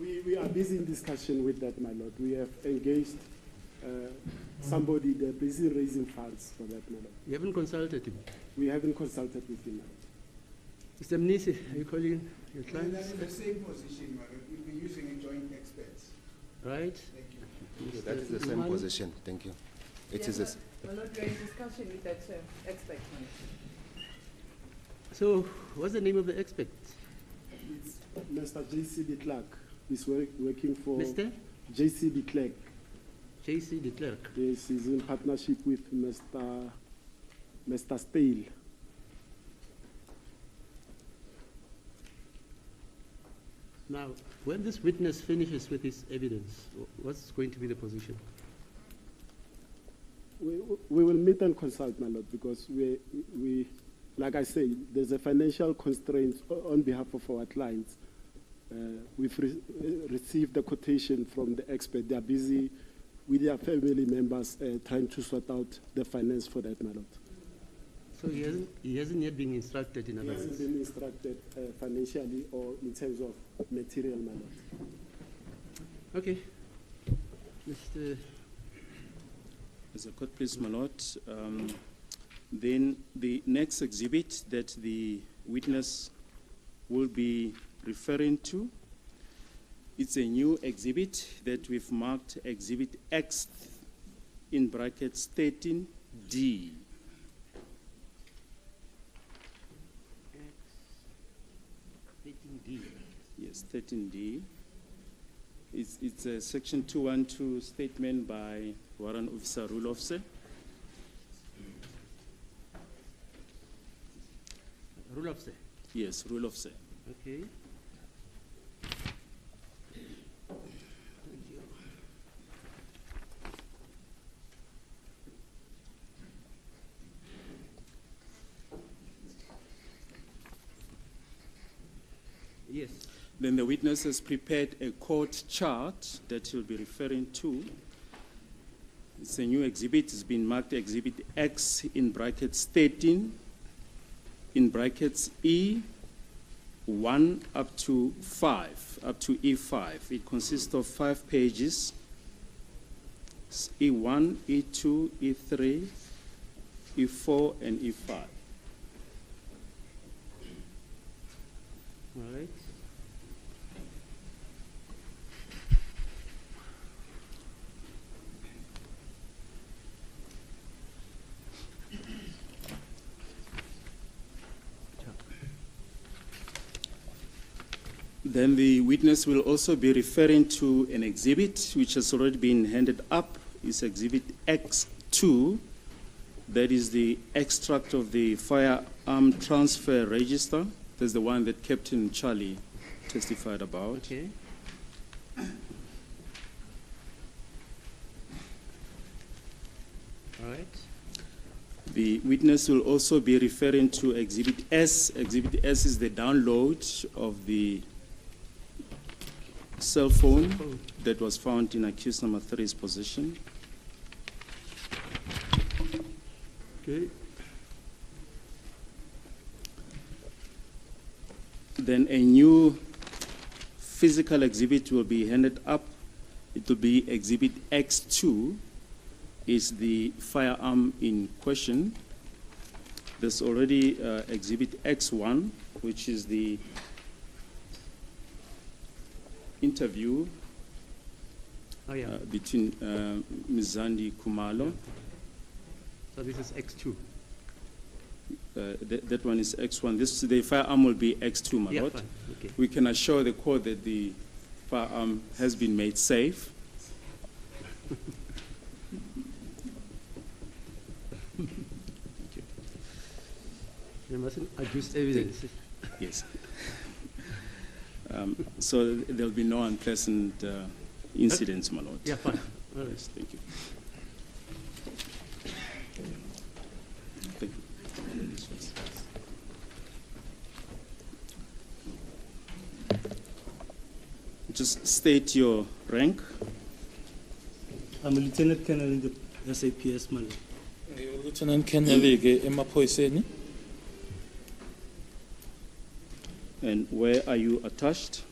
We are busy in discussion with that, my lord. We have engaged somebody, they're busy raising funds for that, my lord. You haven't consulted him? We haven't consulted with him, my lord. Mr. Mnisi, are you calling your client? They're in the same position, madam. We'll be using a joint experts. Right. Thank you. That is the same position. Thank you. It is this. My lord, we are in discussion with that expert. So, what's the name of the expert? It's Mr. J.C. de Klerk. He's working for Mr. J.C. de Klerk. J.C. de Klerk. Yes, he's in partnership with Mr. Stale. Now, when this witness finishes with his evidence, what's going to be the position? We will meet and consult, my lord, because we like I say, there's a financial constraint on behalf of our clients. We've received a quotation from the expert. They are busy with their family members trying to sort out the finance for that, my lord. So he hasn't yet been instructed in other words? He hasn't been instructed financially or in terms of material, my lord. Okay. Mr. As a court, please, my lord. Then the next exhibit that the witness will be referring to, it's a new exhibit that we've marked Exhibit X in brackets 13D. Yes, 13D. It's a Section 212 statement by Warrant Officer Rule Officer. Rule officer? Yes, Rule Officer. Okay. Yes. Then the witness has prepared a court chart that he'll be referring to. It's a new exhibit. It's been marked Exhibit X in brackets 13, in brackets E1 up to 5, up to E5. It consists of 5 pages. It's E1, E2, E3, E4, and E5. All right. Then the witness will also be referring to an exhibit which has already been handed up. It's Exhibit X2. That is the extract of the firearm transfer register. That's the one that Captain Charlie testified about. Okay. All right. The witness will also be referring to Exhibit S. Exhibit S is the download of the cell phone that was found in accused number 3's possession. Okay. Then a new physical exhibit will be handed up. It will be Exhibit X2, is the firearm in question. There's already Exhibit X1, which is the interview between Ms. Zandi Kumalo. So this is X2. That one is X1. The firearm will be X2, my lord. Fine. Okay. We can assure the court that the firearm has been made safe. You mustn't adduce evidence. Yes. So there'll be no unpleasant incidents, my lord. Yeah, fine. All right. Yes, thank you. Thank you. Just state your rank. I'm a Lieutenant Colonel in the SAPS, Mali. Lieutenant Colonel emaphoyiseni. And where are you attached?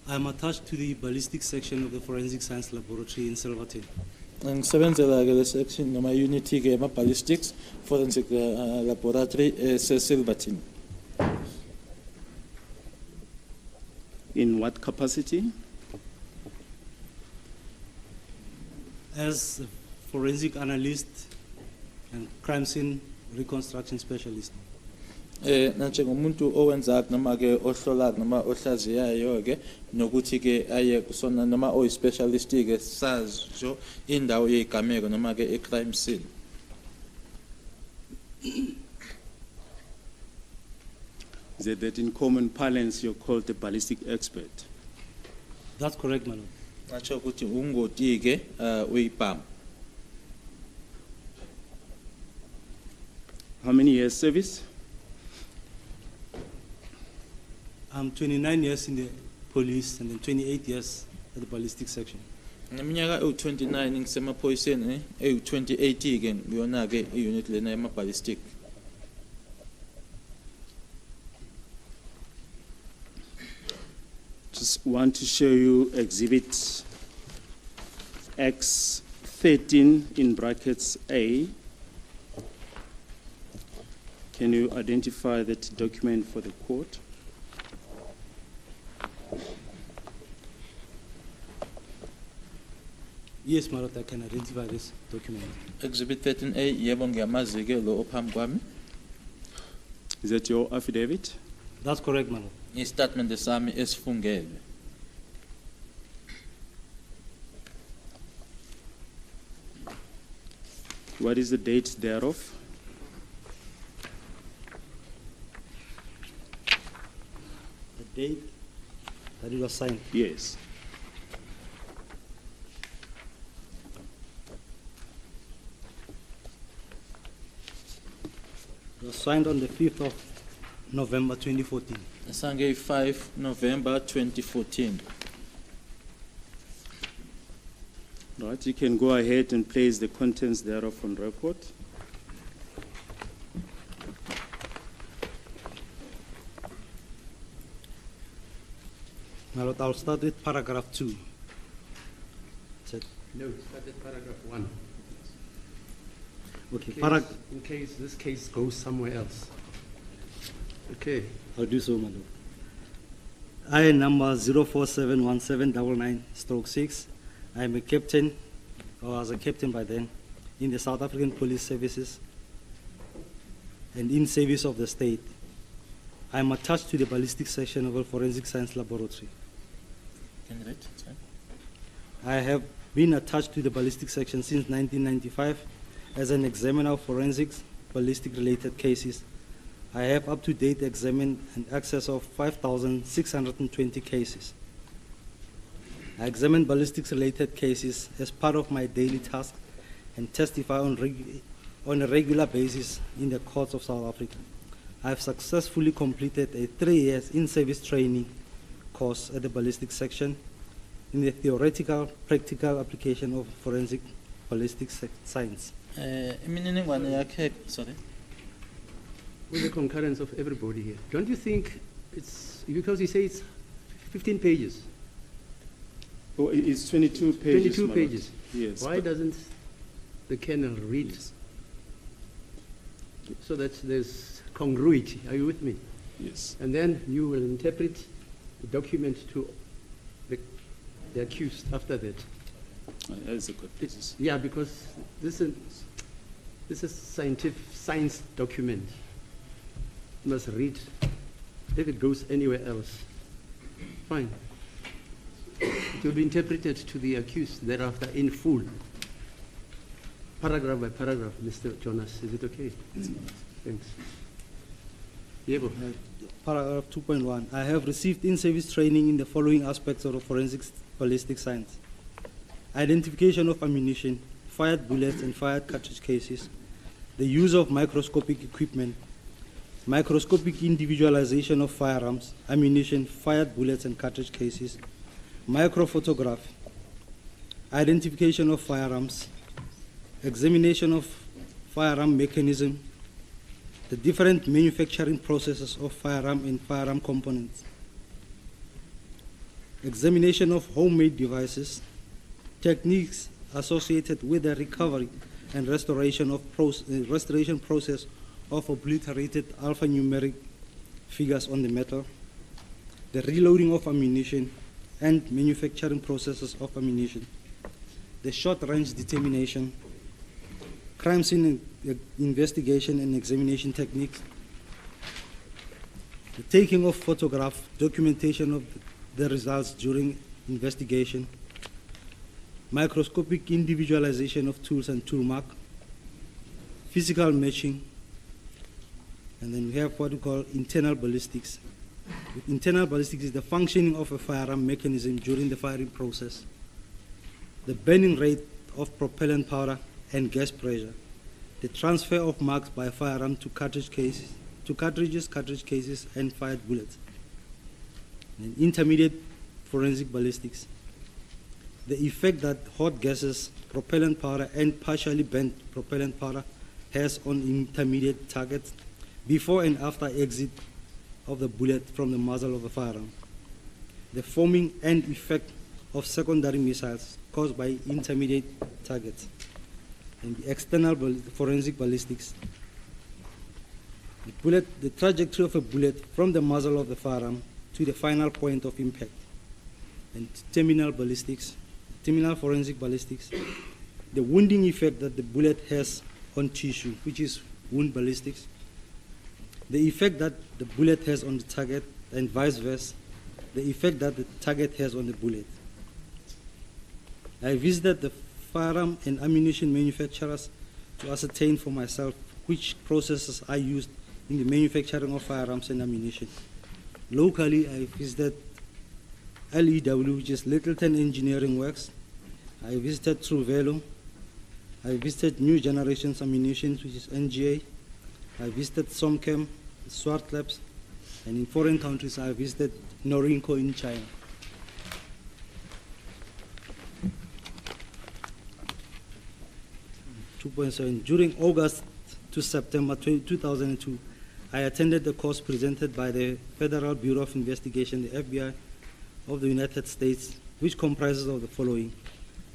I'm attached to the ballistic section of the Forensic Science Laboratory in Silverton. Ngisebenzela ke le section noma unity ke ema ballistics forensic laboratory Silverton. In what capacity? As a forensic analyst and crime scene reconstruction specialist. Nanjengomuntu owenza noma ke ohlola noma ohlaziyayo ke nokuthi ke aye kusona noma oyi specialist ke sazo indawo yezigameko noma ke e crime scene. Is it that in common parlance you're called a ballistic expert? That's correct, my lord. Nacho ukuthi ungoti ke uyibham. How many years service? I'm 29 years in the police and then 28 years at the ballistic section. Ngeminyaka ewu29 ngisemaphoyiseni ewu28 ke ngiyona ke unit lena ema ballistic. Just want to show you exhibit X13 in brackets A. Can you identify that document for the court? Yes, my lord, I can identify this document. Exhibit 13A yebo ngiyamazi ke lo ophambi kwami. Is that your affidavit? That's correct, my lord. Istatement sami esifungele. What is the date thereof? The date that it was signed. Yes. It was signed on the 5th of November 2014. Sange 5 November 2014. Right, you can go ahead and place the contents thereof on record. My lord, I'll start with paragraph 2. No, start at paragraph 1. Okay, In case this case goes somewhere else. Okay. I'll do so, my lord. I number 0471799/6. I am a captain, or as a captain by then, in the South African Police Services and in service of the state. I am attached to the ballistic section of the Forensic Science Laboratory. Can you read? I have been attached to the ballistic section since 1995 as an examiner of forensics, ballistic-related cases. I have up-to-date examined in excess of 5,620 cases. I examine ballistics-related cases as part of my daily task and testify on a regular basis in the courts of South Africa. I have successfully completed a 3-year in-service training course at the ballistic section in the theoretical practical application of forensic ballistic science. Imininingwane yakhe, sorry. With the concurrence of everybody here. Don't you think it's, because you say it's 15 pages? Oh, it's 22 pages. 22 my pages. lord. Yes. Why doesn't the kernel read Yes. so that there's congruity? Are you with me? Yes. And then you will interpret the document to the accused after that. That's a good business. Yeah, because this is science document. You must read. If it goes anywhere else, fine. It will be interpreted to the accused thereafter in full. Paragraph by paragraph, Mr. Jonas. Is it okay? Thanks. Yebo. Paragraph 2.1. I have received in-service training in the following aspects of the forensic ballistic science: identification of ammunition, fired bullets and fired cartridge cases, the use of microscopic equipment, microscopic individualization of firearms, ammunition, fired bullets and cartridge cases, microphotography, identification of firearms, examination of firearm mechanism, the different manufacturing processes of firearm and firearm components, examination of homemade devices, techniques associated with the recovery and restoration process of obliterated alphanumeric figures on the metal, the reloading of ammunition and manufacturing processes of ammunition, the short-range determination, crime scene investigation and examination techniques, the taking of photographs, documentation of the results during investigation, microscopic individualization of tools and tool mark, physical matching, and then we have what we call internal ballistics. Internal ballistics is the functioning of a firearm mechanism during the firing process, the burning rate of propellant powder and gas pressure, the transfer of marks by firearm to cartridges, cartridge cases, and fired bullets. And intermediate forensic ballistics, the effect that hot gases, propellant powder, and partially bent propellant powder has on intermediate targets before and after exit of the bullet from the muzzle of the firearm, the forming and effect of secondary missiles caused by intermediate targets, and the external forensic ballistics, the trajectory of a bullet from the muzzle of the firearm to the final point of impact, and terminal ballistics, terminal forensic ballistics, the wounding effect that the bullet has on tissue, which is wound ballistics, the effect that the bullet has on the target, and vice versa, the effect that the target has on the bullet. I visited the firearm and ammunition manufacturers to ascertain for myself which processes are used in the manufacturing of firearms and ammunition. Locally, I visited LEW, which is Littleton Engineering Works. I visited Truvelo. I visited New Generations Ammunition, which is NGA. I visited Somchem, Swart Labs, and in foreign countries, I visited Norinco in China. During August to September 2002, I attended the course presented by the Federal Bureau of Investigation, the FBI of the United States, which comprises of the following: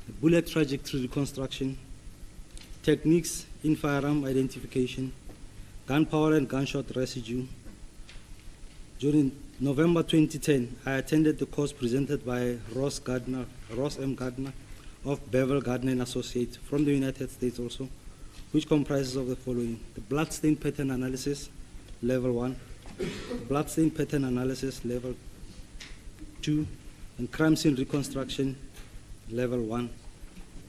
the bullet trajectory reconstruction, techniques in firearm identification, gunpowder and gunshot residue. During November 2010, I attended the course presented by Ross M. Gardner of Bevel Gardner and Associates from the United States also, which comprises of the following: the bloodstain pattern analysis, level 1, bloodstain pattern analysis, level 2, and crime scene reconstruction, level 1.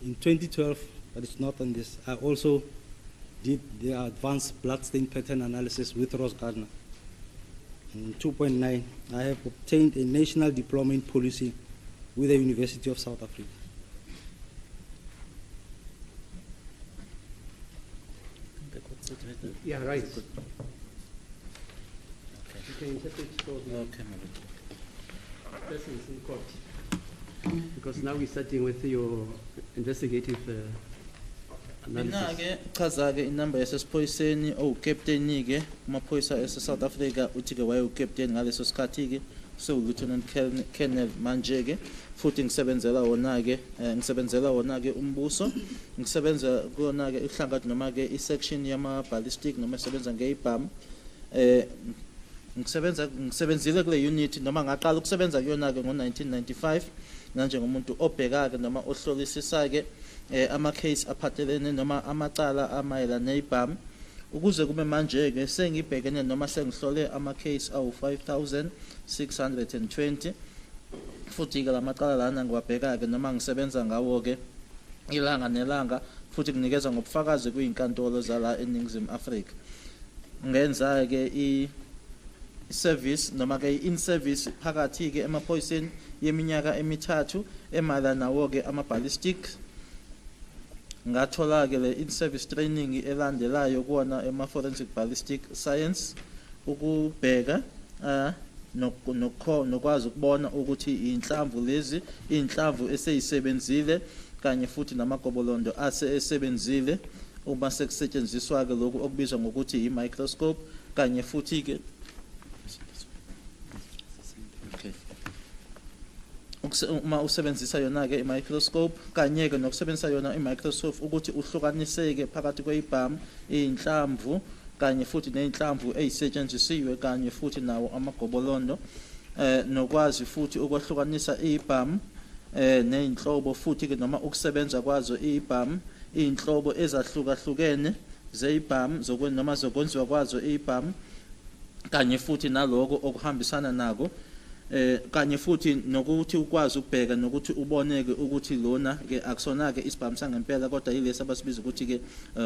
In 2012, but it's not on this, I also did the advanced bloodstain pattern analysis with Ross Gardner. In 2.9, I have obtained a national diploma in policy with the University of South Africa. Yeah, right. You can interpret for the persons in court. Because now we're starting with your investigative analysis. Mina-ke chaza-ke inamba yasesiphoyiseni owukapteni-ke kumaphoyisa ase-South Africa, uthi-ke wayewukapteni ngaleso sikhathi-ke, so-Lieutenant Colonel manje-ke, futhi ngisebenzela wona-ke umbuso, ngisebenza kuwona-ke ihlangathi noma-ke i-section yama-ballistic noma esebenza nge-IBAM. Ngisebenzile kule unit noma ngaqala ukusebenza kuyona-ke ngo-1995 nanjengomuntu obheka-ke noma ohlolisisa-ke ama-case aphathelene noma amacala amayelana ne-IBAM, ukuze kube manje-ke sengibhekene noma sengihlole ama-case awu-5,620, futhi-ke la macala lana ngiwabheka-ke noma ngisebenza ngawo-ke ilanga nelanga, futhi kunikeza ngobufakazi kwiyinkantolo zala eNingizimu Afrika. Ngenza-ke i-service noma-ke in-service phakathi-ke emaphoyiseni yeminyaka emithathu emayelana nawo-ke ama-ballistic. Ngathola-ke le in-service training elandelayo kuwona ema-forensic ballistic science, ukubheka nokwazi ukubona ukuthi iy'nhlamvu lezi, iy'nhlamvu eseyisebenzile kanye futhi namagobolondo esebenzile uma sekusetshenziswa-ke lokhu okubizwa ngokuthi i-microscope, kanye futhi-ke uma usebenzisa yona-ke i-microscope kanye-ke nokusebenzisa yona i-microscope ukuthi uhlukaniseke phakathi kwe-ibhamu, iy'nhlamvu kanye futhi ney'nhlamvu ey'setshenzisiwe kanye futhi nawo amagobolondo, nokwazi futhi ukwahlukanisa ibhamu ney'nhlobo futhi-ke noma ukusebenza kwazo ibhamu, iy'nhlobo ezahlukahlukene zey'bhamu noma zokwenziwa kwazo ibhamu kanye futhi naloko okuhambisana nako, kanye futhi nokuthi ukwazi ukubheka nokuthi uboneke ukuthi lona-ke akusona-ke isibhamu sangempela kodwa yilesi abasibiza ukuthi-ke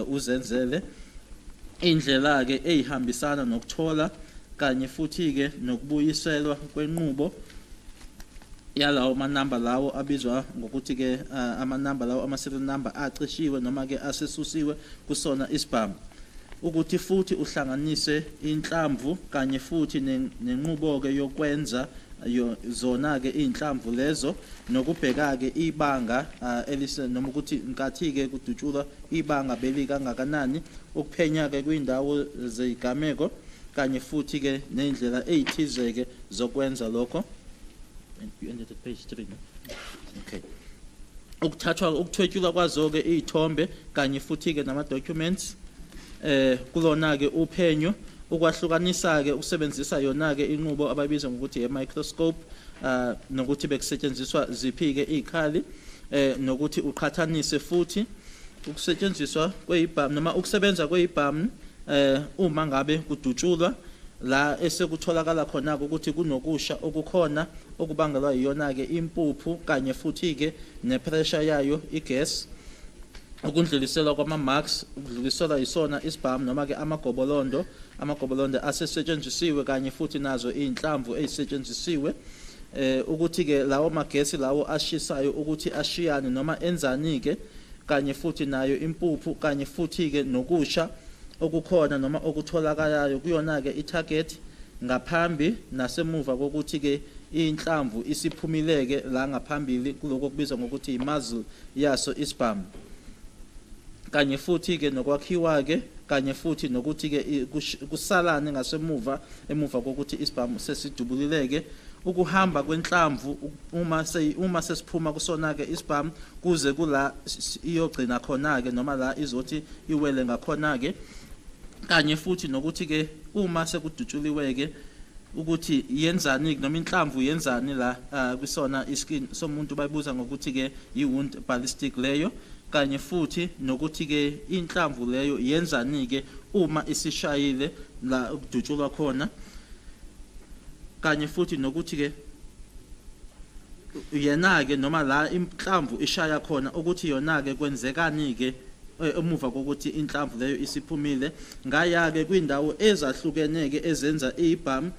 uzenzele. Indlela-ke eyihambisana nokuthola kanye futhi-ke nokubuyiselwa kwenqubo yalawo manamba lawo abizwa ngokuthi-ke amanamba lawo ama-serial number acishiwe noma-ke asesusiwe kusona isibhamu, ukuthi futhi uhlanganise inhlamvu kanye futhi nenqubo-ke yokwenza zona-ke iy'nhlamvu lezo, nokubheka-ke ibanga noma ukuthi nkathi-ke kudutshulwa ibanga belikangakanani, ukuphenya-ke kwiy'ndawo zeyigameko kanye futhi-ke ney'ndlela ey'thize-ke zokwenza lokho. You ended at page 3, no? Okay. Ukuthwetshulwa kwazo-ke iy'thombe kanye futhi-ke nama-documents, kulona-ke uphenyo, ukwahlukanisa-ke ukusebenzisa yona-ke inqubo abayibiza ngokuthi ye-microscope, nokuthi bekusetshenziswa ziphi-ke iy'khali, nokuthi uqhathanise futhi ukusetshenziswa kwey'bhamu noma ukusebenza kwey'bhamu uma ngabe kudutshulwa la esekutholakala khona-ke ukuthi kunokusha okukhona okubangelwa yiyona-ke impuphu kanye futhi-ke ne-pressure yayo igas, ukundluliselwa kwama-marks, ukudluliselwa yisona isibhamu noma-ke amagobolondo asesetshenzisiwe kanye futhi nazo iy'nhlamvu ey'setshenzisiwe, ukuthi-ke lawo magesi lawo ashisayo ukuthi ashiyane noma enzani-ke, kanye futhi nayo impuphu kanye futhi-ke nokusha okukhona noma okutholakalayo kuyona-ke i-target ngaphambi nasemuva kokuthi-ke inhlamvu isiphumileke la ngaphambili kuloko kubizwa ngokuthi i-muzzle yaso isibhamu, kanye futhi-ke nokwakhiwa-ke kanye futhi nokuthi-ke kusalane ngasemuva emuva kokuthi isibhamu sesidubulileke, ukuhamba kwenhlamvu uma sesiphuma kusona-ke isibhamu kuze kula iyogcina khona-ke noma la izothi iwele ngakhona-ke, kanye futhi nokuthi-ke uma sekudutshuliwe-ke ukuthi yenzani noma inhlamvu yenzani la kwisona iskin somuntu bayibuza ngokuthi-ke i-wound ballistic leyo, kanye futhi nokuthi-ke inhlamvu leyo yenzani-ke uma isishayile la ukudutshulwa khona, kanye futhi nokuthi-ke yena-ke noma la inhlamvu ishaya khona ukuthi yona-ke kwenzekani-ke emuva kokuthi inhlamvu leyo isiphumile. Ngaya-ke kwindawo ezahlukeneke ezenza ibhamu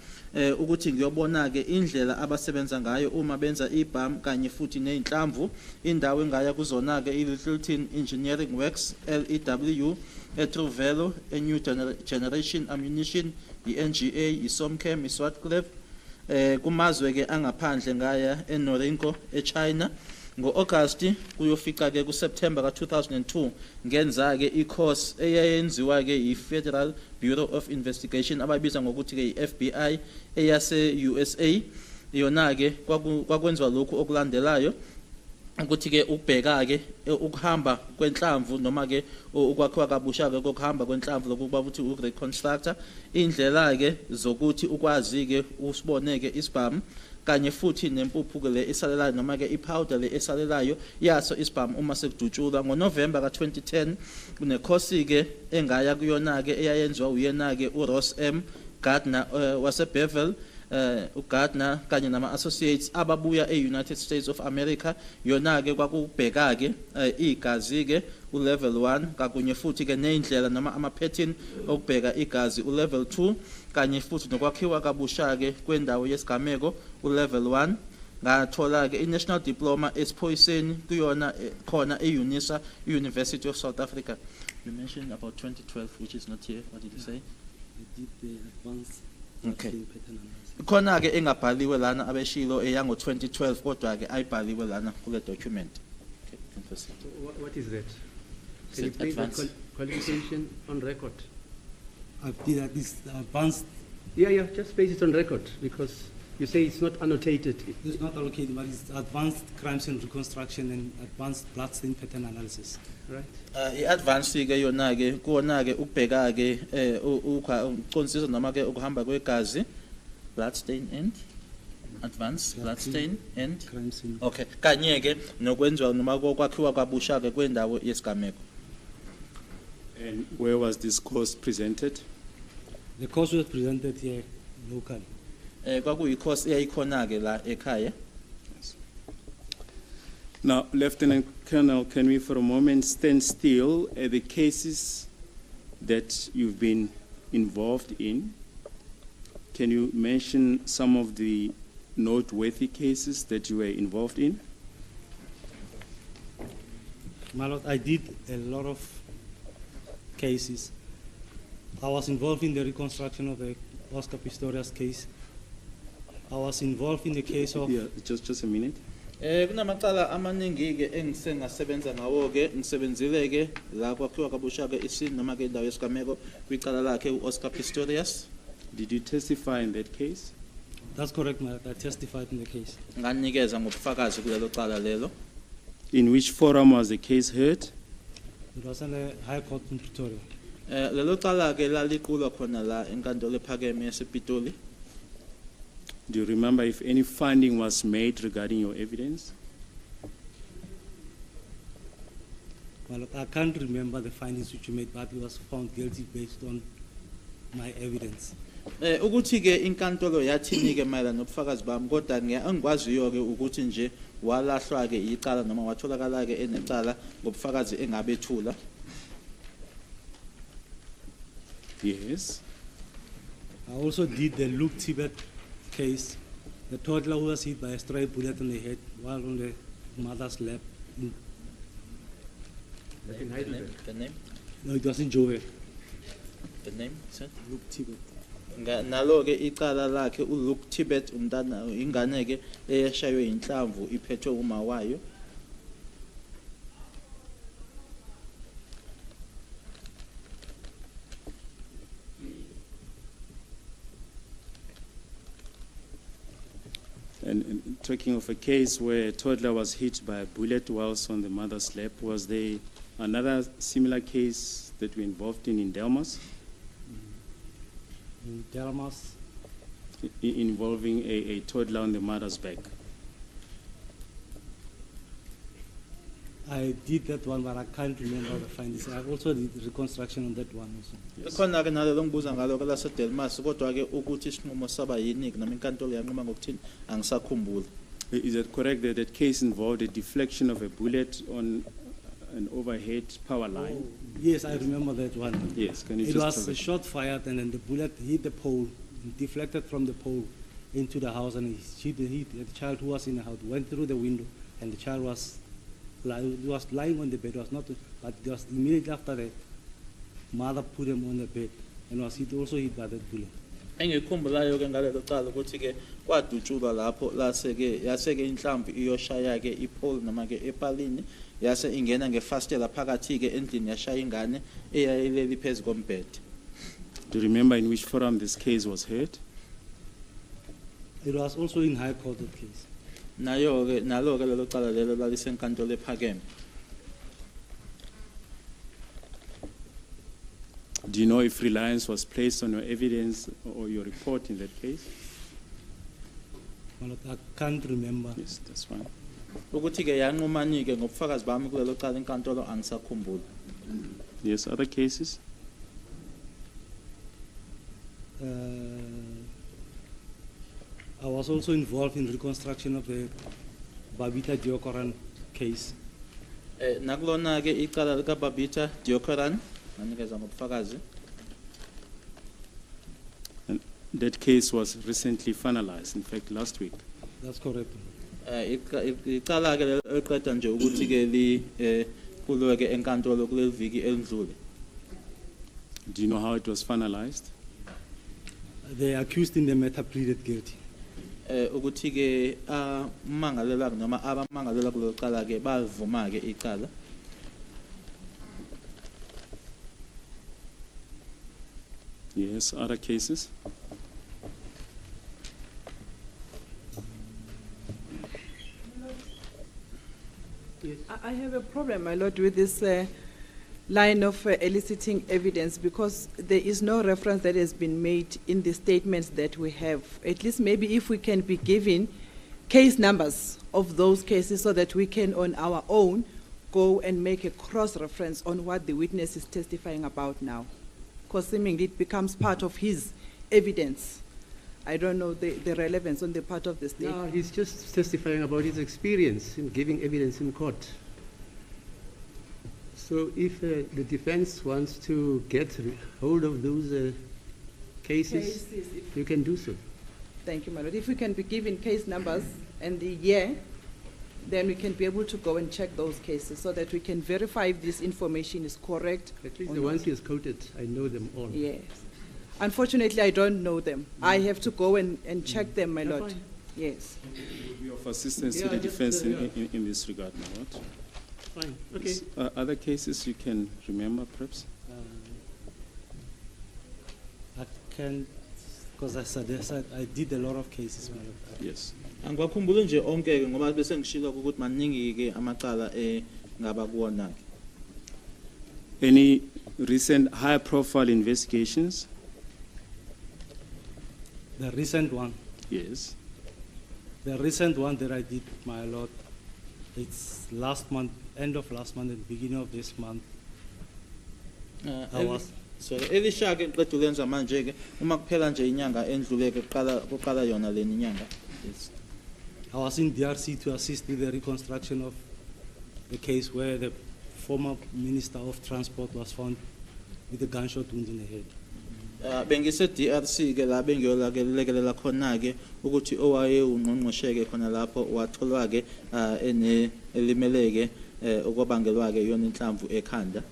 ukuthi ngiyobona-ke indlela abasebenza ngayo uma benza ibhamu kanye futhi ney'nhlamvu. Indawo engaya kuzona-ke i-Littleton Engineering Works LEW, eTruvelo, New Generation Ammunition, i-NGA, i-Somchem, i-Swartcliffe. Kumazwe-ke angaphandle ngaya eNorinco eChina. Ngo-August kuyofika-ke kuSeptember ka-2002 ngenza-ke i-course eyayenziwa-ke yi-Federal Bureau of Investigation abayibiza ngokuthi-ke yi-FBI eyase-USA. Yona-ke kwakwenziwa lokhu okulandelayo ukuthi-ke ukubheka-ke ukuhamba kwenhlamvu noma-ke ukwakhiwa kabusha-ke kokuhamba kwenhlamvu lokuba ukuthi uku-reconstructor indlela-ke zokuthi ukwazi-ke usibone-ke isibhamu kanye futhi nempuphu-ke le esalelayo noma-ke i-powder le esalelayo yaso isibhamu uma sekudutshulwa. NgoNovember ka-2010 kunekhosi-ke engaya kuyona-ke eyayenziwa uyena-ke uRoss M. Gardner waseBevel, uGardner kanye nama-associates ababuya e-United States of America. Yona-ke kwakubheka-ke igazi-ke u-level 1 kakunye futhi-ke ney'ndlela noma ama-pattern okubheka igazi u-level 2 kanye futhi nokwakhiwa kabusha-ke kwendawo yesigameko u-level 1. Ngathola-ke i-National Diploma esiphoyiseni kuyona khona e-UNISA, University of South Africa. You mentioned about 2012, which is not here. What did you say? I did the advanced Okay. pattern analysis. Khona-ke engabhaliwe lana abeshilo eyango-2012 kodwa-ke ayibhaliwe lana kule document. Okay, you can proceed. What is that? Is Can you it place that advanced? qualification on record? I did this advanced. Yeah, just place it on record because You say it's not annotated. It's not allocated, but it's advanced crimes and reconstruction and advanced blood stain pattern analysis. Right. I-advance ke yona ke kuona ke ukubheka ke uqondisisa noma ke ukuhamba kwegazi, blood stain and advanced blood stain and Crime scene. okay kanye ke nokwenziwa noma kwakhiwa kwabusha ke kwendawo yesigameko. And where was this course presented? The course was presented here locally. Kwakuyi course eyayikhona ke la ekhaya. Now, Lieutenant Colonel, can we for a moment stand still at the cases that you've been involved in? Can you mention some of the noteworthy cases that you were involved in? My lord, I did a lot of cases. I was involved in the reconstruction of the Oscar Pistorius case. I was involved in the case of... Yeah, just a minute. Kunamacala amaningi ke engisengasebenza ngawo ke ngisebenzile ke la kwakhiwa kabusha ke isini noma ke indawo yesigameko kwicala lakhe uOscar Pistorius. Did you testify in that case? That's correct, my lord. I testified in the case. Nganikeza ngobufakazi kulelo cala lelo. In which forum was the case heard? It was in the High Court in Pretoria. Lelo cala ke laliqulwa khona la enkantolo ephakeme yasePitoli. Do you remember if any finding was made regarding your evidence? My lord, I can't remember the findings which you made, but he was found guilty based on my evidence. Ukuthi ke inkantolo yathini ke mayelana nobufakazi bami kodwa ngiyangikwaziyo ke ukuthi nje walahlwa ke icala noma watholakala ke enecala ngobufakazi engabethula. Yes. I also did the Luke Tibet case, the toddler who was hit by a stray bullet on the head while on the mother's lap. In Heidelberg. The name? No, it was in Joburg. The name, sir? Luke Tibet. Nalo ke icala lakhe uLuke Tibet umntana ingane ke eyashaywe inhlamvu iphethwe uma wayo. And talking of a case where a toddler was hit by a bullet whilst on the mother's lap, was there another similar case that we involved in Delmas? In Delmas, Involving a toddler on the mother's back? I did that one, but I can't remember the findings. I also did reconstruction on that one also. Khona ke nalo ngibuza ngalo ke laseDelmas kodwa ke ukuthi isinqumo saba yini noma inkantolo yanquma ngokuthini angisakhumbula. Is it correct that that case involved a deflection of a bullet on an overhead power line? Yes, I remember that one. Yes, can you It just was tell a us? shot fired and then the bullet hit the pole, deflected from the pole into the house, and hit the child who was in the house, went through the window, and the child was lying on the bed. Was not, but it was immediately after that, mother put him on the bed and was also hit by that bullet. Engikhumbulayo ke ngalelo cala ukuthi ke kwadutshulwa lapho yaseke inhlamvu iyoshaya ke ipole noma ke epalini yase ingena ngefastela phakathi ke endlini yashaya ingane eyayileli phezu kombhede. Do you remember in which forum this case was heard? It was also in High Court that case. Nalo ke lelo cala lelo lalisenkantolo ephakeme. Do you know if reliance was placed on your evidence or your report in that case? Well, I can't remember. Yes, that's fine. Ukuthi ke yanqumani ke ngobufakazi bami kulelo cala inkantolo angisakhumbula. Yes, other cases? I was also involved in reconstruction of the Babita Diokoran case. Nakulona ke icala lika Babita Diokoran nganikeza ngobufakazi. And that case was recently finalized, in fact, last week. That's correct. Icala ke eqeda nje ukuthi ke li kulwe ke enkantolo kuleli viki elidlule. Do you know how it was finalized? The accused in the matter pleaded guilty. Ukuthi ke amangalela noma abamangalela kulelo cala ke bavuma ke icala. Yes, other cases? Yes. I have a problem, my lord, with this line of eliciting evidence because there is no reference that has been made in the statements that we have. At least maybe if we can be given case numbers of those cases so that we can on our own go and make a cross-reference on what the witness is testifying about now. Because seemingly it becomes part of his evidence. I don't know the relevance on the part of the state. No, he's just testifying about his experience in giving evidence in court. So if the defense wants to get hold of those cases, you can do so. Thank you, my lord. If we can be given case numbers and the year, then we can be able to go and check those cases so that we can verify if this information is correct. At least or the not. ones he has quoted, I know them all. Yes. Unfortunately, I don't know them. I have to go and check them, my Yeah, lord. fine. Yes. Will be of assistance Yeah, to the just, defense yeah. in this regard, my lord. Fine, okay. Other cases you can remember, perhaps? I can, because I did a lot of cases. my lord. Yes. Angikakhumbuli nje onke ke ngoba bese ngishilo ukuthi maningi ke amacala ngaba kuwona ke. Any recent high-profile investigations? The recent one. Yes. The recent one that I did, my lord, it's last month, end of last month and beginning of this month. I was So elisha ke qedwe lenza manje ke uma kuphela nje inyanga endlule ke kuqala yona leni inyanga. Yes. I was in DRC to assist with the reconstruction of the case where the former Minister of Transport was found with a gunshot wound in the head. Bengise DRC ke la bengiyola ke lekelela khona ke ukuthi owaye ungqongqosheke khona lapho watholwa ke ene elimeleke okwabangelwa ke yona inhlamvu ekhanda.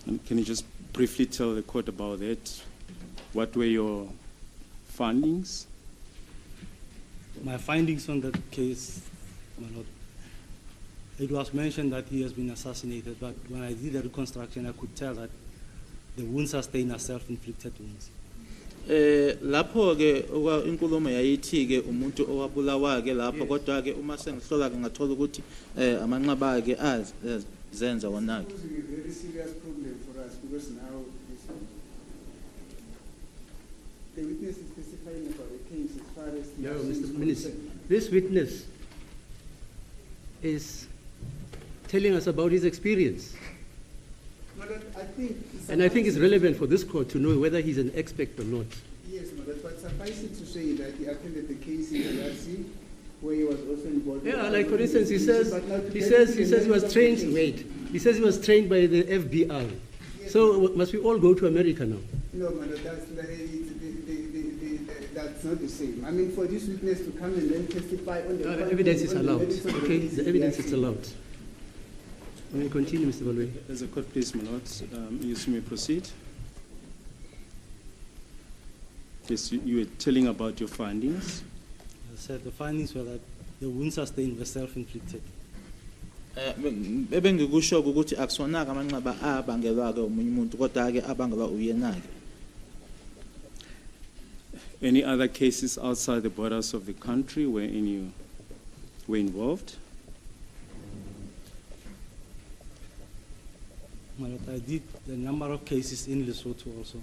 And can you just briefly tell the court about that? What were your findings? My findings on that case, my lord, it was mentioned that he has been assassinated, but when I did the reconstruction, I could tell that the wounds sustained are self-inflicted wounds. Lapho ke inkulumo yayithi ke umuntu owabulawa ke lapho kodwa ke uma sengihlola ke ngathola ukuthi amanqaba ke zenza wona ke. It's a very serious problem for us because now the witness is testifying about a case as far as No, the Mr. is Minister, concerned. this witness is telling us about his experience. Madam, I think And I think it's relevant for this court to know whether he's an expert or not. Yes, madam, but suffice it to say that he attended the case in DRC where he was also involved. Yeah, in like for instance, he says But now to he get says to he the says he was merits of the trained. case- Wait, he says he was trained by the FBI. So must we all go to America now? No, madam, that's not the same. I mean, for this witness to come and then testify on the The content evidence is on the allowed. merits of the Okay, case the in evidence DRC. is allowed. We continue, Mr. Balwe. As a court, please, my lord, you may proceed. Yes, you were telling about your findings. I said the findings were that the wounds sustained were self-inflicted. Bebengikusho ukuthi akusonaka amanqaba abangelwa ke umunye umuntu kodwa ke abangelwa uyena ke. Any other cases outside the borders of the country wherein you were involved? My lord, I did a number of cases in Lesotho also.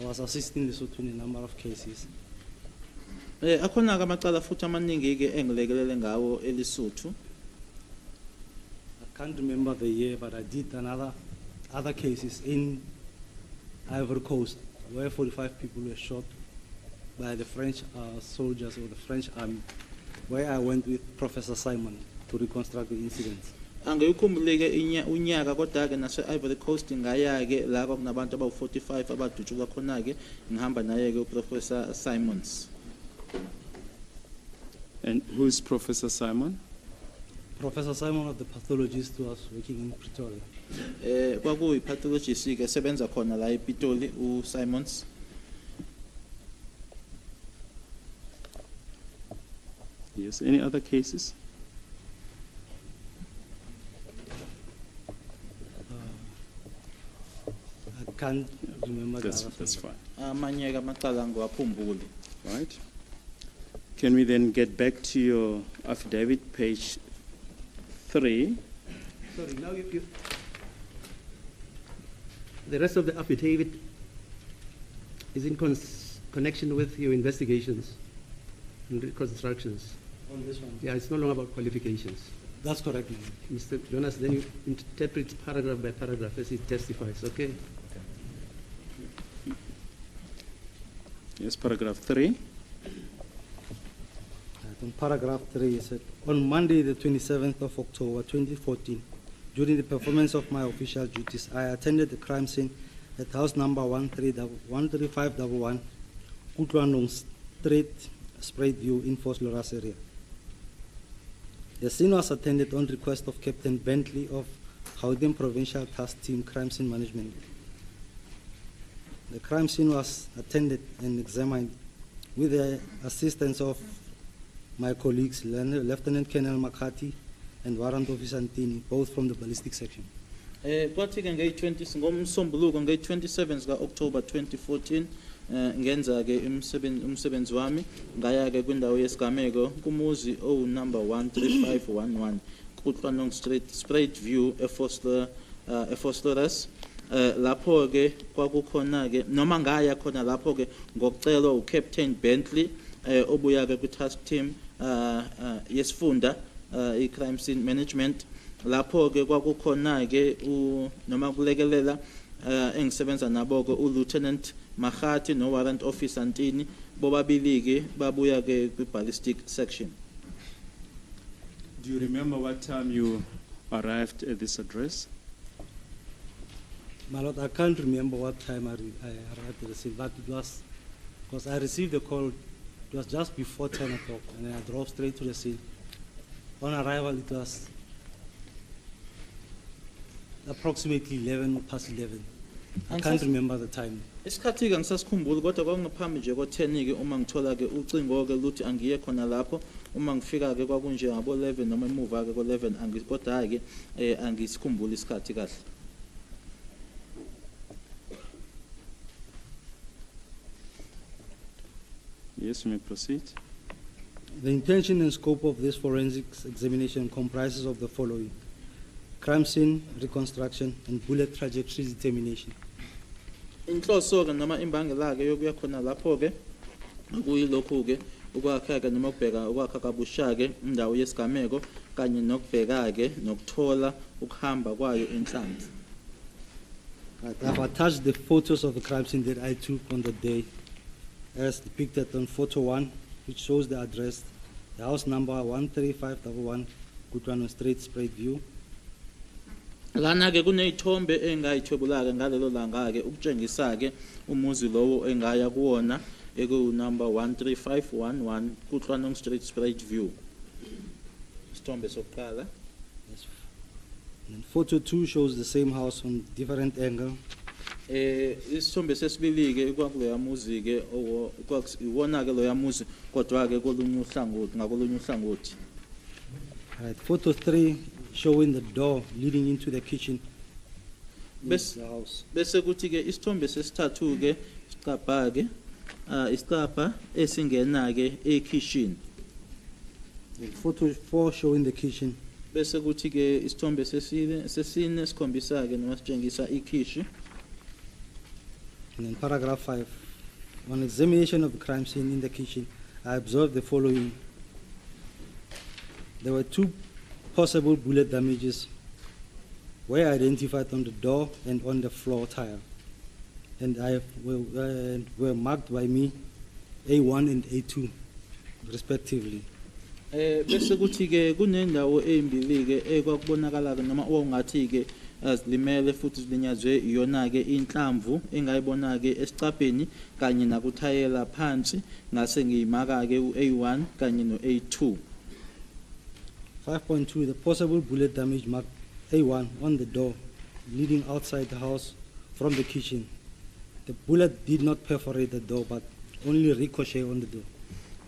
I was assisting Lesotho in a number of cases. Akhona ke amacala futhi amaningi ke engilekelele ngawo elisuthu. I can't remember the year, but I did other cases in Ivory Coast where 45 people were shot by the French soldiers or the French army, where I went with Professor Simon to reconstruct the incidents. Angiyikhumbuleke unyaka kodwa ke nase Ivory Coast ngaya ke la kunabantu abawu45 abadutshulwa khona ke ngihamba naye ke uProfessor Simons. And who is Professor Simon? Professor Simon was the pathologist who was working in Pretoria. Kwakuyi pathologist ke sebenza khona la ePitoli uSimons. Yes, any other cases? I can't remember. That's fine. Amanye amacala ngiwaphumbule. Right. Can we then get back to your affidavit, page 3? Sorry, now the rest of the affidavit is in connection with your investigations and reconstructions. On this one. Yeah, it's no longer about qualifications. That's correct. Mr. Jonas, then you interpret paragraph by paragraph as it testifies, okay? Yes, paragraph 3. On paragraph 3, it said, on Monday, the 27th of October 2014, during the performance of my official duties, I attended the crime scene at house number 13511, Kutlanong Street, Spruitview in Vosloorus area. The scene was attended on request of Captain Bentley of Gauteng Provincial Task Team Crime Scene Management. The crime scene was attended and examined with the assistance of my colleagues, Lieutenant Colonel Makati and Warrant Officer Ntini, both from the ballistic section. Kwathi ke ngomsombuluko nge-27 ka-October 2014 ngenza ke umsebenzi wami ngaya ke kwindawo yesigameko kumuzi number 13511 Kutlanong Street Spruitview eVosloorus. Lapho ke kwakukhona ke noma ngaya khona lapho ke ngokucelwa uCaptain Bentley obuya ke ku-task team yesifunda i-crime scene management. Lapho ke kwakukhona ke noma kulekelela engisebenza nabo ke uLieutenant Makati no Warrant Officer Ntini bobabili ke babuya ke kwi-ballistic section. Do you remember what time you arrived at this address? My Lord, I can't remember what time I arrived at the scene, but it was, because I received the call, it was just before 10 o'clock, and then I drove straight to the scene. On arrival, it was approximately 11 past 11. I can't remember the time. Isikhathi ke ngisasikhumbula kodwa kwakungaphambi nje ko-10 ke uma ngithola ke ucingo ke luthi angiye khona lapho uma ngifika ke kwakunje ngabo 11 noma emuva ke ko-11 kodwa ke angisikhumbula isikhathi kahle. Yes, you may proceed. The intention and scope of this forensics examination comprises of the following: crime scene reconstruction and bullet trajectory determination. Inhloso ke noma imbangela ke yokuya khona lapho ke kuyilokhu ke ukwakha ke noma ukubheka ukwakha kabusha ke indawo yesigameko kanye nokubheka ke nokuthola ukuhamba kwayo enhlanzi. I've attached the photos of the crime scene that I took on the day, as depicted on photo 1, which shows the address, the house number 13511, Kutlanong Street, Spruitview. Lana ke kuneyithombe engayithwebula ke ngalelo langa ke ukutshengisa ke umuzi lowo engaya kuwona number 13511 Kutlanong Street Spruitview. Isithombe sokuqala. Yes. And photo 2 shows the same house on different angle. Isithombe sesibili ke kwakuloya muzi ke iwona ke loya muzi kodwa ke kolunye uhlangothi ngakolunye uhlangothi. Right, photo 3 showing the door leading into the kitchen. Bese kuthi ke isithombe sesithathu ke isicapha ke isicapha esingena ke ekitchen. Photo 4 showing the kitchen. Bese kuthi ke isithombe sesine sikhombisa ke noma sitshengisa ikhishi. And then paragraph 5, on examination of the crime scene in the kitchen, I observed the following. There were 2 possible bullet damages were identified on the door and on the floor tile, and were marked by me A1 and A2 respectively. Bese kuthi ke kunendawo ezimbili ke ekwakubonakala noma ongathi ke azilimele futhi zilinyazwe iyona ke inhlamvu engayibona ke esicapheni kanye nakuthayela phansi ngase ngiyimaka ke uA1 kanye noA2. 5.2, the possible bullet damage marked A1 on the door leading outside the house from the kitchen. The bullet did not perforate the door but only ricochet on the door.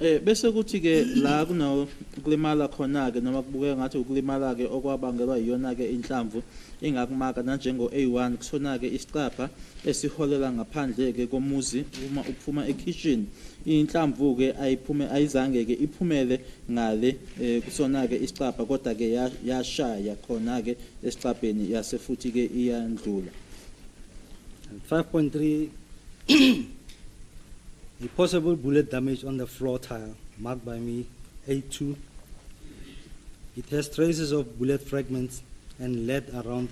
Bese kuthi ke la kuno kulimala khona ke noma kubukeka ngathi ukulimala ke okwabangelwa iyona ke inhlamvu ingakumaka nanjengo A1 kusona ke isicapha esiholela ngaphandle ke komuzi uma uphuma ekitchen inhlamvu ke ayizange ke iphumele ngale kusona ke isicapha kodwa ke yashaya khona ke esicapheni yase futhi ke iyandlula. 5.3 A possible bullet damage on the floor tile, marked by me A2. It has traces of bullet fragments and lead around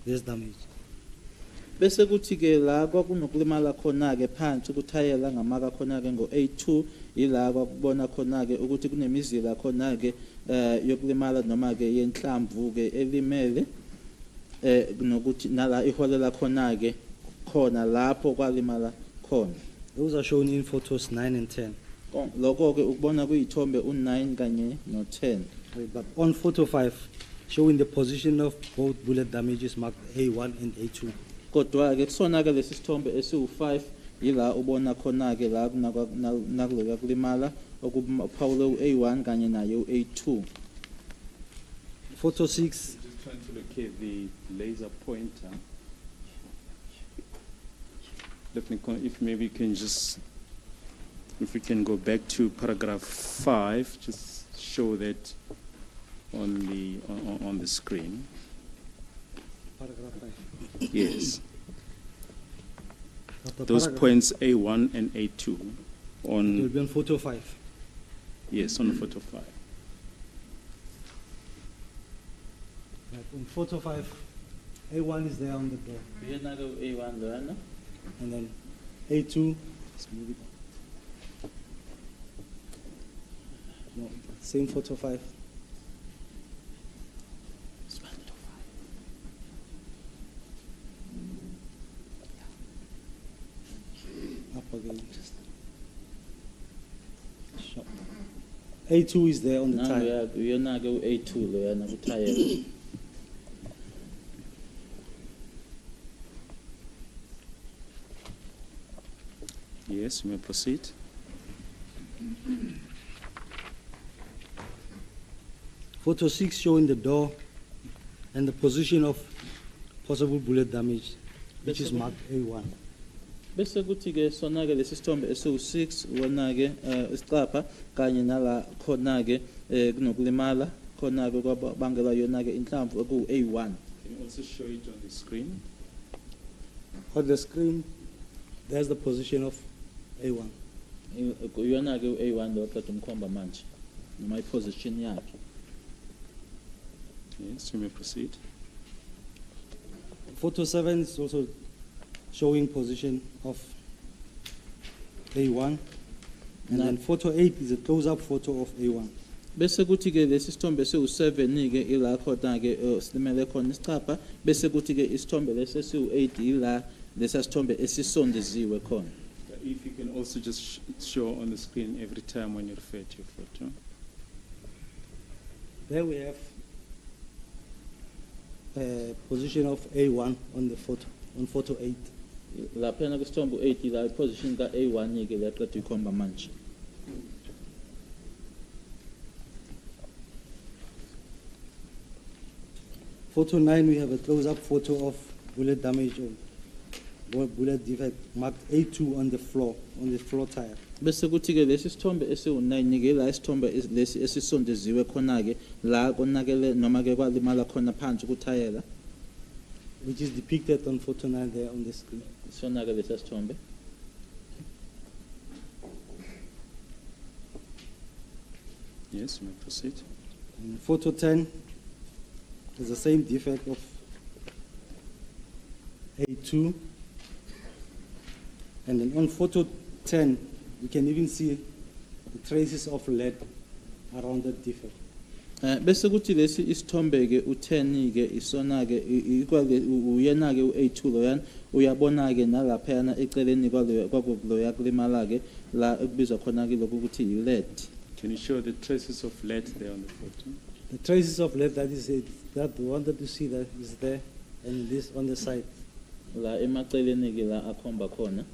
this damage. Bese kuthi ke la kwakunokulimala khona ke phansi ukuthayela ngamaka khona ke ngo A2 ila kwakubona khona ke ukuthi kunemizila khona ke yokulimala noma ke yenhlamvu ke elimele nokuthi nala iholela khona ke khona lapho kwalimala khona. Those are shown in photos 9 and 10. Lokho ke ukubona kuyithombe u9 kanye no10. But on photo 5, showing the position of both bullet damages marked A1 and A2. Kodwa ke kusona ke lesi sithombe esiu5 yila ubona khona ke la nakuloya kulimala okuphawule uA1 kanye naye uA2. Photo 6. Just trying to locate the laser pointer. Let me, if maybe you can just, if we can go back to paragraph 5, just show that on the screen. Paragraph 5. Yes. After Those paragraph- points A1 and A2 It will be on photo 5. yes, on photo 5. Right, on photo 5, A1 is there on the door. Yena ke uA1 lona. And then A2, let's move it. No, same photo 5. Up again. Sure. A2 is there on the tile. Yena ke uA2 lona kuthayela. Yes, you may proceed. Photo 6 showing the door and the position of possible bullet damage, which is marked A1. Bese kuthi ke sona ke lesi sithombe esiu6 wona ke isicapha kanye nala khona ke kunokulimala khona ke kwabangela yona ke inhlamvu eku A1. Can you also show it on the screen? On the screen, there's the position of A1. Yona ke uA1 lo qeda umkhomba manje noma iposition yakhe. Yes, you may proceed. Photo 7 is also showing position of A1. And then photo 8 is a close-up photo of A1. Bese kuthi ke lesi sithombe siu7 ke ila khona ke silimele khona isicapha bese kuthi ke isithombe lesi siu8 ila lesa sithombe esisondeziwe khona. If you can also just show on the screen every time when you refer to your photo. There we have position of A1 on the photo, on photo 8. Lapha kusithombe u8 la position ka A1 ke la qeda ikhomba manje. Photo 9, we have a close-up photo of bullet damage or bullet defect marked A2 on the floor tile. Bese kuthi ke lesi sithombe esiu9 ke la isithombe lesi esisondeziwe khona ke la konakele noma ke kwalimala khona phansi kuthayela. Which is depicted on photo 9 there on the screen. Sona ke lesi sithombe. Yes, you may proceed. In photo 10 is the same defect of A2. And then on photo 10, you can even see the traces of lead around that defect. Bese kuthi lesi isithombe ke u10 ke isona ke ikwale uyena ke u8 loyan uyabona ke nalapha yana eceleni kwakuloya kulimala ke la ekubizwa khona ke lokhu ukuthi yilead. Can you show the traces of lead there on the photo? The traces of lead, that is it, that the one that you see that is there, and this on the side. La emaceleni ke la akhomba khona.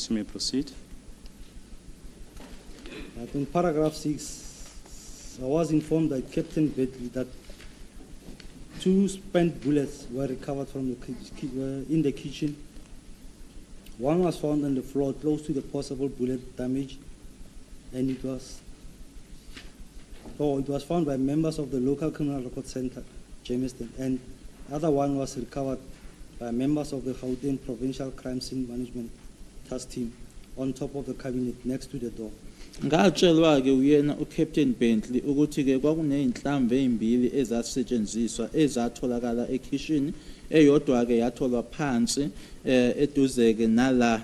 Yes, you may proceed. In paragraph 6, I was informed by Captain Bentley that 2 spent bullets were recovered from in the kitchen. One was found on the floor close to the possible bullet damage, and it was found by members of the local criminal record center, Jamestown, and the other one was recovered by members of the Gauteng Provincial Crime Scene Management Task Team on top of the cabinet next to the door. Ngatshelwa ke uyena uCaptain Bentley ukuthi ke kwakuneyinhlamvu ezimbili ezasetshenziswa ezatholakala ekitchen, eyodwa ke yatholwa phansi eduze ke nala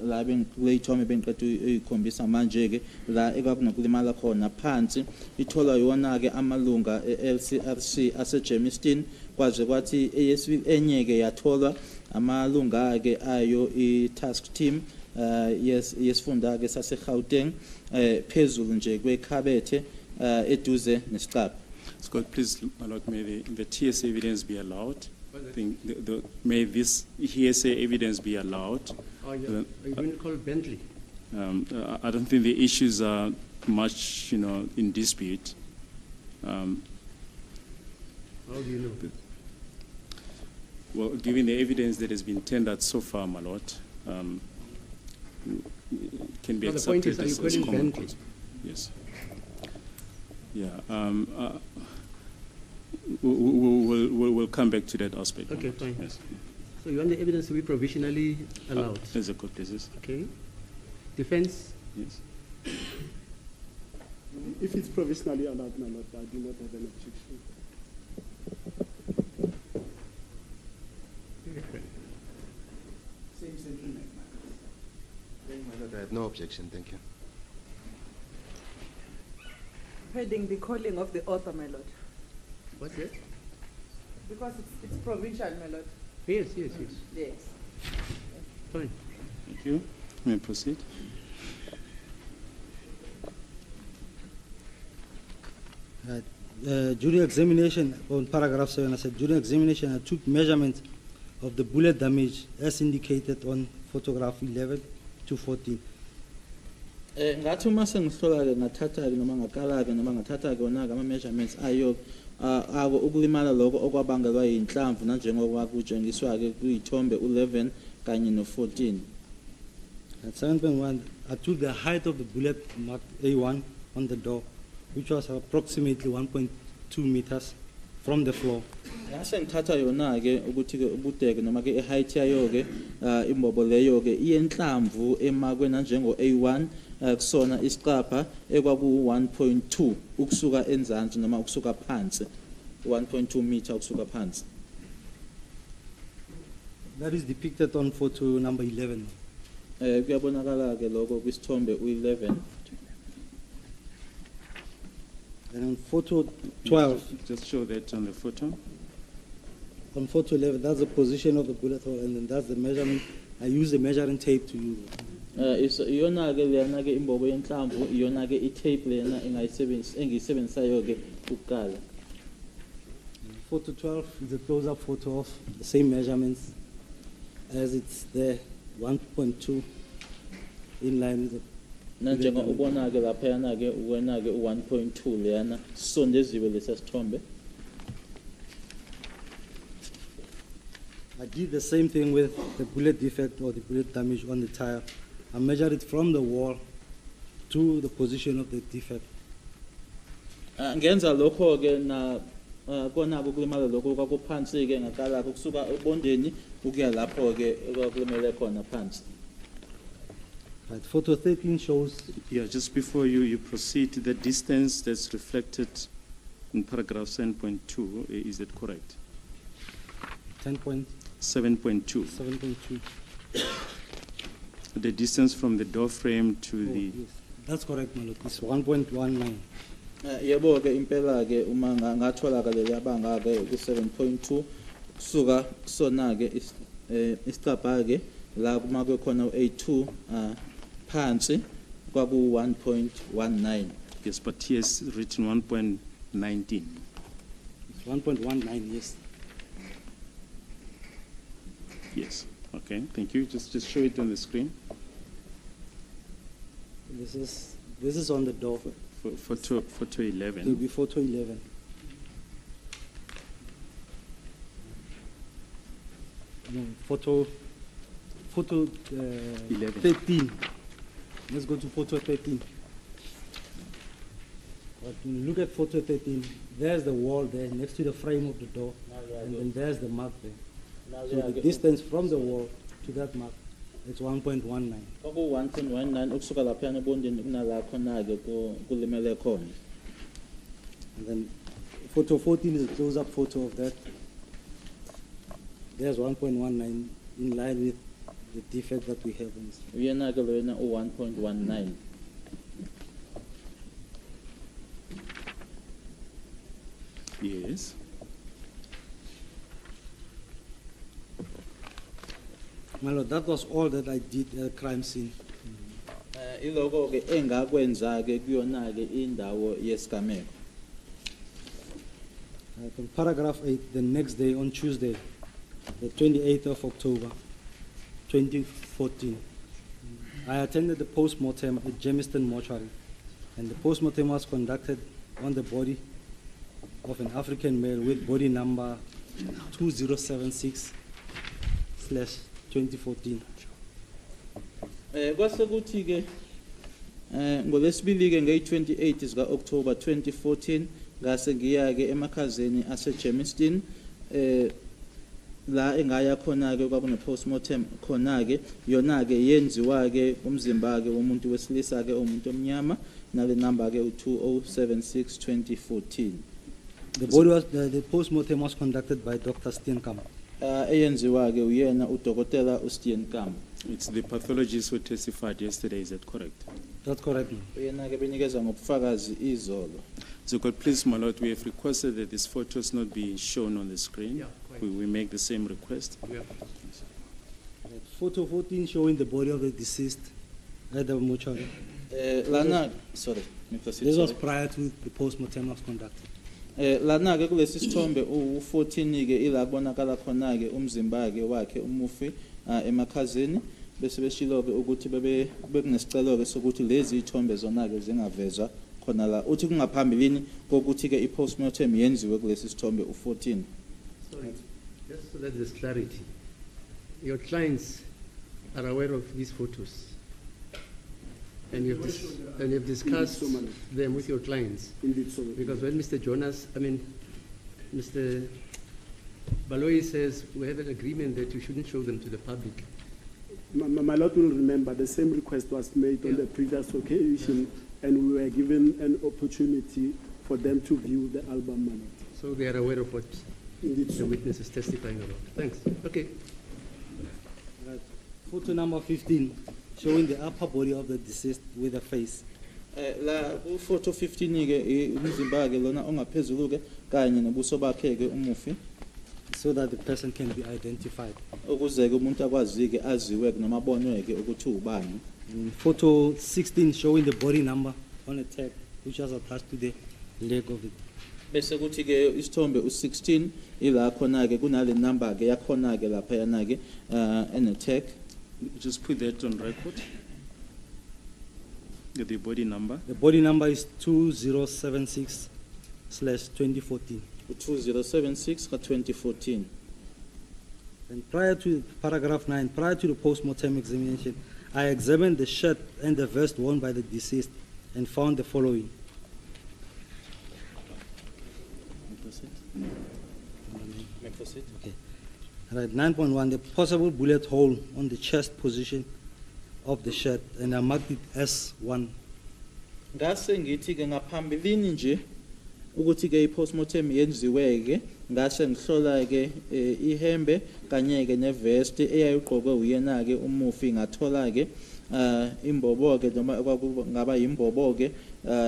la bengilethome bengiqeda uyikhombisa manje ke la ekwakunokulimala khona phansi itholwa yona ke amalunga eLCRC aseJamestown, kwaze kwathi eyesibili enye ke yatholwa amalunga ke ayo i-task team yesifunda ke saseGauteng phezulu nje kwekhabethe eduze nesicaba. Scott, please, my lord, may the TSA evidence be allowed? I think may this hearsay evidence be allowed? Oh, yeah. Are you going to call Bentley? I don't think the issues are much, in dispute. How do you know? Well, given the evidence that has been tendered so far, my lord, can be the point accepted is, are as you calling common Bentley? cause. Yes. Yeah. We'll come back to that aspect. Okay, fine. Yes. So you want the evidence to be provisionally allowed? As a court places. Okay. Defense? Yes. If it's provisionally allowed, my lord, I do not have an objection. Same sentiment. My lord, I have no objection, thank you. Pending the calling of the author, my lord. What's that? Because it's provincial, my lord. Yes. Yes. Thank Fine. you. You may proceed. During examination, on paragraph 7, I said, during examination, I took measurements of the bullet damage as indicated on photograph 11 to 14. Ngathi uma sengihlola ke ngathatha ke noma ngaqala ke noma ngathatha ke wona ama measurements ayo ako ukulimala lokho okwabangelwa yinhlamvu nanjengoba kutshengiswa ke kuyithombe 11 kanye no 14. At 7.1, I took the height of the bullet mark A1 on the door, which was approximately 1.2 meters from the floor. Yase ngithatha yona ke ukuthi ke ubudeke noma ke height yayo ke imbobo leyo ke iyenhlamvu emakwe nanjengo A1 kusona isicapha ekwaku 1.2 ukusuka enzansi noma ukusuka phansi 1.2 meter ukusuka phansi. That is depicted on photo number 11. Kuyabonakala ke lokho kwisithombe u11. And on photo 12, Just show that on the photo. on photo 11, that's the position of the bullet hole, and then that's the measurement. I use the measuring tape to use. Iyona ke lena ke imbobo yenhlamvu iyona ke itape lena engiyisebenzisayo ke ukuqala. Photo 12 is a close-up photo of the same measurements as it's there, 1.2 in line with the Nanjenga ubona ke lapha yana ke uwena ke 1.2 leyana sondeziwe lesasithombe. I did the same thing with the bullet defect or the bullet damage on the tire. I measured it from the wall to the position of the defect. Ngenza lokho ke na kona ukulimala lokho kwakuphansi ke ngaqala ukusuka ebondeni ukuya lapho ke ekwakulimele khona phansi. Right, photo 13 shows Yeah, just before you proceed, the distance that's reflected in paragraph 7.2, is that correct? 10.7.2. 7.2. The distance from the door frame to the... Yes. That's correct, my lord. It's 1.19. Yebo ke impela ke uma ngathola ke le yabanga ke ku 7.2 kusuka kusona ke isicapha ke la kuma ke khona u82 phansi kwaku 1.19. Yes, but here is written 1.19. It's 1.19, yes. Yes. Okay, thank you. Just show it on the screen. This is on the door. Photo It will 11. be photo 11. No, photo 11. 13. Let's go to photo 13. But when you look at photo 13, there's the wall there next to the frame of the door, and then there's the mark there. So the distance from the wall to that mark is 1.19. Oku 1.19 ukusuka lapha ebondeni kunala khona ke kulimele khona. And then photo 14 is a close-up photo of that. There's 1.19 in line with the defect that we have on this. Uyena ke loyena u 1.19. Yes. My lord, that was all that I did at the crime scene. Iloko ke engakwenza ke kuyona ke indawo yesigameko. From paragraph 8, the next day on Tuesday, the 28th of October, 2014, I attended the post-mortem at Jamestown Mortuary, and the post-mortem was conducted on the body of an African male with body number 2076/2014. Kwase kuthi ke ngolesibili ke nge-28 zika October 2014 ngase ngiya ke emakhazeni ase Jamestown la engaya khona ke kwakune postmortem khona ke yona ke yenziwa ke umzimba ke womuntu wesilisa ke umuntu omnyama nale number ke u2076/2014. The body was the post-mortem was conducted by Dr. Steenkamp. Eyenziwa ke uyena udokotela uSteenkamp. It's the pathologist who testified yesterday, is that correct? That's correct, ma'am. Uyena ke benikeza ngobufakazi izolo. So God, please, my Lord, we have requested that these photos not be shown on the screen. Yeah, quite. We make the same request. Yeah. Photo 14 showing the body of the deceased at the mortuary. Lana, sorry, This was prior to the post-mortem was conducted. Lana ke kulesi sithombe u14 ke ila kubonakala khona ke umzimba ke wakhe umufi emakhazeni bese beshilo ke ukuthi bekunesicelo ke sokuthi lezi ithombe zona ke zingavezwa khona la uthi kungaphambilini kokuthi ke i-postmortem yenziwe kulesi sithombe u14. Sorry, just so that there's clarity. Your clients are aware of these photos, and you've discussed them with your clients. Indeed, so. Because when Mr. Mr. Baloyi says we have an agreement that you shouldn't show them to the public. My Lord will remember the same request was made on the previous occasion, and we were given an opportunity for them to view the album. My Lord. So they are aware of what Indeed, the so. witness is testifying about. Thanks. Okay. Right. Photo number 15 showing the upper body of the deceased with a face. La ku-photo 15 ke umzimba ke lona ongaphezulu ke kanye nobuso bakhe ke umufi So that the person can be identified. ukuze ke umuntu akwazi ke aziwe ke noma abonwe ke ukuthi ubani. And photo 16 showing the body number on a tag which was attached to the leg of it. Bese kuthi ke isithombe u16 ila khona ke kunale number ke yakhona ke lapha yana ke ene tag. Just put that on record. The body number. The body number is 2076/2014. 2076 ka 2014. And prior to paragraph 9, prior to the post-mortem examination, I examined the shirt and the vest worn by the deceased and found the following. Okay. Right, 9.1, the possible bullet hole on the chest position of the shirt, and I marked it S1. Ngase ngithi ke ngaphambilini nje ukuthi ke i-postmortem yenziwe ke ngase ngihlola ke ihembe kanye ke nevest eyayigqokwe uyena ke umufi ngathola ke imbobo ke noma ngaba imbobo ke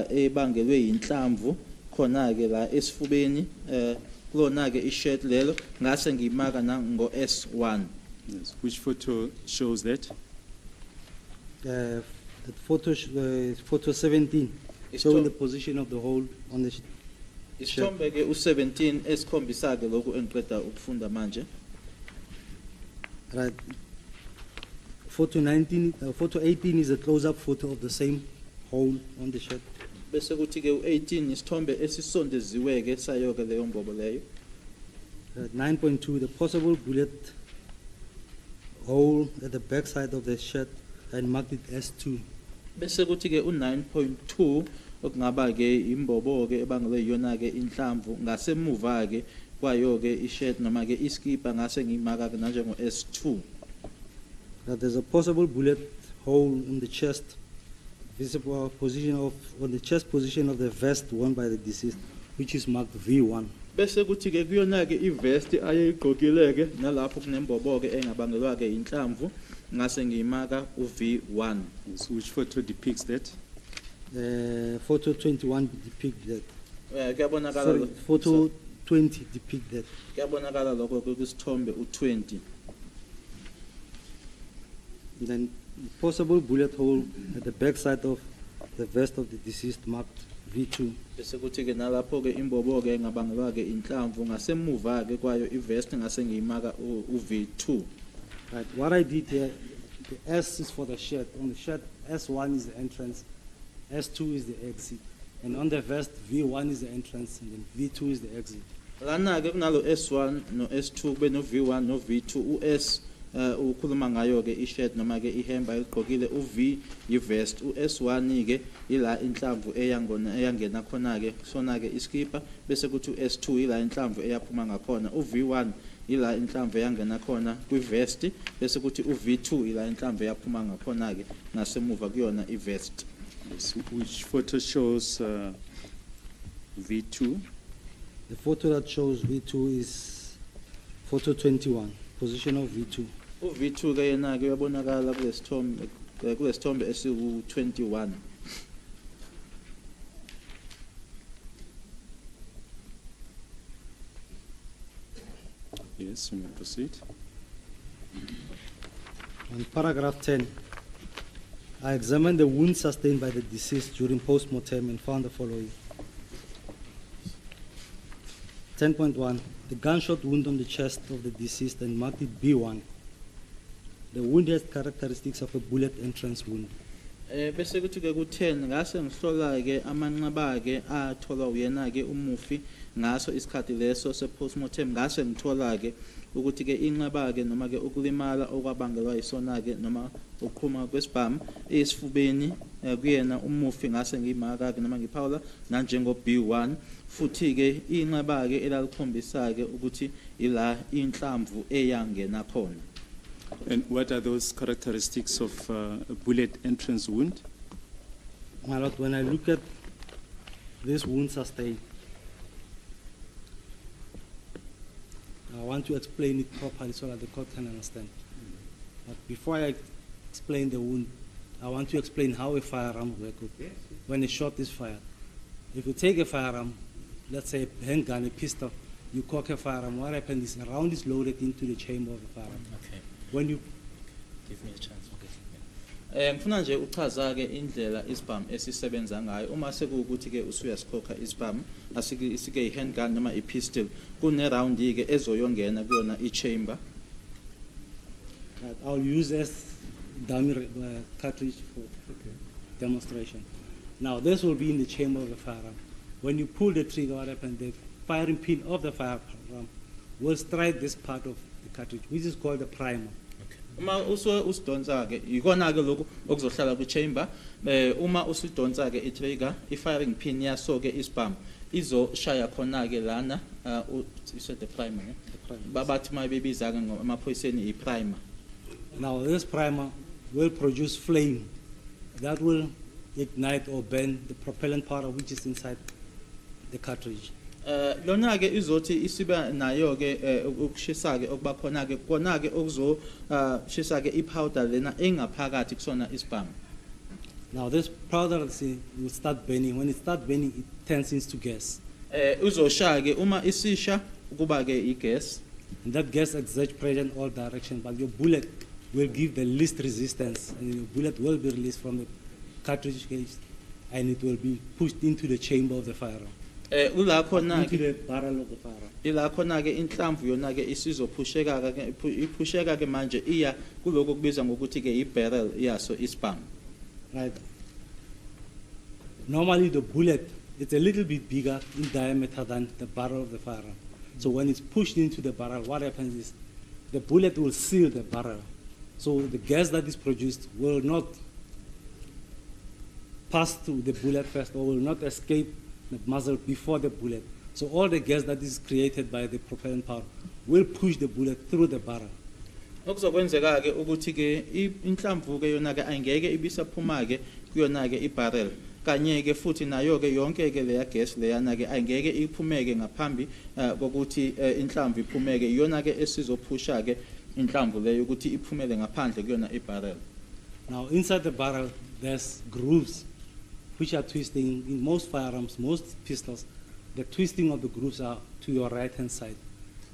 ebangelwe inhlamvu khona ke la esifubeni kulona ke i-shirt lelo ngase ngimaka na ngo S1. Yes. Which photo shows that? The photo 17 showing the position of the hole on the shirt. Isithombe ke u17 esikhombisa ke lokhu engiqeda ukufunda manje. Right. Photo 18 is a close-up photo of the same hole on the shirt. Bese kuthi ke u18 isithombe esisondeziwe ke sayo ke leyo mbobo leyo. 9.2, the possible bullet hole at the back side of the shirt and marked it S2. Bese kuthi ke u9.2 okungaba ke imbobo ke ebangelwe yona ke inhlamvu ngasemuva ke kwayo ke ishirt noma ke iskipa ngase ngimaka ke nanjengo S2. That there's a possible bullet hole in the chest, visible position on the chest position of the vest worn by the deceased, which is marked V1. Bese kuthi ke kuyona ke ivest ayigqokile ke nalapho kunembobo ke engabangelwa ke inhlamvu ngase ngimaka uV1. So which photo depicts that? Photo 21 depict that. Kuyabonakala Sorry, photo 20 depict that. Kuyabonakala lokho kusithombe u20. Then possible bullet hole at the back side of the vest of the deceased marked V2. Bese kuthi ke nalapho ke imbobo ke engabangelwa ke inhlamvu ngasemuva ke kwayo ivest ngase ngimaka uV2. Right. What I did here, the S is for the shirt. On the shirt, S1 is the entrance, S2 is the exit. And on the vest, V1 is the entrance, and then V2 is the exit. Lana ke kunalo S1 no S2 kube no V1 no V2 US ukhuluma ngayo ke ishirt noma ke ihemba eligqokile uV yivest uS1 ke ila inhlamvu eyangena khona ke sona ke iskipa bese kuthi uS2 ila inhlamvu eyaphuma ngakhona uV1 ila inhlamvu eyangena khona kwivest bese kuthi uV2 ila inhlamvu eyaphuma ngakhona ke ngasemuva kuyona ivest. Which photo shows V2? The photo that shows V2 is photo 21, position of V2. uV2 ke yena ke uyabonakala kulesithombe esiku21. Yes, you may proceed. On paragraph 10, I examined the wounds sustained by the deceased during post-mortem and found the following. 10.1, the gunshot wound on the chest of the deceased and marked it B1. The wound has characteristics of a bullet entrance wound. Bese kuthi ke ku10 ngase ngihlola ke amanqaba ke athola uyena ke umufi ngaso isikhathi leso sepostmortem ngase ngithola ke ukuthi ke inqaba ke noma ke ukulimala okwabangelwa isona ke noma uqhuma kwesibhamu esifubeni kuyena umufi ngase ngimaka ke noma ngiphawula nanjengo B1 futhi ke inqaba ke elalikhombisa ke ukuthi ila inhlamvu eyangena khona. And what are those characteristics of a bullet entrance wound? My Lord, when I look at this wound sustained, I want to explain it properly so that the court can understand. But before I explain the wound, I want to explain how a firearm works when a shot is fired. If you take a firearm, let's say a handgun, a pistol, you cock a firearm, what happens is a round is loaded into the chamber of the firearm. Okay. When you Give me a chance. Okay. Ngifuna nje uchaza ke indlela isibhamu esisebenza ngayo uma sekuukuthi ke usuyasikhokha isibhamu asike ihandgun noma ipistol kune round ke ezoyongena kuyona i-chamber. I'll use as dummy cartridge for demonstration. Now this will be in the chamber of the firearm. When you pull the trigger, what happens? The firing pin of the firearm will strike this part of the cartridge, which is called the primer. Uma usidonsa ke ikona ke lokho okuzohlala ku-chamber uma usidonsa ke i-trigger i-firing pin yaso ke isibhamu izoshaya khona ke lana the primer babathi mayibebiza ke ngamaphoyiseni i-primer. Now this primer will produce flame that will ignite or burn the propellant powder which is inside the cartridge. Lona ke izothi isiba nayo ke ukushisa ke okuba khona ke kona ke okuzo shisa ke i-powder lena engaphakathi kusona isibhamu. Now this powder will start burning. When it starts burning, it turns into gas. Uzoshaya ke uma isisha kuba ke i-gas. And that gas exerts pressure in all directions, but your bullet will give the least resistance, and your bullet will be released from the cartridge case, and it will be pushed into the chamber of the firearm. Into the barrel of the firearm. Ila khona ke inhlamvu yona ke isizophusheka ke iphusheka ke manje iya kuloko kubiza ngokuthi ke i-barrel yaso isibhamu. Right. Normally the bullet, it's a little bit bigger in diameter than the barrel of the firearm. So when it's pushed into the barrel, what happens is the bullet will seal the barrel. So the gas that is produced will not pass through the bullet first or will not escape the muzzle before the bullet. So all the gas that is created by the propellant powder will push the bullet through the barrel. Okuzokwenzeka ke ukuthi ke inhlamvu ke yona ke angeke ibisaphuma ke kuyona ke ibarrel kanye ke futhi nayo ke yonke ke leya gas leyana ke angeke iphumeke ngaphambi kokuthi inhlamvu iphumeke iyona ke esizophusha ke inhlamvu leyo ukuthi iphumele ngaphandle kuyona ibarrel. Now inside the barrel there's grooves which are twisting. In most firearms, most pistols, the twisting of the grooves are to your right hand side.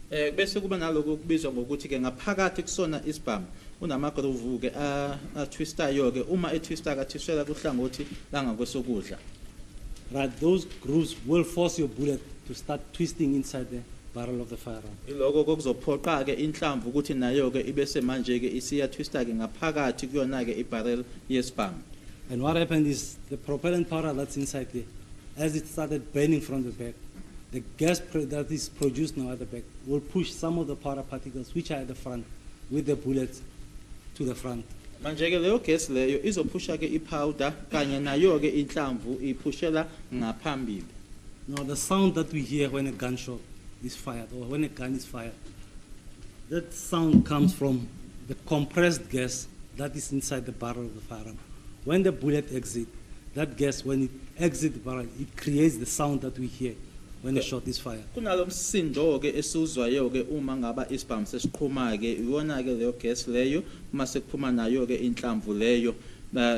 Bese kuba naloko kubizwa ngokuthi ke ngaphakathi kusona isibhamu unamagroove ke a twistayo ke uma etwista kathisela kuhlangothi langakwesokudla. Right, those grooves will force your bullet to start twisting inside the barrel of the firearm. Iloko kokuzophoqa ke inhlamvu ukuthi nayo ke ibese manje ke isiya twista ke ngaphakathi kuyona ke ibarrel yesibhamu. And what happened is the propellant powder that's inside there, as it started burning from the back, the gas that is produced now at the back will push some of the powder particles which are at the front with the bullets to the front. Manje ke leyo gas leyo izophusha ke ipowder kanye nayo ke inhlamvu iphushela ngaphambili. Now the sound that we hear when a gunshot is fired or when a gun is fired, that sound comes from the compressed gas that is inside the barrel of the firearm. When the bullet exits, that gas, when it exits the barrel, it creates the sound that we hear when a shot is fired. Kunalomsindo ke esuzwayo ke uma ngaba isibhamu sesiqhuma ke iyona ke leyo gas leyo mase kuphuma nayo ke inhlamvu leyo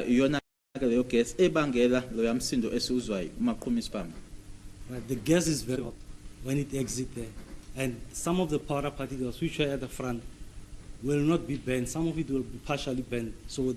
iyona ke leyo gas ebangela loya msindo esuzwayo uma qhuma isibhamu. Right, the gas is very hot when it exits there, and some of the powder particles which are at the front will not be burned. Some of it will be partially burned. So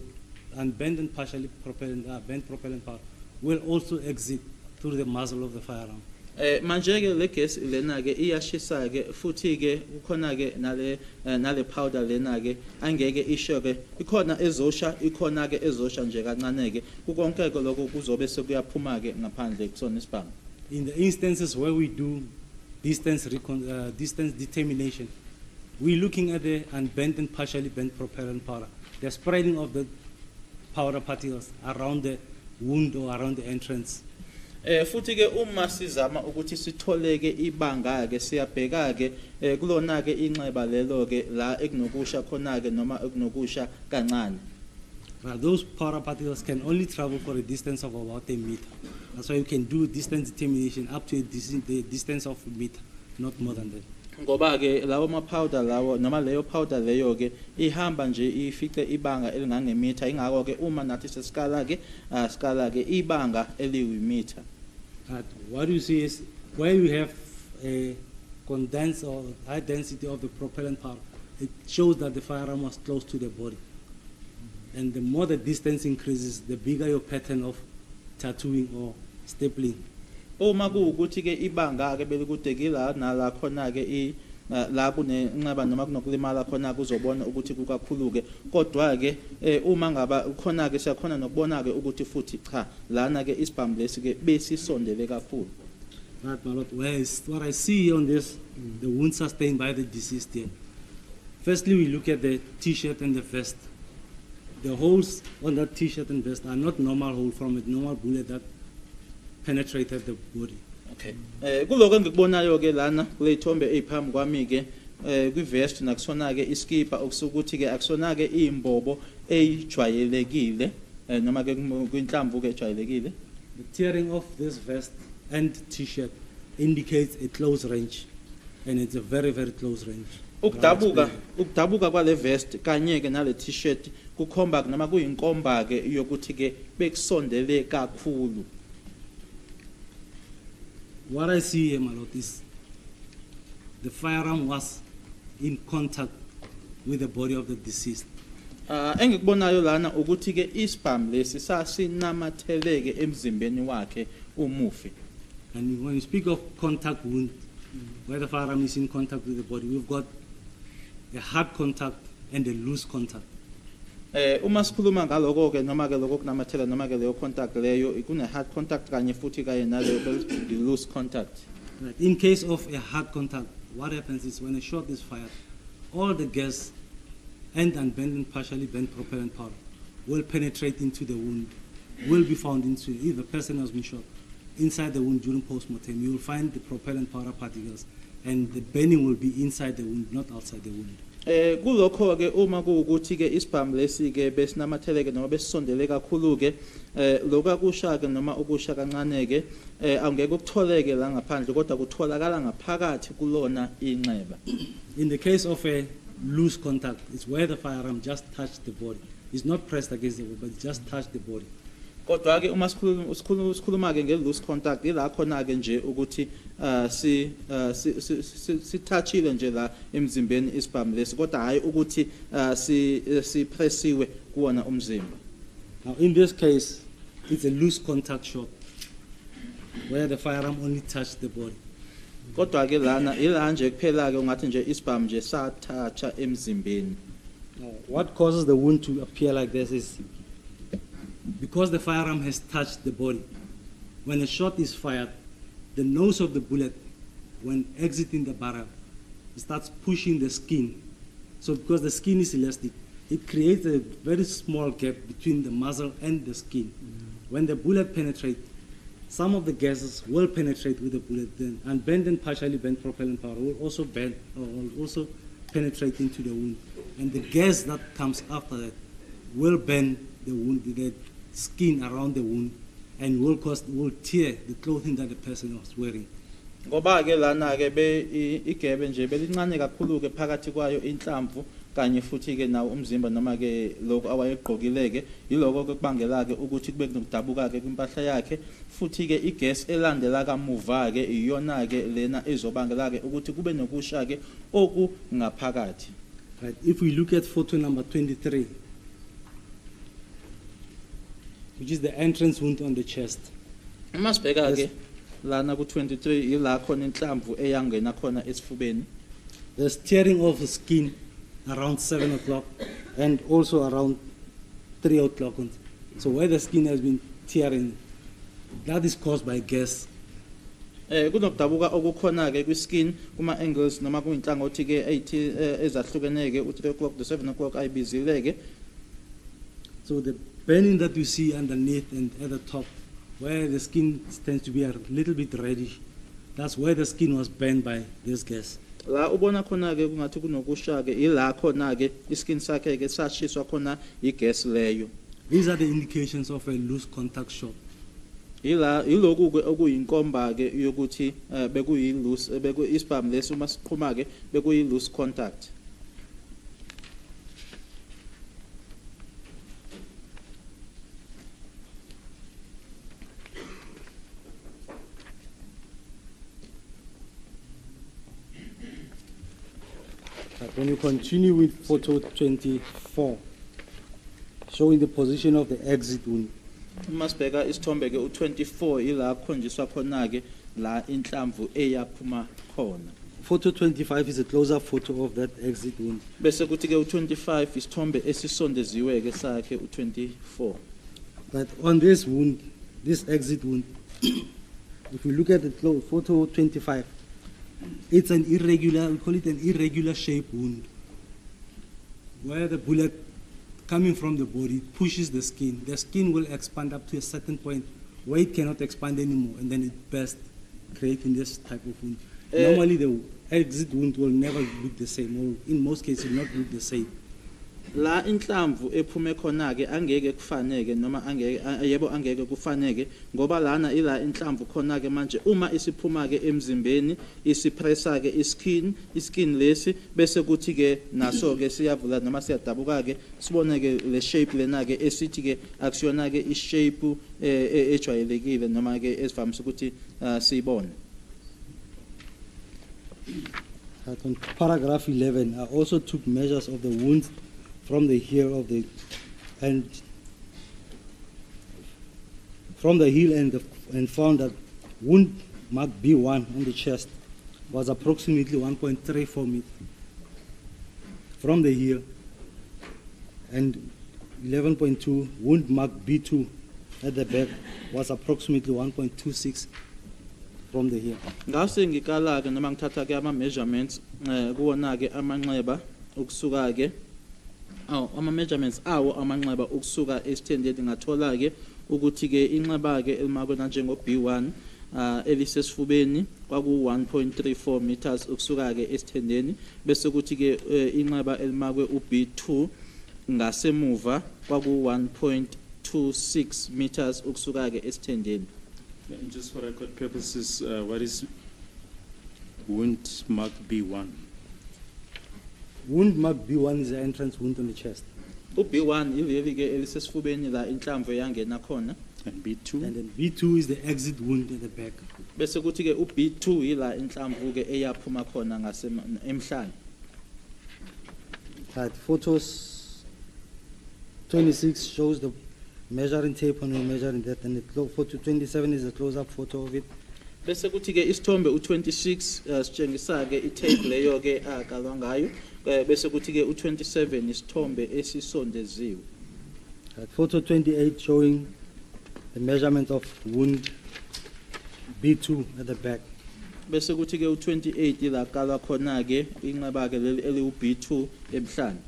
unburned and partially burned propellant powder will also exit through the muzzle of the firearm. Manje ke le gas lena ke iyashisa ke futhi ke ukhona ke nale powder lena ke angeke isho ke ikhona ezosha ikhona ke ezosha nje kancane ke kukonke ke lokho kuzobe sekuyaphuma ke ngaphandle kusona isibhamu. In the instances where we do distance determination, we're looking at the unbent and partially bent propellant powder, the spreading of the powder particles around the wound or around the entrance. Futhi ke uma sizama ukuthi sithole ke ibanga ke siyabheka ke kulona ke inxeba lelo ke la ekunokusha khona ke noma ekunokusha kancane. Those powder particles can only travel for a distance of about a meter. That's why you can do distance determination up to the distance of a meter, not more than that. Ngoba ke lawo ma powder lawo noma leyo powder leyo ke ihamba nje ifice ibanga elingangemitha ingakho ke uma nathi sesikala ke ibanga eliyimitha. What you see is where you have a condensed or high density of the propellant powder, it shows that the firearm was close to the body. And the more the distance increases, the bigger your pattern of tattooing or stapling. Uma kuukuthi ke ibanga ke belikude ke la nala khona ke la kunenxeba noma kunokulimala khona kuzobona ukuthi kukakhulu ke kodwa ke uma ngaba khona ke siyakhona nokubona ke ukuthi futhi cha lana ke isibhamu lesi ke besisondele kakhulu. Right, my lord. What I see on this, the wound sustained by the deceased here. Firstly, we look at the T-shirt and the vest. The holes on that T-shirt and vest are not normal hole from a normal bullet that penetrated the body. Okay. Kuloko ngikubonayo ke lana kule thombe eziphambi kwami ke kwi-vest nakusona ke iskipa okusukuthi ke akusona ke imbobo ejwayelekile noma ke kwinhlamvu ke ejwayelekile. The tearing of this vest and T-shirt indicates a close range, and it's a very, very close range. Ukudabuka kwale vest kanye ke nale T-shirt kukhomba noma kuyinkomba ke yokuthi ke bekusondele kakhulu. What I see here, my lord, is the firearm was in contact with the body of the deceased. Engikubonayo lana ukuthi ke isibhamu lesi sasinamathele ke emzimbeni wakhe umufi. And when you speak of contact wound, where the firearm is in contact with the body, we've got a hard contact and a loose contact. Uma sikhuluma ngaloko ke noma ke lokho kunamathela noma ke leyo contact leyo kune hard contact kanye futhi kanye naleyo loose contact. Right. In case of a hard contact, what happens is when a shot is fired, all the gas and unbent and partially bent propellant powder will penetrate into the wound, will be found into, if the person has been shot, inside the wound during post-mortem, you will find the propellant powder particles, and the burning will be inside the wound, not outside the wound. Kulokho ke uma kuukuthi ke isibhamu lesi ke besinamatheleke noma besisondele kakhulu ke lokho kusha ke noma ukusha kancane ke angeke ukutholeke la ngaphandle kodwa kutholakala ngaphakathi kulona inxeba. In the case of a loose contact, it's where the firearm just touched the body. It's not pressed against the body, but it just touched the body. Kodwa ke uma sikhuluma ke nge loose contact ila khona ke nje ukuthi si touchile nje la emzimbeni isibhamu lesi kodwa hayi ukuthi si pressiwe kuona umzimba. Now in this case, it's a loose contact shot where the firearm only touched the body. Kodwa ke lana ila nje kuphela ke ungathi nje isibhamu nje sathatha emzimbeni. Now, what causes the wound to appear like this is because the firearm has touched the body. When a shot is fired, the nose of the bullet, when exiting the barrel, starts pushing the skin. So because the skin is elastic, it creates a very small gap between the muzzle and the skin. When the bullet penetrates, some of the gases will penetrate with the bullet, then unbent and partially bent propellant powder will also bend or will also penetrate into the wound. And the gas that comes after that will bend the wound, the skin around the wound, and will tear the clothing that the person was wearing. Ngoba ke lana ke igebe nje belincane kakhulu ke phakathi kwayo inhlamvu kanye futhi ke nawo umzimba noma ke lokho awayegqokileke yiloko ke kubangela ke ukuthi kube nokudabuka ke kwimpahla yakhe futhi ke igas elandela kamuva ke iyona ke lena ezobangela ke ukuthi kube nokusha ke okungaphakathi. Right. If we look at photo number 23, which is the entrance wound on the chest. Masibheka ke lana ku 23 ila khona inhlamvu eyangena khona esifubeni. There's tearing of the skin around 7 o'clock and also around 3 o'clock. So where the skin has been tearing, that is caused by gas. Kunokudabuka okukhona ke kwi-skin kuma angles noma kuyinhlangothi ke ezahlukeneke u3 o'clock to 7 o'clock ayibizileke. So the burning that you see underneath and at the top, where the skin tends to be a little bit reddish, that's where the skin was burned by this gas. La ubona khona ke kungathi kunokusha ke ila khona ke iskin sakhe ke sashiswa khona igas leyo. These are the indications of a loose contact shot. Ila iloku ke okuyinkomba ke yokuthi bekuyi loose isibhamu lesi uma siqhuma ke bekuyi loose contact. When you continue with photo 24, showing the position of the exit wound. Masibheka isithombe ke u24 ila khonjiswa khona ke la inhlamvu eyaphuma khona. Photo 25 is a close-up photo of that exit wound. Bese kuthi ke u25 isithombe esisondeziwe ke sakhe u24. But on this wound, this exit wound, if we look at the photo 25, it's an irregular, we call it an irregular shaped wound, where the bullet coming from the body pushes the skin. The skin will expand up to a certain point where it cannot expand anymore, and then it bursts, creating this type of wound. Normally the exit wound will never look the same, or in most cases will not look the same. La inhlamvu ephume khona ke angeke kufaneke noma angeke yebo angeke kufaneke ngoba lana ila inhlamvu khona ke manje uma isiphuma ke emzimbeni isipressa ke iskin lesi bese kuthi ke naso ke siyavula noma siyadabuka ke sibone ke le shape lena ke esithi ke akusiyona ke ishape ejwayelekile noma ke esivamise ukuthi siyibone. On paragraph 11, I also took measures of the wounds from the heel of the and from the heel and found that wound mark B1 on the chest was approximately 1.34 meters from the heel, and 11.2, wound mark B2 at the back was approximately 1.26 from the here. Ngase ngikala ke noma ngithatha ke ama measurements kuwona ke amanxeba ukusuka ke ama measurements awo amanxeba ukusuka esithendeni ngathola ke ukuthi ke inxeba ke elimakona njengo B1 elisesifubeni kwaku 1.34 meters ukusuka ke esithendeni bese kuthi ke inxeba elimakwe uB2 ngasemuva kwaku 1.26 meters ukusuka ke esithendeni. Just for record purposes, what is wound mark B1? Wound mark B1 is the entrance wound on the chest. uB1 ileli ke elisesifubeni la inhlamvu yangena khona. And B2? And then B2 is the exit wound at the back. Bese kuthi ke uB2 ila inhlamvu ke eyaphuma khona emhlane. Right, photos 26 shows the measuring tape and we're measuring that, and the photo 27 is a close-up photo of it. Bese kuthi ke isithombe u26 sitshengisa ke itape leyo ke akalwa ngayo. Bese kuthi ke u27 isithombe esisondeziwe. Right, photo 28 showing the measurement of wound B2 at the back. Bese kuthi ke u28 la kalwa khona ke inxeba ke leli eliuB2 emhlane.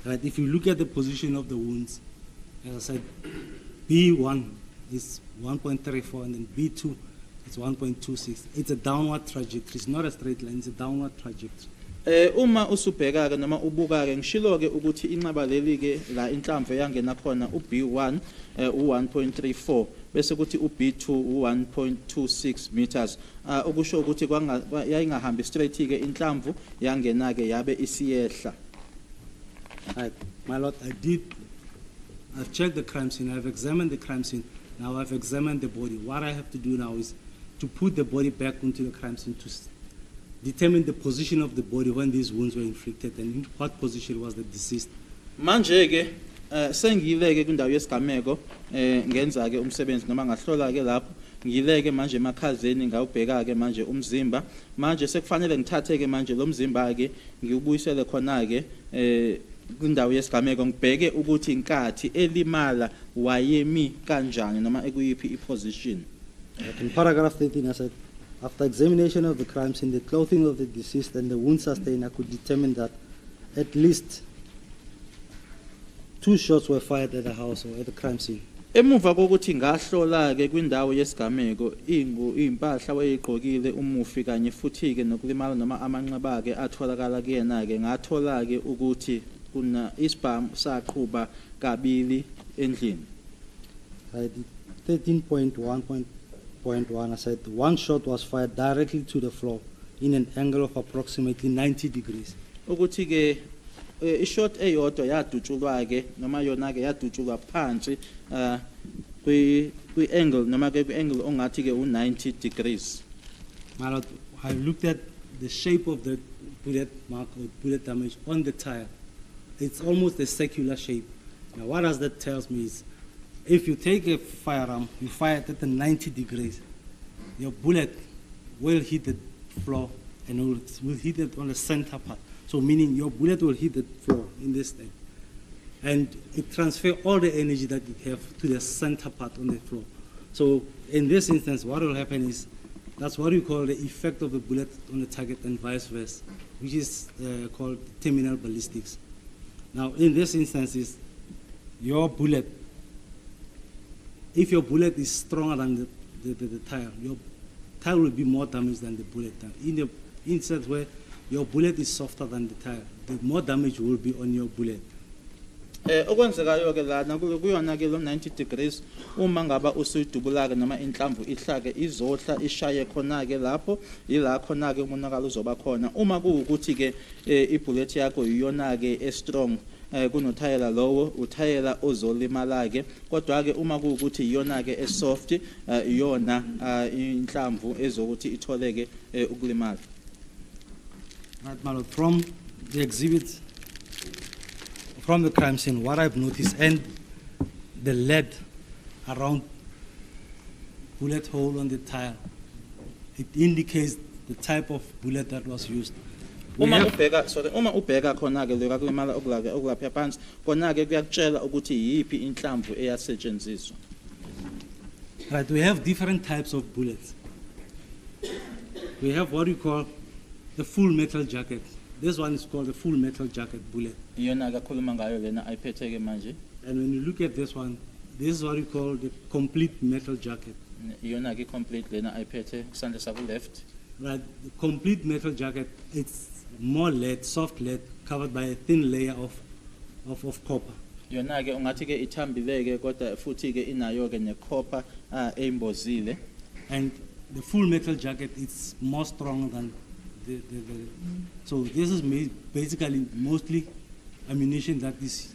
Right, if you look at the position of the wounds, as I said, B1 is 1.34 and then B2 is 1.26. It's a downward trajectory. It's not a straight line, it's a downward trajectory. Uma usubheka ke noma ubuka ke ngishilo ke ukuthi inxeba leli ke la inhlamvu yangena khona uB1 u1.34 bese kuthi uB2 u1.26 meters okusho ukuthi yayingahambi straight ke inhlamvu yangena ke yabe isiyehla. Right, my lord, I've checked the crime scene, I've examined the crime scene, now I've examined the body. What I have to do now is to put the body back into the crime scene to determine the position of the body when these wounds were inflicted and in what position was the deceased. Manje ke sengiyileke kwindawo yesigameko ngenza ke umsebenzi noma ngahlola ke lapho ngiyileke manje emakhazeni ngawubheka ke manje umzimba manje sekufanele ngithathe ke manje lo mzimba ke ngiyubuyisele khona ke kwindawo yesigameko ngibheke ukuthi inkathi elimala wayemi kanjani noma ekuyiphi iposition. In paragraph 13 I said, after examination of the crime scene, the clothing of the deceased and the wound sustained, I could determine that at least 2 shots were fired at the house or at the crime scene. Emuva kokuthi ngahlola ke kwindawo yesigameko impahla wayegqokile umufi kanye futhi ke nokulimala noma amanxeba ke atholakala kuyena ke ngathola ke ukuthi kuna isibhamu saqhuba kabili endlini. 13.1.1 I said 1 shot was fired directly to the floor in an angle of approximately 90 degrees. Ukuthi ke ishot eyodwa yadutshulwa ke noma yona ke yadutshulwa phansi kwi angle noma ke kwi angle ongathi ke u90 degrees. My lord, I looked at the shape of the bullet mark or bullet damage on the tire. It's almost a circular shape. Now what does that tells me is if you take a firearm, you fire it at the 90 degrees, your bullet will hit the floor and will hit it on the center part. So meaning your bullet will hit the floor in this thing. And it transfers all the energy that it has to the center part on the floor. So in this instance, what will happen is, that's what we call the effect of the bullet on the target and vice versa, which is called terminal ballistics. Now in this instance is your bullet, if your bullet is stronger than the tire, your tire will be more damaged than the bullet. In the instance where your bullet is softer than the tire, the more damage will be on your bullet. Okwenzekayo ke lana kuyona ke lo 90 degrees uma ngaba usuyidubula ke noma inhlamvu ihlake izohla ishaye khona ke lapho ila khona ke umonakalo uzoba khona uma kuukuthi ke ibullet yakho iyona ke strong kunothayela lowo uthayela ozolimala ke kodwa ke uma kuukuthi iyona ke soft iyona inhlamvu ezokuthi itholeke ukulimala. Right, Malo, from the exhibits, from the crime scene, what I've noticed, and the lead around bullet hole on the tire, it indicates the type of bullet that was used. We Uma have- ubheka sorry uma ubheka khona ke loka kulimala okulapha phansi kona ke kuyakutshela ukuthi yipi inhlamvu eyasetshenziswa. Right, we have different types of bullets. We have what we call the full metal jacket. This one is called the full metal jacket bullet. Iyona ke khuluma ngayo lena ayiphethe ke manje. And when you look at this one, this is what we call the complete metal jacket. Iyona ke complete lena ayiphethe kusandla saku left. Right, the complete metal jacket, it's more lead, soft lead, covered by a thin layer of copper. Yona ke ungathi ke ithambileke kodwa futhi ke inayo ke necopper eimbozile. And the full metal jacket is more strong than the so this is basically mostly ammunition that is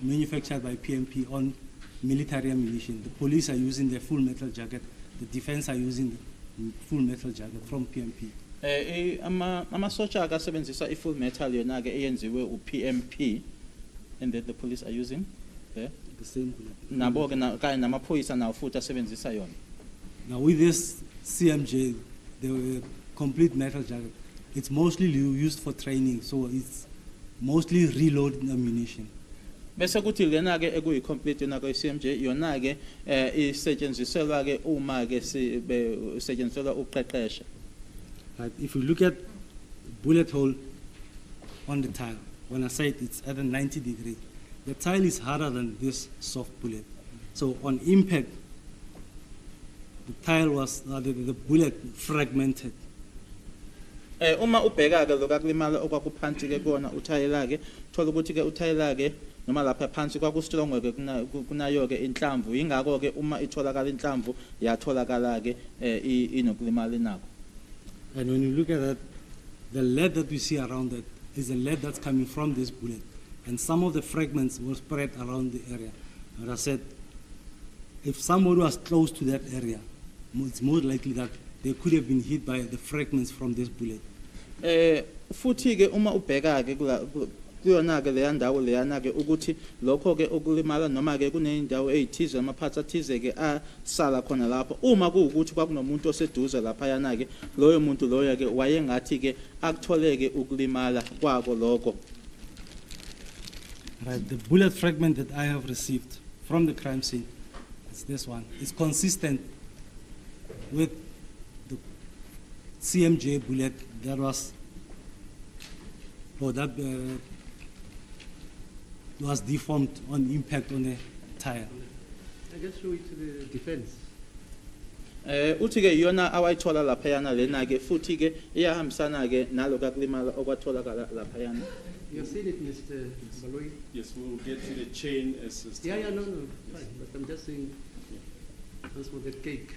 manufactured by PMP on military ammunition. The police are using the full metal jacket, the defense are using the full metal jacket from PMP. Amasotsha akasebenzisa i-full metal yona ke eyenziwe u-PMP and that the police are using there. The same bullet. Nabo ke kanye namaphoyisa nawo futhi asebenzisa yona. Now with this CMJ, the complete metal jacket, it's mostly used for training, so it's mostly reloading ammunition. Bese kuthi lena ke ekuyi complete yona ke CMJ yona ke isetshenziselwa ke uma ke setshenziselwa uqeqesha. Right, if you look at bullet hole on the tile, when I say it's at a 90 degree, the tile is harder than this soft bullet. So on impact, the tile was, the bullet fragmented. Uma ubheka ke lokakulimala okwakuphansi ke kona uthayela ke thola ukuthi ke uthayela ke noma lapha phansi kwakustrong ke kunayo ke inhlamvu ingakho ke uma itholakala inhlamvu yatholakala ke inokulimala nako. And when you look at that, the lead that we see around it is the lead that's coming from this bullet. And some of the fragments were spread around the area. And I said, if somebody was close to that area, it's more likely that they could have been hit by the fragments from this bullet. Futhi ke uma ubheka ke kuyona ke leya ndawo leyana ke ukuthi lokho ke okulimala noma ke kuneyindawo ezithize amaphathi athize ke asala khona lapho uma kuukuthi kwakunomuntu oseduze lapha yana ke loyo muntu loyo ke wayengathi ke akutholeke ukulimala kwako lokho. Right, the bullet fragment that I have received from the crime scene, it's this one. It's consistent with the CMJ bullet that was, was deformed on impact on the tire. I just show it to the defense. Uthi ke yona awayithola lapha yana lena ke futhi ke iyahambisana ke naloka kulimala okwatholakala lapha yana. You've seen it, Mr. Baloyi? Yes, we'll get to the chain as Yeah, no, fine. But I'm just saying, that's for the cake.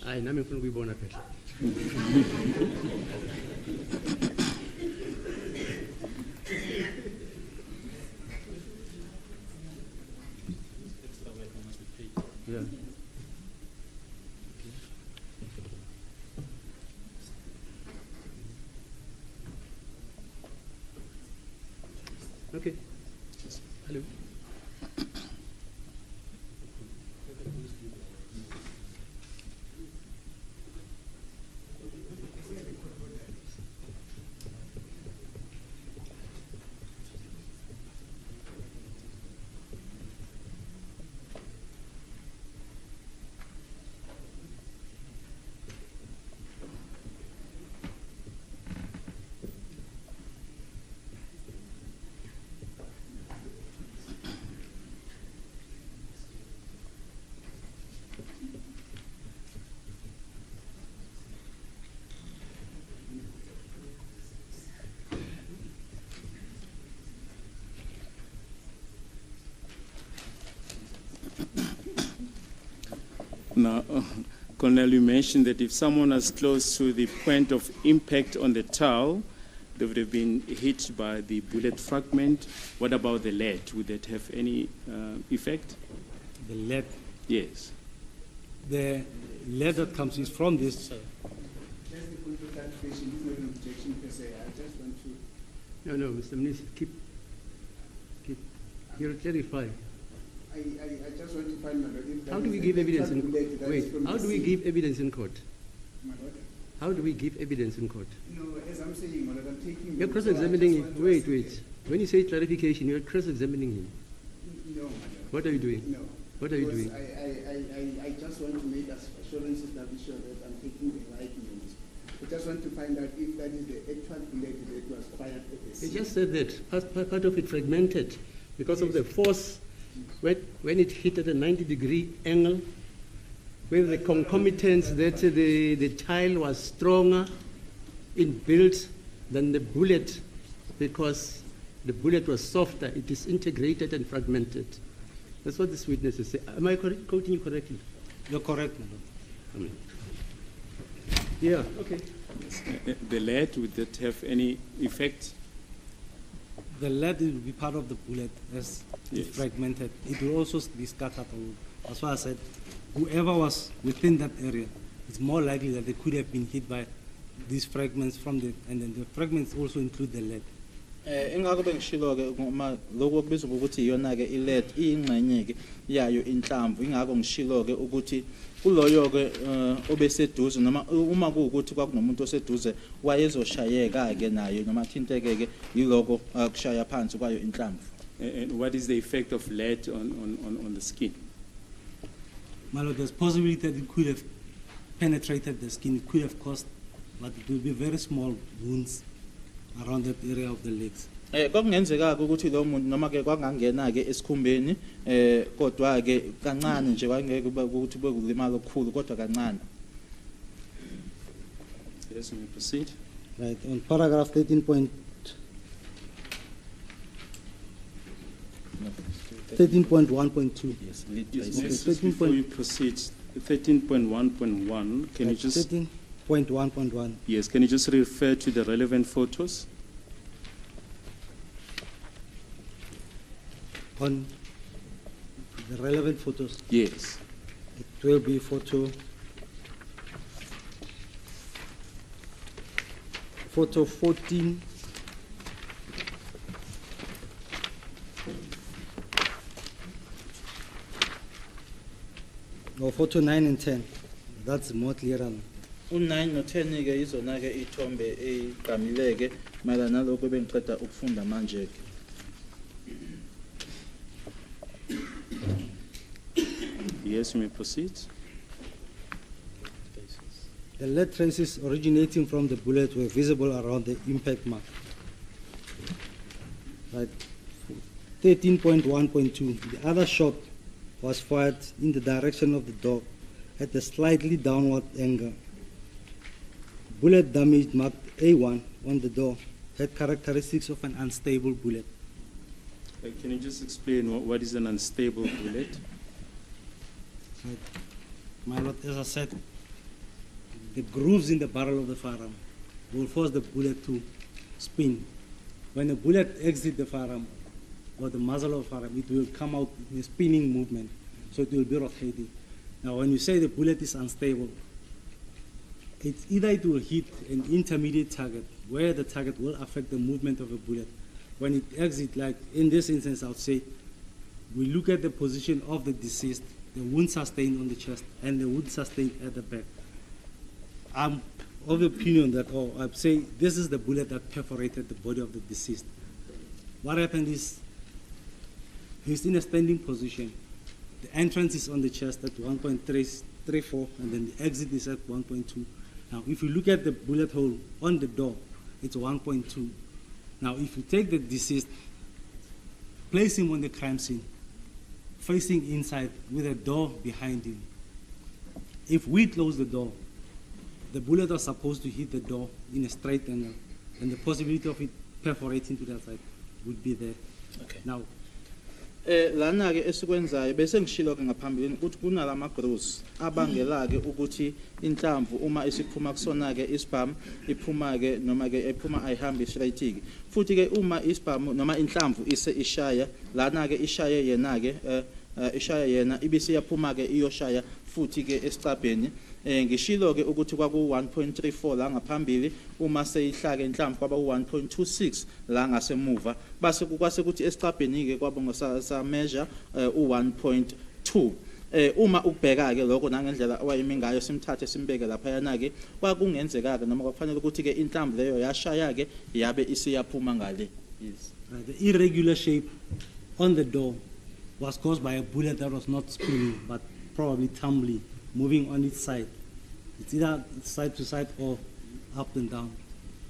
Hayi nami ngifuna ukuyibona phela. Yeah. Okay. Hello. Colonel, you mentioned that if someone was close to the point of impact on the towel, they would have been hit by the bullet fragment. What about the lead? Would that have any effect? The lead. Yes. The lead that comes is from this. Just the point of clarification, it's not an objection per se. I just want to. No, Mr. Minister, keep. You'll clarify. I just want to find out if that How do is we a give evidence in calculated, that is wait? from How the do we scene. give evidence in court? My lord? How do we give evidence in court? No, as I'm saying, my lord, I'm taking. You're so I cross-examining just him. want to Wait, ask wait. When you say clarification, you're cross-examining him. No, my lord. What are you doing? No. What are you Because doing? I just want to make assurances that be sure that I'm taking the right news. I just want to find out if that is the actual bullet that was fired at the You scene. just said that part of it fragmented because of the force when it hit at a 90-degree angle, with the concomitants that the tile was stronger in build than the bullet because the bullet was softer. It disintegrated and fragmented. That's what this witness is saying. Am I quoting you correctly? You're correct, madam. I mean, yeah, okay. The lead, would that have any effect? The lead will be part of the bullet as Yes. it's fragmented. It will also be scattered. That's why I said whoever was within that area, it's more likely that they could have been hit by these fragments from the, and then the fragments also include the lead. Ingakho bengishilo ke uma lokho kubizwa ukuthi iyona ke ilead ingxenye ke yayo inhlamvu ingakho ngishilo ke ukuthi kuloyo ke obeseduze noma uma kuukuthi kwakunomuntu oseduze wayezoshayeka ke nayo noma thinteke ke yiloko kushaya phansi kwayo inhlamvu. And what is the effect of lead on the skin? My lord, there's possibility that it could have penetrated the skin, it could have caused, but it will be very small wounds around that area of the legs. Kwakungenzeka ukuthi lo muntu noma ke kwangangena ke esikhumbeni kodwa ke kancane nje kwangeke kube ukuthi bekulimala okukhulu kodwa kancane. Yes, we proceed. Right, on paragraph 13.1.2. Yes, Yes, before you proceed, 13.1.1, can you just 13.1.1. yes, can you just refer to the relevant photos? On the relevant photos, Yes. it will be photo 14. Or photo 9 and 10. That's more clearer. U9 no10 ke izona ke ithombe eqamileke mayelana nalokho bengiceda ukufunda manje ke. Yes, you may proceed. The lead traces originating from the bullet were visible around the impact mark. Right. 13.1.2. The other shot was fired in the direction of the door at a slightly downward angle. Bullet damage marked A1 on the door had characteristics of an unstable bullet. Can you just explain what is an unstable bullet? Right. My lord, as I said, the grooves in the barrel of the firearm will force the bullet to spin. When the bullet exits the firearm or the muzzle of the firearm, it will come out in a spinning movement, so it will be rotating. Now, when you say the bullet is unstable, it's either it will hit an intermediate target, where the target will affect the movement of a bullet. When it exits, like in this instance, I would say, we look at the position of the deceased, the wound sustained on the chest, and the wound sustained at the back. I'm of the opinion that, I'd say this is the bullet that perforated the body of the deceased. What happened is, he's in a standing position. The entrance is on the chest at 1.34, and then the exit is at 1.2. Now, if you look at the bullet hole on the door, it's 1.2. Now, if you take the deceased, place him on the crime scene, facing inside with a door behind him. If we close the door, the bullet was supposed to hit the door in a straight angle, and the possibility of it perforating to that side would be there. Okay. Now, Lana ke esikwenzayo bese ngishilo ke ngaphambili ukuthi kunalama growths abangela ke ukuthi inhlamvu uma isiphuma kusona ke isibhamu iphuma ke noma ke ephuma ayihambi straight ke futhi ke uma isibhamu noma inhlamvu ise ishaya lana ke ishaye yena ke ishaya yena ibisi yaphuma ke iyoshaya futhi ke esicabheni ngishilo ke ukuthi kwaku 1.34 la ngaphambili uma seyihlaka inhlamvu kwaba u1.26 la ngasemuva base kukwase ukuthi esicabheni ke kwaba ngosa measure u1.2 uma ukubheka ke lokho nangendlela owayimi ngayo simthathe simbeke lapha yana ke kwakungenzeka ke noma kwakufanele ukuthi ke inhlamvu leyo yashaya ke yabe isiyaphuma ngale. Yes. The irregular shape on the door was caused by a bullet that was not spinning but probably tumbling, moving on its side. It's either side to side or up and down.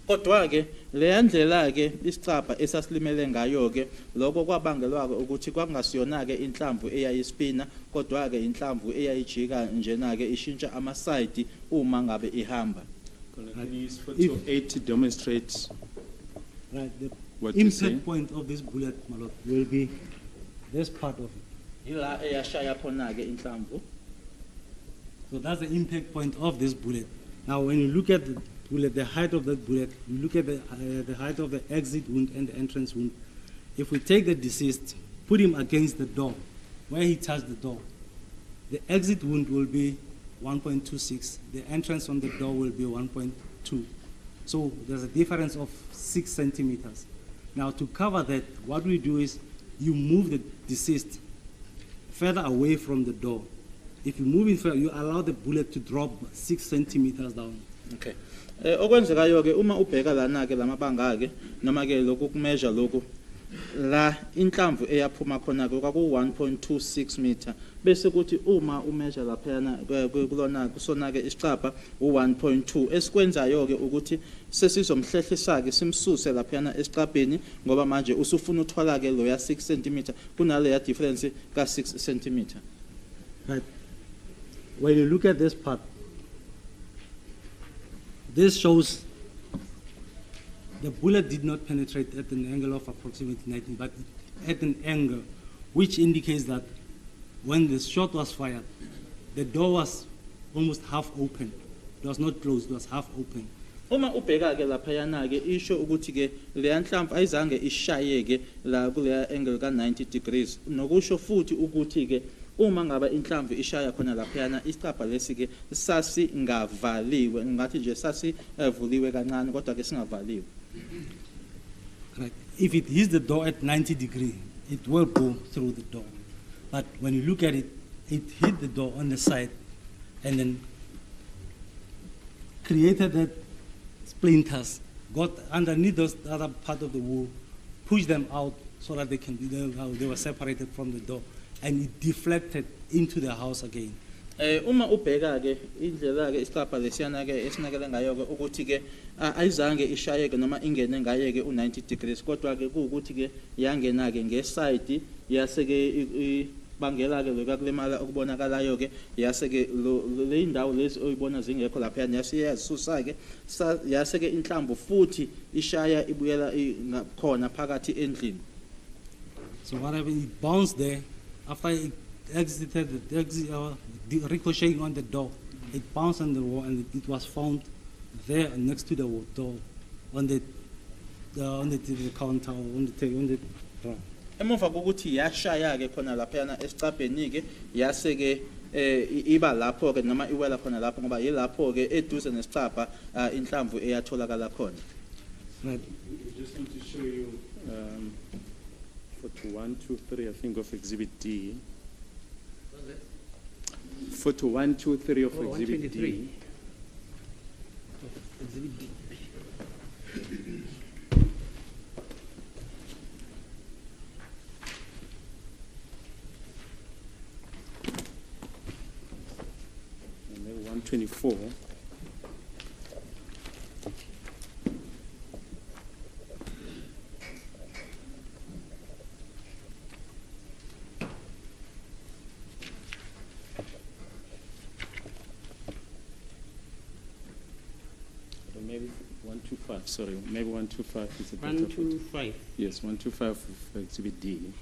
Kodwa ke le ndlela ke isicapha esasilimele ngayo ke lokho kwabangelwa ke ukuthi kwakungasiyona ke inhlamvu eyayispina kodwa ke inhlamvu eyayijika njena ke ishintsha ama side uma ngabe ihamba. Please photo 8 demonstrates Right, the what you say. impact point of this bullet, my lord, will be this part of it. Ila eyashaya khona ke inhlamvu. So that's the impact point of this bullet. Now, when you look at the bullet, the height of that bullet, you look at the height of the exit wound and the entrance wound. If we take the deceased, put him against the door, where he touched the door, the exit wound will be 1.26. The entrance on the door will be 1.2. So there's a difference of 6 centimeters. Now, to cover that, what we do is you move the deceased further away from the door. If you move it further, you allow the bullet to drop 6 centimeters down. Okay. Okwenzekayo ke uma ubheka lana ke lamabanga ke noma ke lokhu kumeasure lokhu la inhlamvu eyaphuma khona ke kwaku 1.26 meter bese kuthi uma umeasure lapha yana kulona kusona ke isicapha u1.2 esikwenzayo ke ukuthi sesizomhlehlisa ke simsuse lapha yana esicabheni ngoba manje usufuna uthwala ke lo ya 6 cm kunale ya difference ka 6 cm. Right. When you look at this part, this shows the bullet did not penetrate at an angle of approximately 19, but at an angle which indicates that when the shot was fired, the door was almost half open. It was not closed, it was half open. Uma ubheka ke lapha yana ke isho ukuthi ke le yanhlamvu ayizange ishaye ke la kule angle ka 90 degrees nokusho futhi ukuthi ke uma ngaba inhlamvu ishaya khona lapha yana isicapha lesi ke sasi ngavaliwe ngathi nje sasi vuliwe kancane kodwa ke singavaliwe. Right. If it hits the door at 90 degrees, it will go through the door. But when you look at it, it hit the door on the side and then created that splinters, got underneath those other part of the wall, pushed them out so that they were separated from the door, and it deflected into the house again. Uma ubheka ke indlela ke isicapha lesiyana ke esinakele ngayo ke ukuthi ke ayizange ishaye ke noma ingene ngaye ke u90 degrees kodwa ke ukuthi ke yangena ke ngeside yase ke bangela ke lokulimala okubonakalayo ke yase ke le indawo lezi oyibona zingekho lapha yasiyasusa ke yase ke inhlamvu futhi ishaya ibuyela khona phakathi endlini. So whatever it bounced there after it exited ricocheting on the door, it bounced on the wall and it was found there next to the door on the counter on the ground. Emuva kokuthi yashaya ke khona lapha yana esicabheni ke yase ke iba lapho ke noma iwela khona lapho ngoba yilapho ke eduze nesicapha inhlamvu eyatholakala khona. Right. I just want to show you photo 1, 2, 3 I think of exhibit D. Photo 1, 2, 3 of exhibit D. Exhibit D. And then 124. Maybe 125, sorry, maybe 125 is a better photo. 125. Yes, 125 of exhibit D.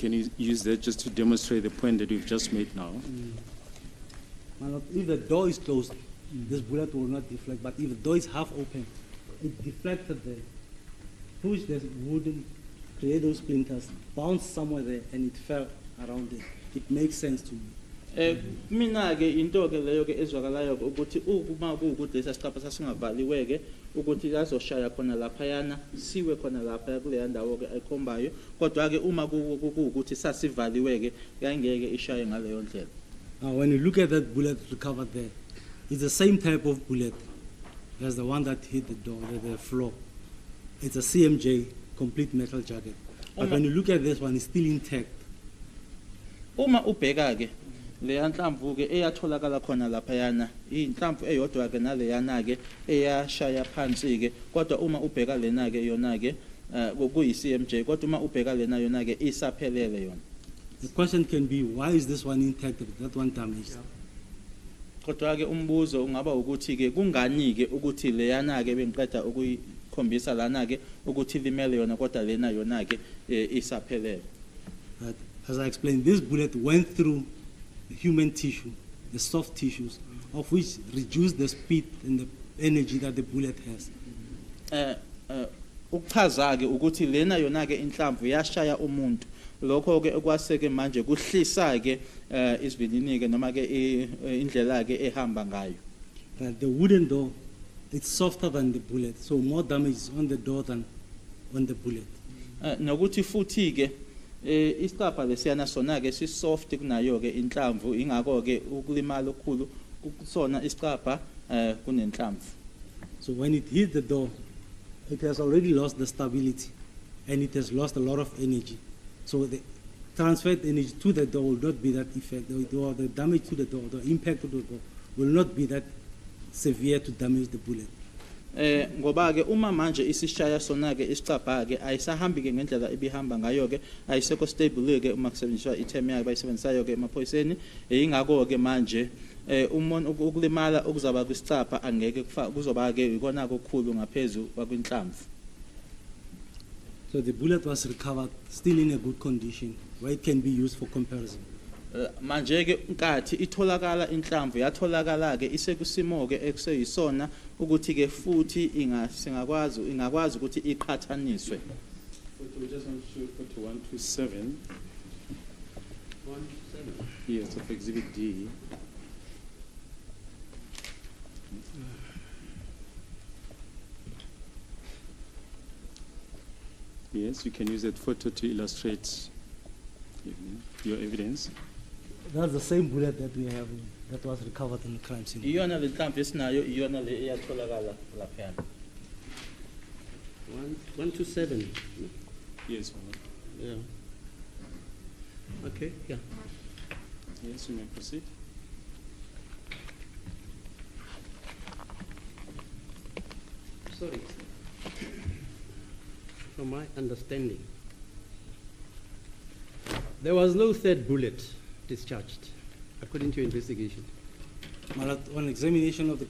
Can you use that just to demonstrate the point that you've just made now? My lord, if the door is closed, this bullet will not deflect. But if the door is half open, it deflected there, pushed the wooden, create those splinters, bounced somewhere there, and it fell around it. It makes sense to me. Mina ke into ke leyo ke ezwakalayo ukuthi uma kuwukuthi lesa siqapha sasingavaliwe ke ukuthi azoshaya khona lapha yana siwe khona lapha kule ndawo ke ayikhombayo kodwa ke uma kuwukuthi sasivaliwe ke yangeke ishaye ngaleyo ndlela. Now when you look at that bullet recovered there, it's the same type of bullet as the one that hit the door, the floor. It's a CMJ, complete metal jacket. But when you look at this one, it's still intact. Uma ubheka ke le yanhlamvu ke eyatholakala khona lapha yana inhlamvu eyodwa ke nale yana ke eyashaya phansi ke kodwa uma ubheka lena ke yona ke kuyi CMJ kodwa uma ubheka lena yona ke isaphelele yona. The question can be, why is this one intact but that one damaged? Kodwa ke umbuzo ungaba ukuthi ke kungani ke ukuthi le yana ke bengiqeda ukuyikhombisa lana ke ukuthi limele yona kodwa lena yona ke isaphelele. But as I explained, this bullet went through the human tissue, the soft tissues, of which reduce the speed and the energy that the bullet has. Ukuchaza ke ukuthi lena yona ke inhlamvu yashaya umuntu lokho ke okwaseke manje kuhlisa ke isivinini ke noma ke indlela ke ehamba ngayo. The wooden door, it's softer than the bullet, so more damage is on the door than on the bullet. Nokuthi futhi ke isicapha lesiyana sona ke si soft kunayo ke inhlamvu ingakho ke ukulimala okukhulu kusona isicapha kunenhlamvu. So when it hit the door, it has already lost the stability and it has lost a lot of energy. So the transferred energy to the door will not be that effect, or the damage to the door, the impact to the door will not be that severe to damage the bullet. Ngoba ke uma manje isishaya sona ke isicapha ke ayisahambi ke ngendlela ebihamba ngayo ke ayisekho stable ke uma kusebenziswa itheme yakhe bayisebenzisayo ke emaphoyiseni ingakho ke manje umuntu ukulimala okuzaba kwisicapha angeke kuzoba ke ikona okukhulu ngaphezulu kwakwinhlamvu. So the bullet was recovered still in a good condition where it can be used for comparison. Manje ke nkathi itholakala inhlamvu yatholakala ke isekusimo ke ekuseyisona ukuthi ke futhi ingakwazi ukuthi iqhathaniswe. We just want to show 127. 127. Yes, of Exhibit D. Yes, you can use that photo to illustrate your evidence. That's the same bullet that we have that was recovered in the crime scene. Iyona le nhlamvu esinayo iyona le eyatholakala lapha. 127. Yes, yeah. Okay, yeah. Yes, you may proceed. Sorry. From my understanding, there was no third bullet discharged, according to your investigation. Well, on examination of the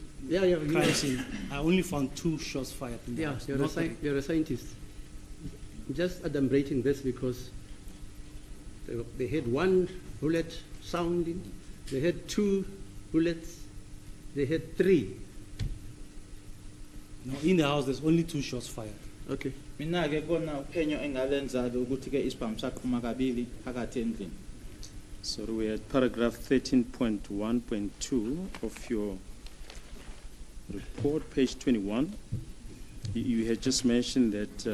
crime scene, I only found 2 shots fired. In the house, you're a scientist. I'm just adumbrating this because they had 1 bullet sounding, they had 2 bullets, they had 3. No, in the house, there's only 2 shots fired. Okay. Mina ke kona uphenyo engalenza ukuthi ke isibhamu saphuma kabili phakathi endlini. So we're at paragraph 13.1.2 of your report, page 21. You had just mentioned that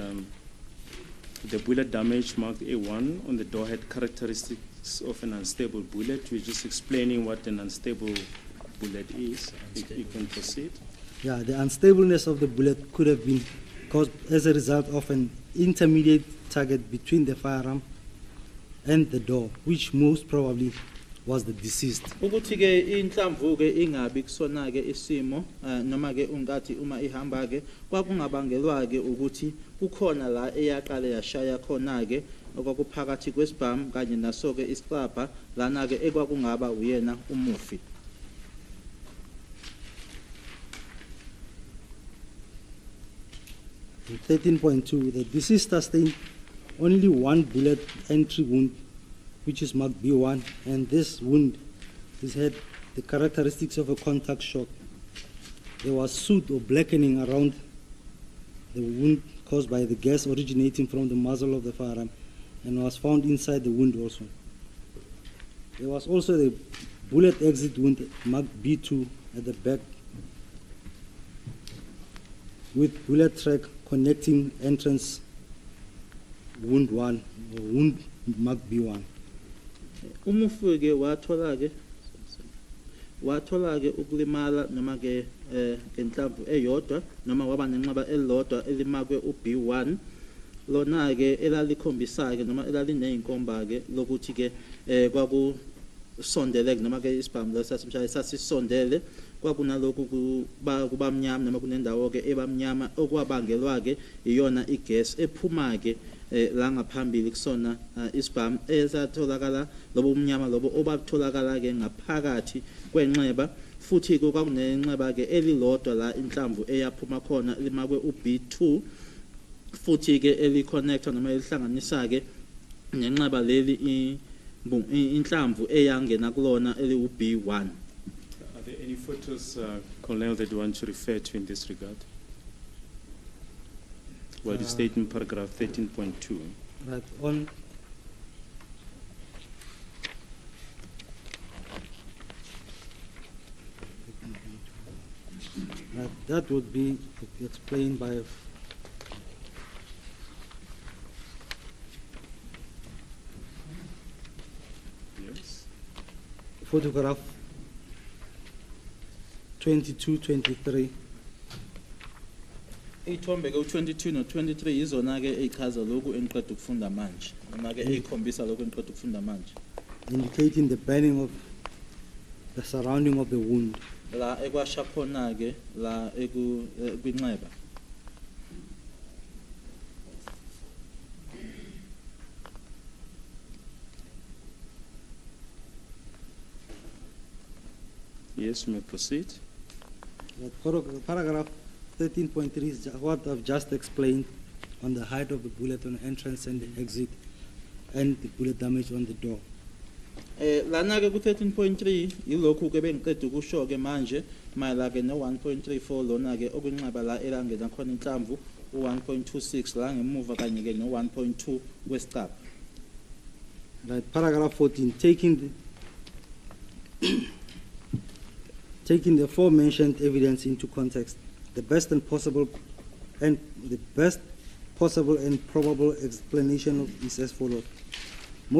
the bullet damage marked A1 on the door had characteristics of an unstable bullet. We're just explaining what an unstable bullet is. You can proceed. Yeah, the unstableness of the bullet could have been caused as a result of an intermediate target between the firearm and the door, which most probably was the deceased. Ukuthi ke inhlamvu ke ingabi kusona ke isimo noma ke ungathi uma ihamba ke kwakungabangelwa ke ukuthi kukhona la eyaqale yashaya khona ke okwakuphakathi kwesibhamu kanye naso ke isicapha lana ke ekwakungaba uyena umufi. In 13.2, the deceased sustained only 1 bullet entry wound which is marked B1, and this wound had the characteristics of a contact shock. There was soot or blackening around the wound caused by the gas originating from the muzzle of the firearm and was found inside the wound also. There was also the bullet exit wound marked B2 at the back with bullet track connecting entrance wound 1 or wound marked B1. Umufuke wathola ke ukulimala noma ke enhlamvu eyodwa noma waba nenxeba elilodwa elimakwe uB1 lona ke elalikhombisa ke noma elalineyinkomba ke lokuthi ke kwakusondele noma ke isibhamu lesasimshaya sasisondele kwakunalokhu kubamnyama noma kunendawo ke ebamnyama okwabangelwa ke iyona igas ephuma ke la ngaphambili kusona isibhamu esatholakala lobo umnyama lobo obatholakala ke ngaphakathi kwenxeba futhi kwakunenxeba ke elilodwa la inhlamvu eyaphuma khona limakwe uB2 futhi ke eliconnector noma elihlanganisa ke nenxeba leli inhlamvu eyangena kulona eliuB1. Are there any photos, Colonel, that you want to refer to in this regard? What is stated in paragraph 13.2? Right, on that would be explained by photograph 22-23. Ithombe ke u22 no23 izona ke echaza lokhu eniqeda ukufunda manje noma ke ekhombisa lokhu eniqeda ukufunda manje, indicating the burning of the surrounding of the wound. la ekwasha khona ke la kwinxeba. Yes, you may proceed. Paragraph 13.3 is what I've just explained on the height of the bullet on the entrance and the exit and the bullet damage on the door. Lana ke ku 13.3 yilokhu ke bengiqeda ukusho ke manje mayela ke no 1.34 lona ke okunxeba la elangena khona inhlamvu u1.26 la ngemuva kanye ke no 1.2 kwesicaba. Right, paragraph 14, taking the aforementioned evidence into context, the best possible and probable explanation of is as follows. The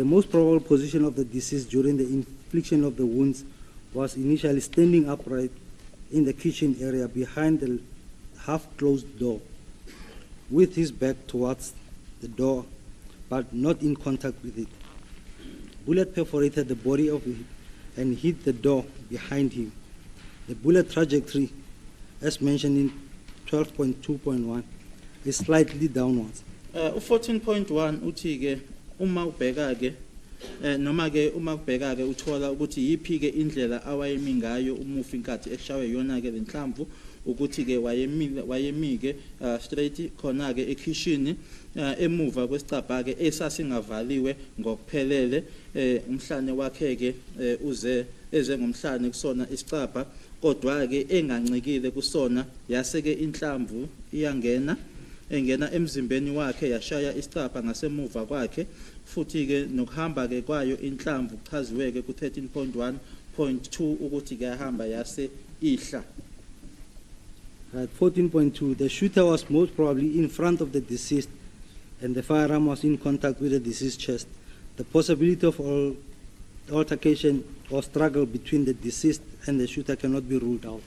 most probable position of the deceased during the infliction of the wounds was initially standing upright in the kitchen area behind the half-closed door, with his back towards the door, but not in contact with it. Bullet perforated the body of him and hit the door behind him. The bullet trajectory, as mentioned in 12.2.1, is slightly downwards. 14.1 uthi ke uma ubheka ke noma ke uma ubheka ke uthola ukuthi yipi ke indlela awayemi ngayo umufi inkathi eshawe yona ke lenhlamvu ukuthi ke wayemi ke straight khona ke ekitchen emuva kwesicabha ke esasingavaliwe ngokuphelele umhlane wakhe ke eze ngomhlane kusona isicabha kodwa ke engancikile kusona yase ke inhlamvu engena emzimbeni wakhe yashaya isicabha ngasemuva kwakhe futhi ke nokuhamba ke kwayo inhlamvu kuchaziwe ke ku 13.1.2 ukuthi ke yahamba yase ihla. At 14.2, the shooter was most probably in front of the deceased and the firearm was in contact with the deceased's chest. The possibility of altercation or struggle between the deceased and the shooter cannot be ruled out.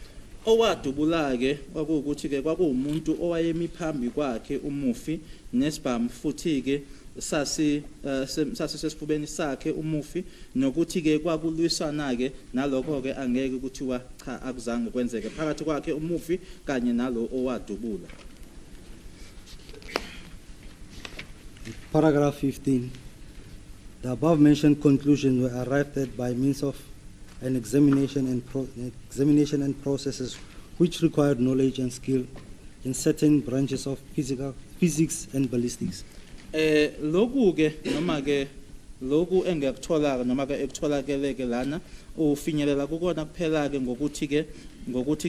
Owadubula ke kwakuwukuthi ke kwakuwumuntu owayemi phambi kwakhe umufi nesibhamu futhi ke sasisesifubeni sakhe umufi nokuthi ke kwakulwisana ke nalokho ke angeke kuthiwa cha akuzange kwenzeke phakathi kwakhe umufi kanye nalo owadubula. Paragraph 15. The above mentioned conclusions were arrived at by means of an examination and processes which required knowledge and skill in certain branches of physics and ballistics. Loku ke noma ke loku engiyakuthola noma ke ekutholakele ke lana ufinyelela kukona kuphela ke ngokuthi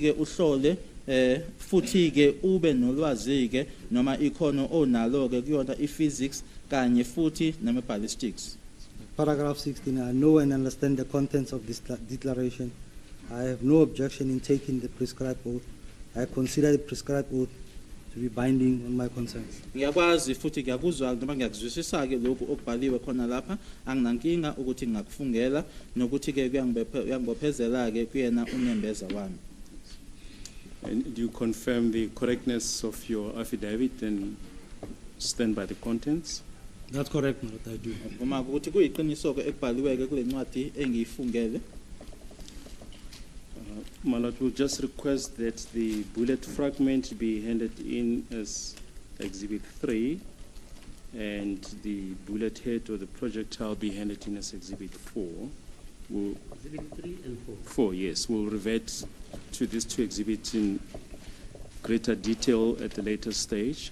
ke uhlole futhi ke ube nolwazi ke noma ikhono onalo ke kuyona i-physics kanye futhi nama ballistics. Paragraph 16, I know and understand the contents of this declaration. I have no objection in taking the prescribed oath. I consider the prescribed oath to be binding on my concerns. Ngiyakwazi futhi ngiyakuzwa noma ngiyakuzwisisa ke lokhu okubhaliwe khona lapha anginankinga ukuthi ngakufungela nokuthi ke kuyangibophezela ke kuyena unyembeza wami. And do you confirm the correctness of your affidavit and stand by the contents? That's correct, my lord, I do. Uma ukuthi kuyiqiniso ke ekubhaliwe ke kule ncwadi engiyifungele. My lord, we'll just request that the bullet fragment be handed in as Exhibit 3 and the bullet head or the projectile be handed in as Exhibit 4. We'll, Exhibit 3 and 4. 4, yes. We'll revert to these two exhibits in greater detail at a later stage.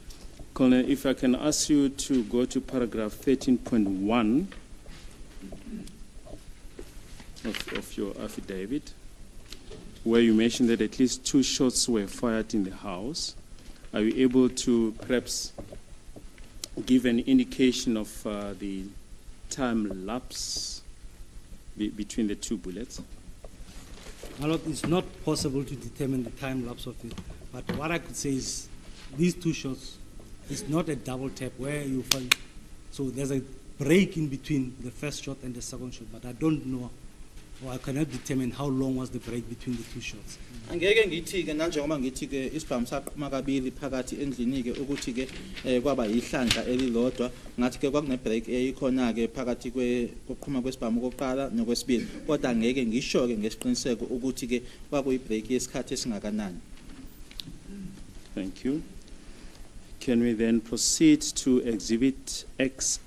Colonel, if I can ask you to go to paragraph 13.1 of your affidavit, where you mentioned that at least 2 shots were fired in the house. Are you able to perhaps give an indication of the time lapse between the 2 bullets? My lord, it's not possible to determine the time lapse of it, but what I could say is these 2 shots is not a double tap where you find, so there's a break in between the first shot and the second shot, but I don't know, or I cannot determine how long was the break between the 2 shots. Angeke ngithi ke nanjengoba ngithi ke isibhamu saqhuma kabili phakathi endlini ke ukuthi ke kwaba yihlandla elilodwa ngathi ke kwakune break eyikhona ke phakathi koqhuma kwesibhamu kokuqala nokwesibili kodwa angeke ngisho ke ngesiqiniseko ukuthi ke kwakuyi break yesikhathi esingakanani. Thank you. Can we then proceed to Exhibit X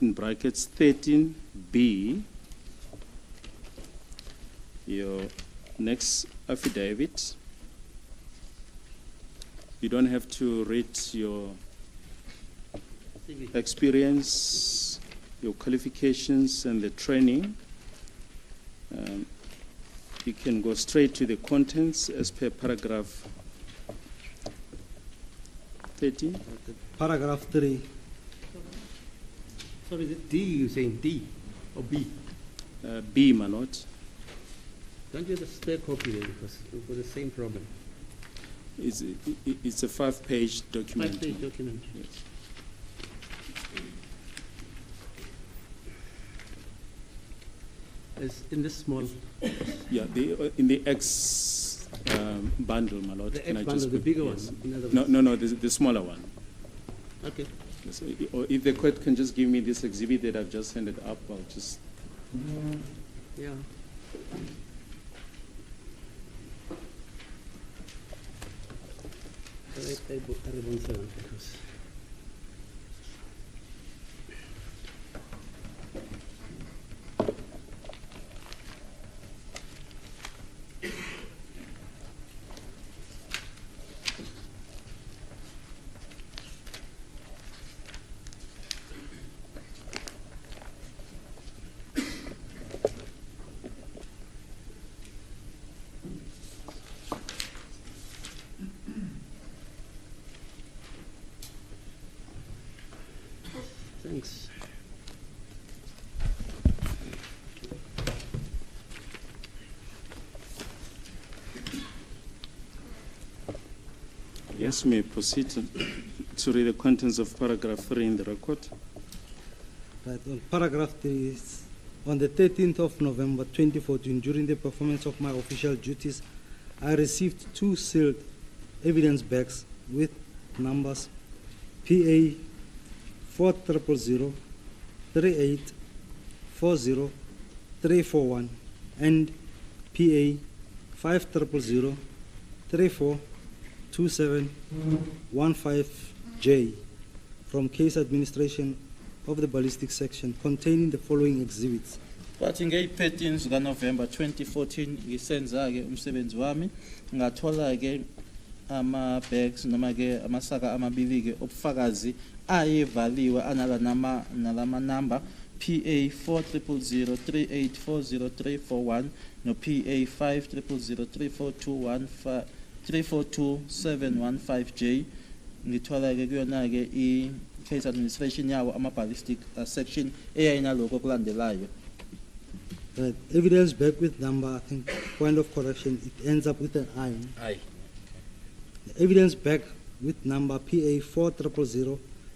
in brackets 13B? Your next affidavit. You don't have to read your experience, your qualifications, and the training. You can go straight to the contents as per paragraph 13. Paragraph 3. Sorry, is it D you're saying, D or B? B, my lord. Don't you have a spare copy there because we've got the same problem. It's a 5-page document. 5-page document. Yes. It's in this small. Yeah, in the X bundle, my lord. The Can X I bundle, just the put- bigger yes. one. In other No, words. no, the smaller one. Okay. Yes, or if the court can just give me this exhibit that I've just handed up, I'll just. Yeah. Because thanks. Yes, may I proceed to read the contents of paragraph 3 in the record. Right, on paragraph 3 is, on the 13th of November 2014, during the performance of my official duties, I received 2 sealed evidence bags with numbers PA 40003840341 and PA 5003427115J from case administration of the ballistic section containing the following exhibits. Kwathi ngeyi-13 zikaNovember 2014 ngisenza ke umsebenzi wami ngathola ke ama-bags noma-ke amasaka amabili-ke obufakazi ayevaliwe nalama number PA 4003840341 no PA 5003421715J. Ngithola-ke kuyona-ke i-case administration yawo ama-ballistic section eyayinaloko okulandelayo. Evidence back with number, I think, point of correction, it ends up with an I. Aye. The evidence back with number PA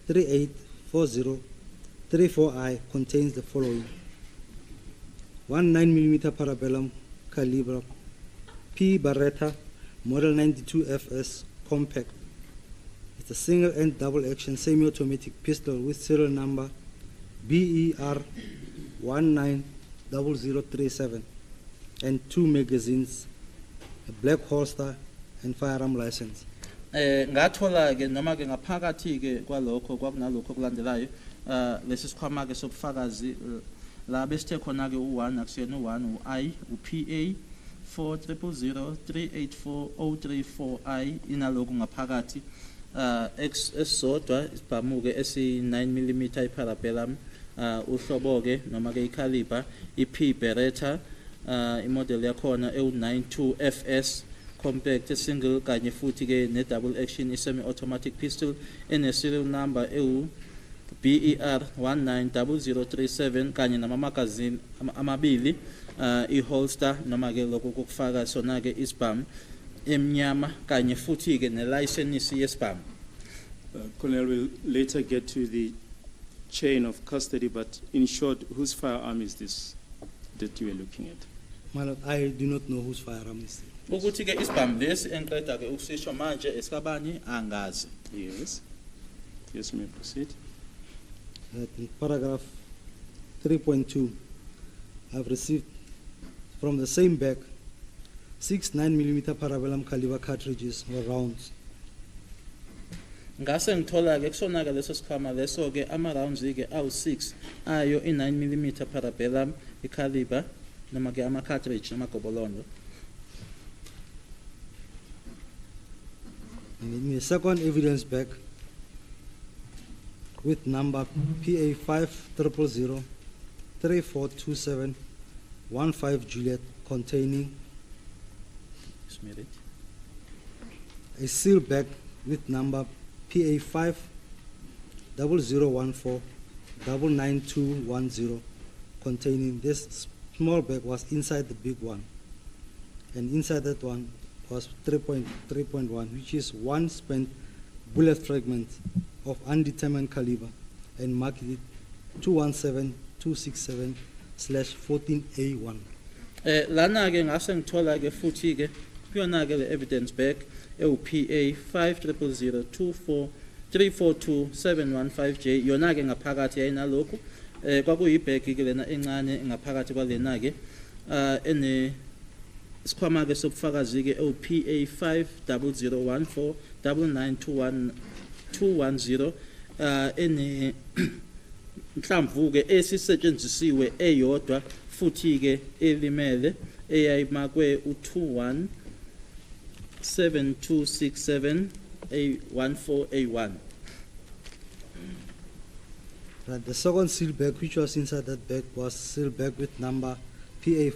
4003840334I contains the following: 19mm parabellum caliber P Beretta model 92 FS compact. It's a single and double action semi-automatic pistol with serial number BER 190037 and 2 magazines, a black holster and firearm license. Ngathola-ke noma-ke ngaphakathi-ke kwalokho kwakunalokho okulandelayo lesi sikhwama-ke sobufakazi la besithe khona-ke u-1 akusiyena u-1 u-I u-PA 4003840334I inalokhu ngaphakathi esisodwa isibhamu-ke esi-9mm iparabellum uhlobo-ke noma-ke ikhaliba i-P Beretta imodel yakhona ewu-92 FS compact single kanye futhi-ke ne-double action i-semi-automatic pistol ene-serial number BER 190037 kanye nama-magazine amabili i-holster noma-ke lokho kokufaka sona-ke isibhamu emnyama kanye futhi-ke ne-license yesibhamu. Colonel will later get to the chain of custody, but in short, whose firearm is this that you are looking at? My lord, I do not know whose firearm is it. Ukuthi-ke isibhamu lesi engiqeda-ke ukusisho manje esikabani angazi. Yes. Yes, you may proceed. In paragraph 3.2, I've received from the same bag 6 9mm parabellum caliber cartridges or rounds. Ngase ngithola-ke kusona-ke leso sikhwama leso-ke ama-rounds-ke awu-6 ayo i-9mm parabellum i-caliber noma-ke ama-cartridge namagobolondo. And in the second evidence bag with number PA 5003427115 Juliet containing a seal bag with number PA 500014999210 containing this small bag was inside the big one, and inside that one was 3.1, which is one spent bullet fragment of undetermined caliber and marked it 217267/14A1. Lana-ke ngase ngithola-ke futhi-ke kuyona-ke le evidence bag ewu-PA 500024342715J yona-ke ngaphakathi yayinalokhu kwakuyibhegi-ke lena encane ngaphakathi kwalena-ke isikhwama-ke sobufakazi-ke ewu-PA 5014992110 nhlamvu-ke esisetshenzisiwe eyodwa futhi-ke elimele eyayimakwe u-217267A14A1. The second seal bag which was inside that bag was seal bag with number PA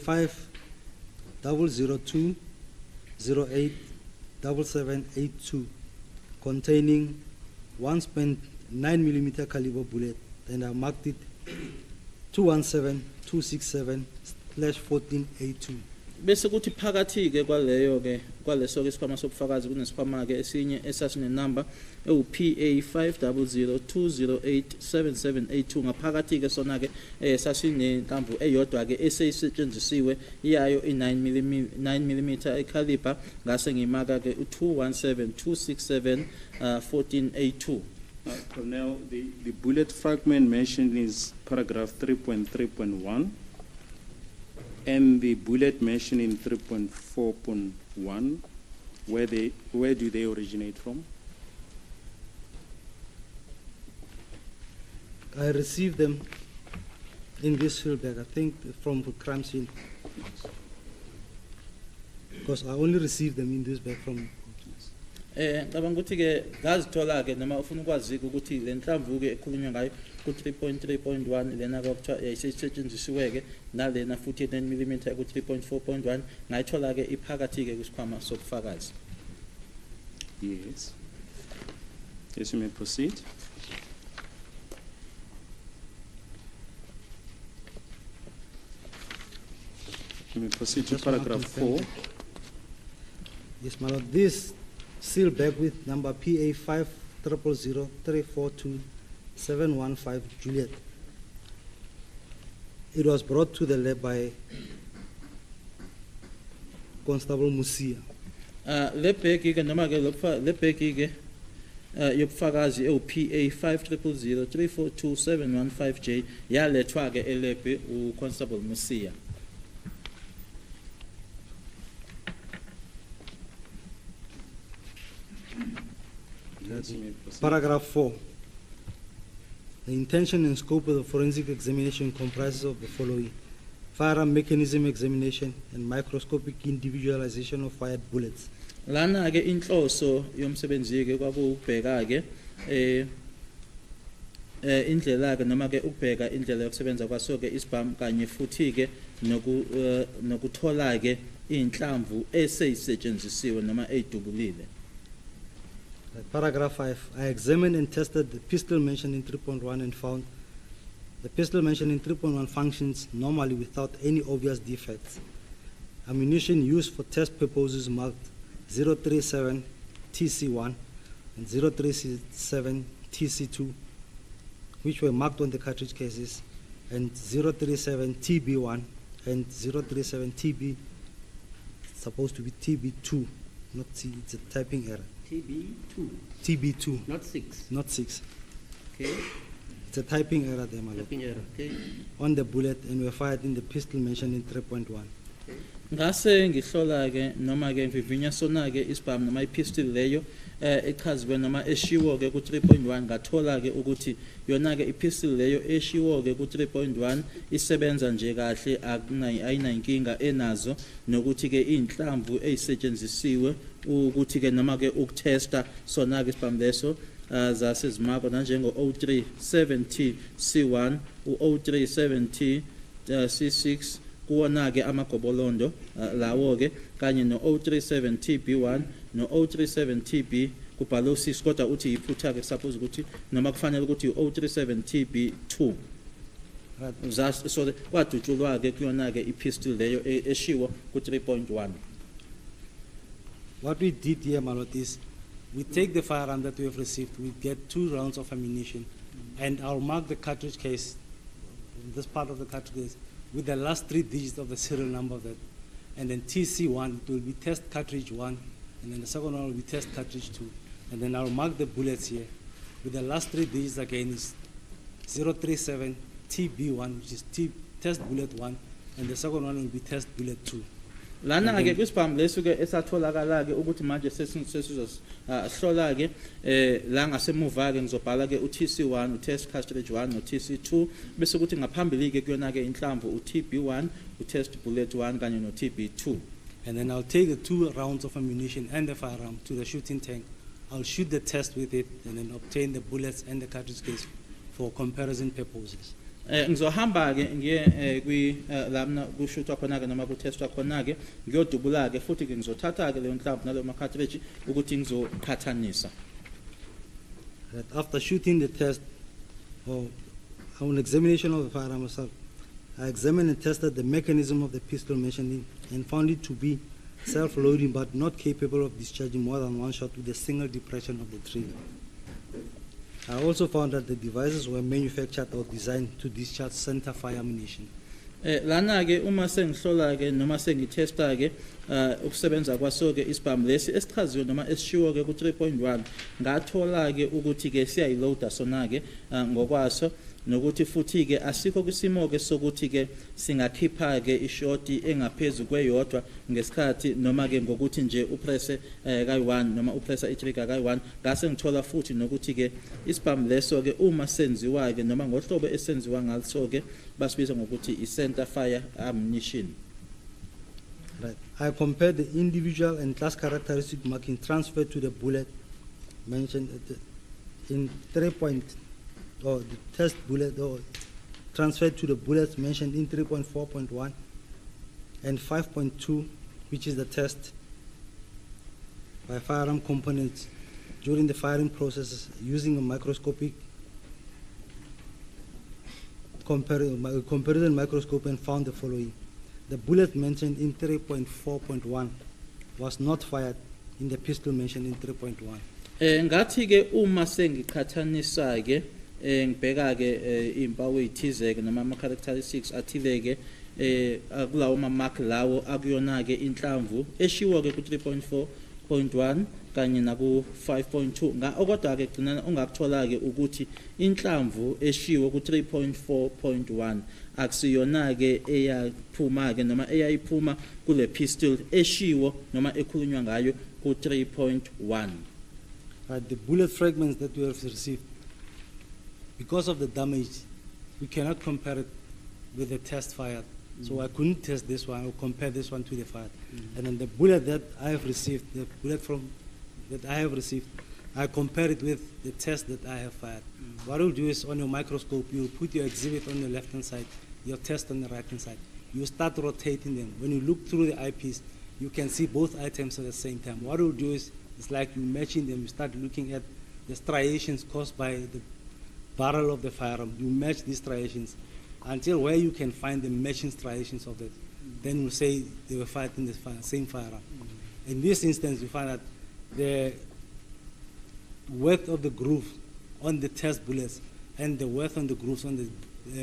5002087782 containing one spent 9mm caliber bullet, and I marked it 217267/14A2. Bese kuthi phakathi-ke kwaleyo-ke kwaleso-ke isikhwama sobufakazi kunesikhwama-ke esinye esasinenumber ewu-PA 5002087782 ngaphakathi-ke sona-ke sasinenhlamvu eyodwa-ke eseyisetshenzisiwe iyayo i-9mm ecaliber ngase ngimaka-ke u-217267/14A2. Colonel, the bullet fragment mentioned is paragraph 3.3.1. And the bullet mentioned in 3.4.1, where do they originate from? I received them in this field bag, I think from the crime scene. Because I only received them in this bag from. Ngicabanga ukuthi ke ngazithola ke noma ufuna ukwazi ukuthi le nhlamvu ke ekhulunywa ngayo ku 3.3.1 lena kwakuthiwa yayisetshenzisiwe ke nalena futhi 9 mm ku 3.4.1 ngayithola ke iphakathi ke kwisikhwama sobufakazi. Yes. Yes, you may proceed. You may proceed to Just one paragraph consent. 4. Yes, my lord. This seal back with number PA 5000342 Juliet. It was brought to the lab by Constable Musia. Le bheki ke noma ke le bheki ke yobufakazi ePA 5000342 yalethwa ke elebhe uConstable Musia. Yes, you may proceed. Paragraph 4. The intention and scope of the forensic examination comprises of the following: firearm mechanism examination and microscopic individualization of fired bullets. Lana ke inhloso yomsebenzi ke kwakubheka ke indlela ke noma ke ukubheka indlela yokusebenza kwaso ke isibhamu kanye futhi ke nokuthola ke inhlamvu eseyisetshenzisiwe noma eyidubulile. Paragraph 5. I examined and tested the pistol mentioned in 3.1 and found the pistol mentioned in 3.1 functions normally without any obvious defects. Ammunition used for test purposes marked 037 TC1 and 037 TC2, which were marked on the cartridge cases, and 037 TB1 and 037 TB, supposed to be TB2, not T, it's a typing error. TB2, TB2, not 6. not 6. Okay, It's a typing error there, my lord. typing error. Okay, On the bullet and were fired in the pistol mentioned in 3.1. Ngase ngihlola ke noma ke ngivivinya sona ke isibhamu noma ipistol leyo echaziwe noma eshiwo ke ku 3.1 ngathola ke ukuthi yona ke ipistol leyo eshiwo ke ku 3.1 isebenza nje kahle ayinankinga enazo nokuthi ke inhlamvu ezisetshenzisiwe ukuthi ke noma ke ukutesta sona ke isibhamu leso zasezimako nanjengo 0370 C1 u0370 C6 kuwona ke amagobolondo lawo ke kanye no 037 TB1 no 037 TB kubhalwe 6 kodwa uthi iphutha ke suppose ukuthi noma kufanele ukuthi 037 TB2 so kwadutshulwa ke kuyona ke ipistol leyo eshiwo ku 3.1. What we did here, my lord, is we take the firearm that we have received, we get 2 rounds of ammunition, and I'll mark the cartridge case, this part of the cartridge case, with the last 3 digits of the serial number of that. And then TC1, it will be test cartridge 1, and then the second one will be test cartridge 2. And then I'll mark the bullets here with the last 3 digits again is 037 TB1, which is test bullet 1, and the second one will be test bullet 2. Lana ke kwisibhamu leso ke esatholakala ke ukuthi manje sesizosihlola ke la ngasemuva ke ngizobhala ke uTC1 utest cartridge 1 no TC2 bese ukuthi ngaphambili ke kuyona ke inhlamvu uTB1 utest bullet 1 kanye no TB2. And then I'll take the 2 rounds of ammunition and the firearm to the shooting tank. I'll shoot the test with it and then obtain the bullets and the cartridge case for comparison purposes. Ngizohamba ke ngiye kwi lapha kushuthwa khona ke noma kutestwa khona ke ngiyodubula ke futhi ke ngizothatha ke leyo nhlamvu nalo ma cartridge ukuthi ngizoqhathanisa. That after shooting the test or on examination of the firearm itself, I examined and tested the mechanism of the pistol mentioned and found it to be self-loading but not capable of discharging more than 1 shot with a single depression of the trigger. I also found that the devices were manufactured or designed to discharge center fire ammunition. Lana ke uma sengihlola ke noma sengitesta ke ukusebenza kwaso ke isibhamu lesi esichaziwe noma esishiwo ke ku 3.1 ngathola ke ukuthi ke siyayiloada sona ke ngokwaso nokuthi futhi ke asikho kwisimo ke sokuthi ke singakhipha ke ishoti engaphezulu kweyodwa ngesikhathi noma ke ngokuthi nje upresse kayi1 noma upressa itrigger kayi1 ngase ngithola futhi nokuthi ke isibhamu leso ke uma senziwa ke noma ngohlobo esenziwa ngalo ke basibiza ngokuthi i center fire ammunition. Right. I compared the individual and class characteristic marking transferred to the bullet mentioned in 3 point, or the test bullet, or transferred to the bullets mentioned in 3.4.1 and 5.2, which is the test by firearm components during the firing processes using a microscopic comparison microscope, and found the following. The bullet mentioned in 3.4.1 was not fired in the pistol mentioned in 3.1. Ngathi ke uma sengiqhathanisa ke ngibheka ke impawu ezithizeke noma ama characteristics athileke akulawo ma mark lawo akuyona ke inhlamvu eshiwo ke ku 3.4.1 kanye na ku 5.2 okodwa ke gcina ungakuthola ke ukuthi inhlamvu eshiwo ku 3.4.1 akusiyona ke eyaphuma ke noma eyayiphuma kule pistol eshiwo noma ekhulunywa ngayo ku 3.1. The bullet fragments that we have received, because of the damage, we cannot compare it with the test fired. So I couldn't test this one or compare this one to the fired. And then the bullet that I have received, I compare it with the test that I have fired. What you'll do is on your microscope, you put your exhibit on the left-hand side, your test on the right-hand side. You start rotating them. When you look through the eyepiece, you can see both items at the same time. What you'll do is, it's like you matching them. You start looking at the striations caused by the barrel of the firearm. You match these striations until where you can find the matching striations of it. Then you say they were fired in the same firearm. In this instance, you find that the width of the groove on the test bullets and the width on the grooves on the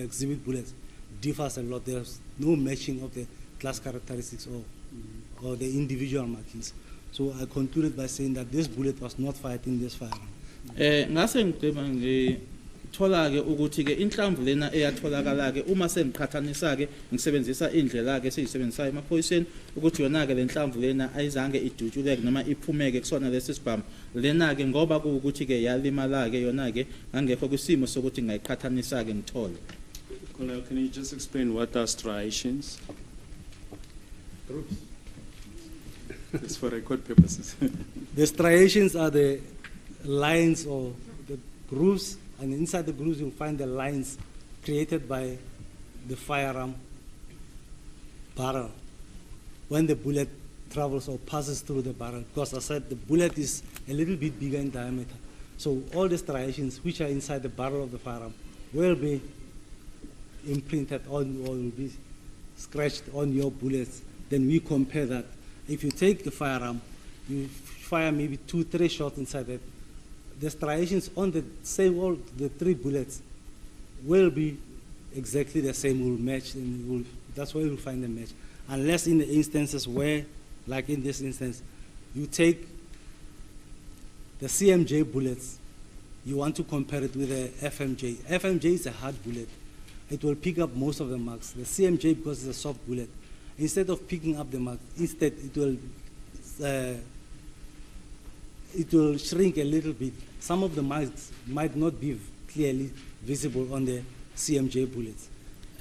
exhibit bullets differs a lot. There's no matching of the class characteristics or the individual markings. So I concluded by saying that this bullet was not fired in this firearm. Ngase ngigqiba ngithola ke ukuthi ke inhlamvu lena eyatholakala ke uma sengiqhathanisa ke ngisebenzisa indlela ke siyisebenzisa emaphoyiseni ukuthi yona ke lenhlamvu lena ayizange idutshuleke noma iphumeke kusona lesi sibhamu lena ke ngoba ukuthi ke yalimala ke yona ke ngangekho kwisimo sokuthi ngayiqhathanisa ke ngithole. Colonel, can you just explain what are striations? It's for record purposes. The striations are the lines or the grooves, and inside the grooves you'll find the lines created by the firearm barrel when the bullet travels or passes through the barrel. Because I said the bullet is a little bit bigger in diameter. So all the striations which are inside the barrel of the firearm will be imprinted on or will be scratched on your bullets. Then we compare that. If you take the firearm, you fire maybe 2-3 shots inside it, the striations on the same, all the 3 bullets will be exactly the same, will match, and that's where you'll find the match. Unless in the instances where, like in this instance, you take the CMJ bullets, you want to compare it with the FMJ. FMJ is a hard bullet. It will pick up most of the marks. The CMJ, because it's a soft bullet, instead of picking up the marks, instead it will shrink a little bit. Some of the marks might not be clearly visible on the CMJ bullets.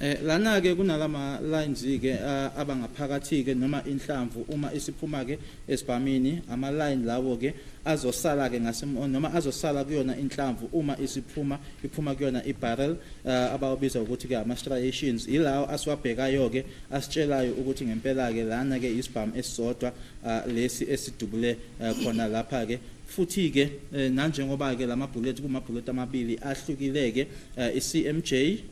Lana ke kunalama lines ke abangaphakathi ke noma inhlamvu uma isiphuma ke esibhamini ama line lawo ke azosala ke noma azosala kuyona inhlamvu uma iphuma kuyona ibarrel abawabiza ukuthi ke ama striations ilawo asiwabhekayo ke asitshelayo ukuthi ngempela ke lana ke isibhamu esisodwa lesi esidubule khona lapha ke futhi ke nanjengoba ke lama bullet kuma bullet amabili ahlukileke iCMJ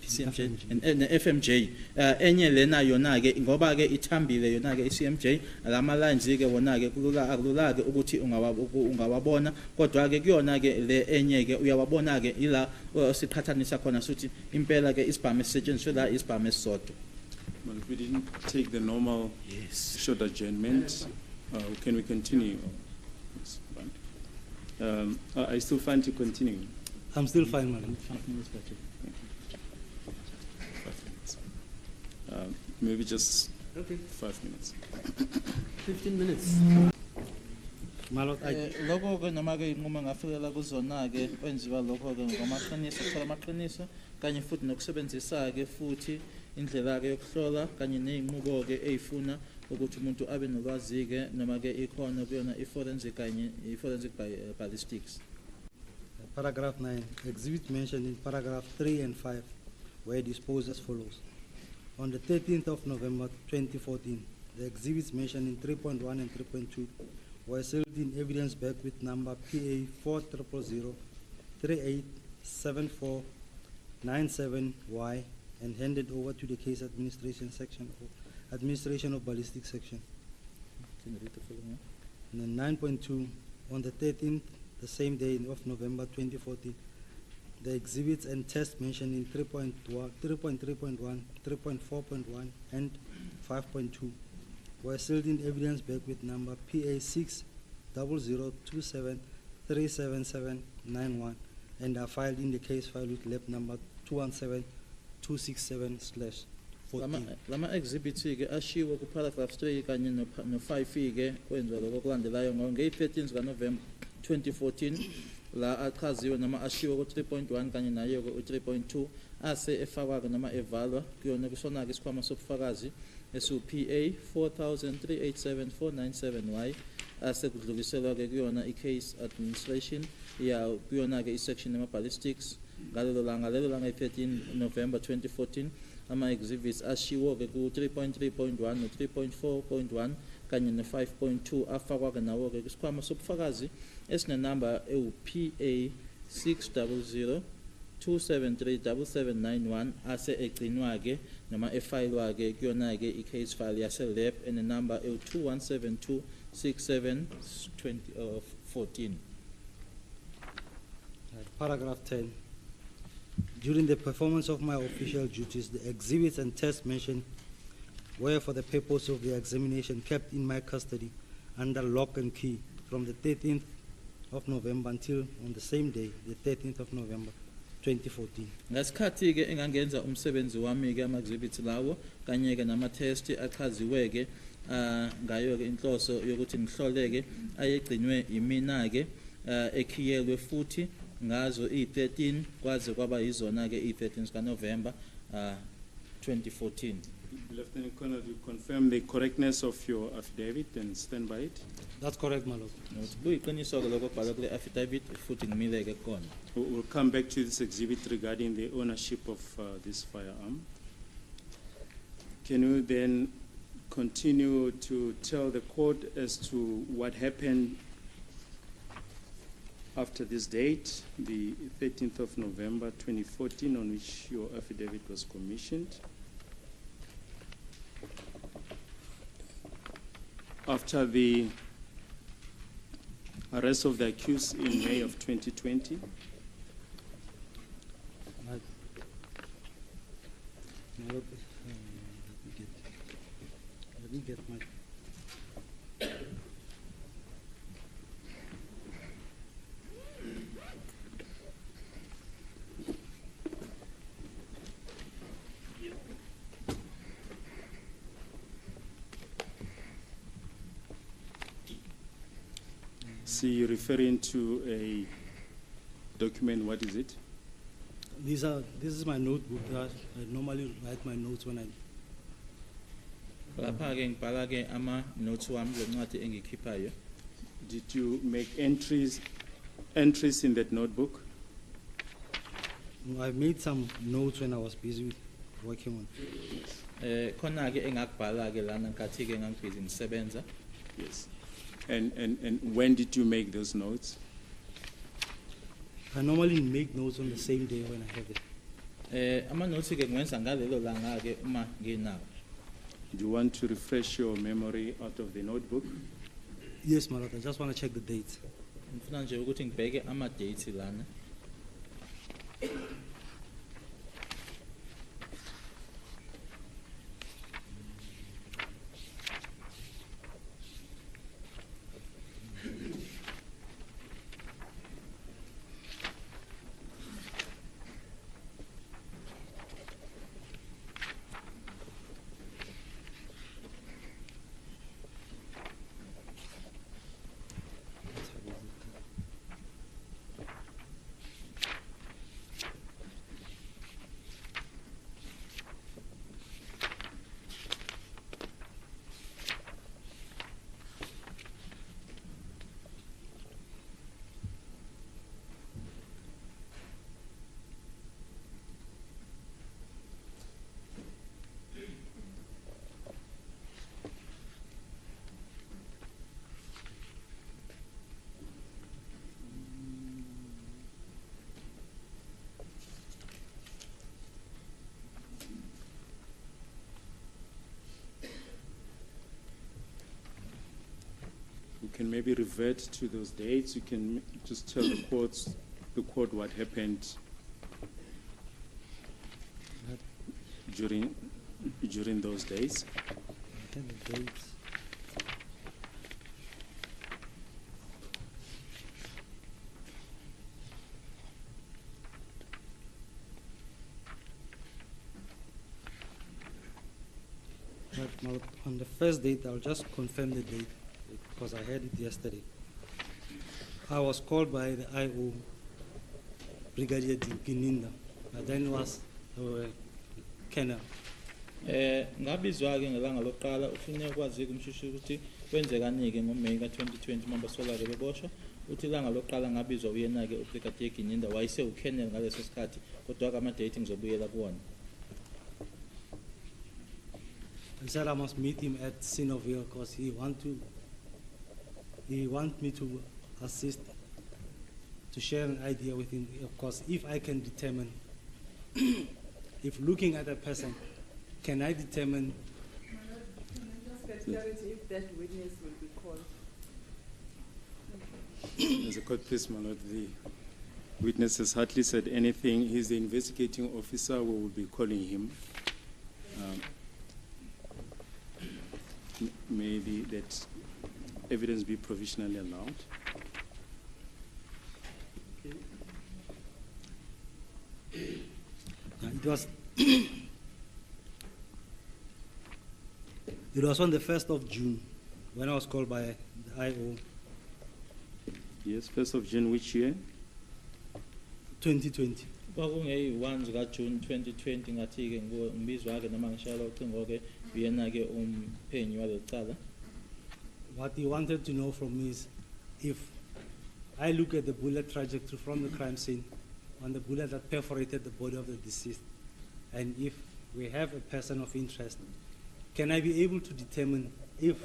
CMJ and FMJ enye lena yona ke ngoba ke ithambile yona ke iCMJ lama lines ke wona ke akulula ke ukuthi ungawabona kodwa ke kuyona ke le enye ke uyawabona ke ila siqhathanisa khona suthi impela ke isibhamu esisetshenziswe la isibhamu esisodwa. Well, if we didn't take the normal short adjournment, can we continue? I still fine to continue. I'm still fine, madam. 5 minutes better. Maybe just Okay. 5 minutes. 15 minutes. Lokho ke noma ke inquma ngafikela kuzona ke kwenziwa lokho ke ngomaqiniso kuthola amaqiniso kanye futhi nokusebenzisa ke futhi indlela ke yokuhlola kanye nezinqubo ke ezifuna ukuthi umuntu abe nolwazi-ke noma-ke ikhona kuyona i-forensic kanye i-forensic ballistics. Paragraph 9. Exhibits mentioned in paragraph 3 and 5 were disposed as follows. On the 13th of November 2014, the exhibits mentioned in 3.1 and 3.2 were sealed in evidence bag with number PA 4000387497Y and handed over to the case administration section or administration of ballistic section. Can you read the following? And then 9.2, on the 13th, the same day of November 2014, the exhibits and tests mentioned in 3.1, 3.3.1, 3.4.1, and 5.2 were sealed in evidence bag with number PA 60027377791 and are filed in the case file with lab number 217267/14. Lama exhibits-ke ashiwo ku paragraph 3 kanye no 5-ke kwenziwa lokho kulandelayo nge-13 kaNovember 2014 la achaziwe noma ashiwo ku 3.1 kanye nayo ku 3.2 ase efakwa noma evalwa kuyona kusona-ke isikhwama sobufakazi esu-PA 4000387497Y ase kudluliselwa-ke kuyona i-case administration ya kuyona-ke i-section yama-ballistics ngalelo langa i-13 November 2014 ama-exhibits ashiwo-ke ku 3.3.1 no 3.4.1 kanye no-5.2 afakwa-ke nawo-ke kwisikhwama sobufakazi esinenamba ewu-PA 600273791 ase egcinwa-ke noma efayilwa-ke kuyona-ke i-case file yase-lab enenamba ewu-217267/14. Paragraph 10. During the performance of my official duties, the exhibits and tests mentioned were for the purpose of the examination kept in my custody under lock and key from the 13th of November until on the same day, the 13th of November 2014. Ngasikhathi-ke engangenza umsebenzi wami-ke ama-exhibits lawo kanye-ke nama-test achaziwe-ke ngayo-ke inhloso yokuthi ngihlole-ke ayegcinwe imina-ke ekhiyelwe futhi ngazo i-13 kwaze kwaba yizona-ke i-13 kaNovember 2014. Lieutenant Colonel, you confirm the correctness of your affidavit and stand by it? That's correct, my lord. Kuyiqiniso-ke lokho okubhalwe kule affidavit futhi ngimile-ke kukona. We'll come back to this exhibit regarding the ownership of this firearm. Can you then continue to tell the court as to what happened after this date, the 13th of November 2014, on which your affidavit was commissioned? After the arrest of the accused in May of 2020, My lord, let me get my... see, you're referring to a document, what is it? This is my notebook. I normally write my notes when I... Lapha-ke ngibhala-ke ama-notes wami kule ncwadi engiyikhiphayo. Did you make entries in that notebook? No, I made some notes when I was busy working on. Khona-ke engakubhala-ke lana nkathi-ke ngangibhizi ngisebenza. Yes. And when did you make those notes? I normally make notes on the same day when I have it. Ama-notes-ke ngiwenza ngalelo langa-ke uma nginawo. Do you want to refresh your memory out of the notebook? Yes, my lord. I just want to check the dates. Ngifuna nje ukuthi ngibheke ama-dates lana. can maybe revert to those dates. You can just tell the court what happened during those days. The dates. But on the first date, I'll just confirm the date because I had it yesterday. I was called by the IO, Brigadier Gininda, but then was Kenner. Ngabizwa-ke ngelanga lokuqala ufune ukwazi kumshushu ukuthi kwenzekani-ke ngoMeyi ka-2020 mambasola-ke beboshwa uthi ilanga lokuqala ngabizwa uyena-ke uBrigadier Gininda wayese uKennel ngaleso sikhathi kodwa-ke ama-date ngizobuyela kuwona. He said I must meet him at Sinoville because he want me to assist, to share an idea with him. Of course, if I can determine, if looking at a person, can I determine? Can I just get clarity if that witness will be called? As a court, please, my lord, the witness has hardly said anything. He's the investigating officer. We will be calling him. Maybe that evidence be provisionally allowed. It was it was on the 1st of June when I was called by the IO. Yes, 1st of June, which year? 2020. Kwakungeyi-1 zika-June 2020 ngathi-ke ngibizwa-ke noma ngishayela ucingo-ke uyena-ke umphenyi waleli cala. What he wanted to know from me is if I look at the bullet trajectory from the crime scene on the bullet that perforated the body of the deceased, and if we have a person of interest, can I be able to determine if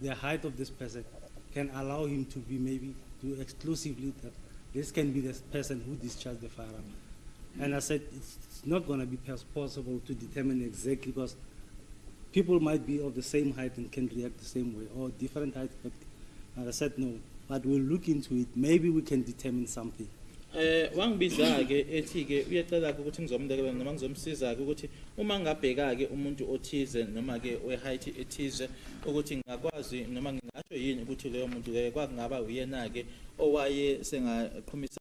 the height of this person can allow him to be maybe do exclusively that this can be the person who discharged the firearm. And I said it's not going to be possible to determine exactly because people might be of the same height and can react the same way, or different heights, but I said no, but we'll look into it. Maybe we can determine something. Wangibiza-ke ethi-ke uyacela-ke ukuthi ngizomlekela noma ngizomsiza-ke ukuthi uma ngabheka-ke umuntu othize noma-ke we-height ethize ukuthi ngingakwazi noma ngingasho yini ukuthi leyo muntu-ke kwakungaba uyena-ke owaye sengaqhumisa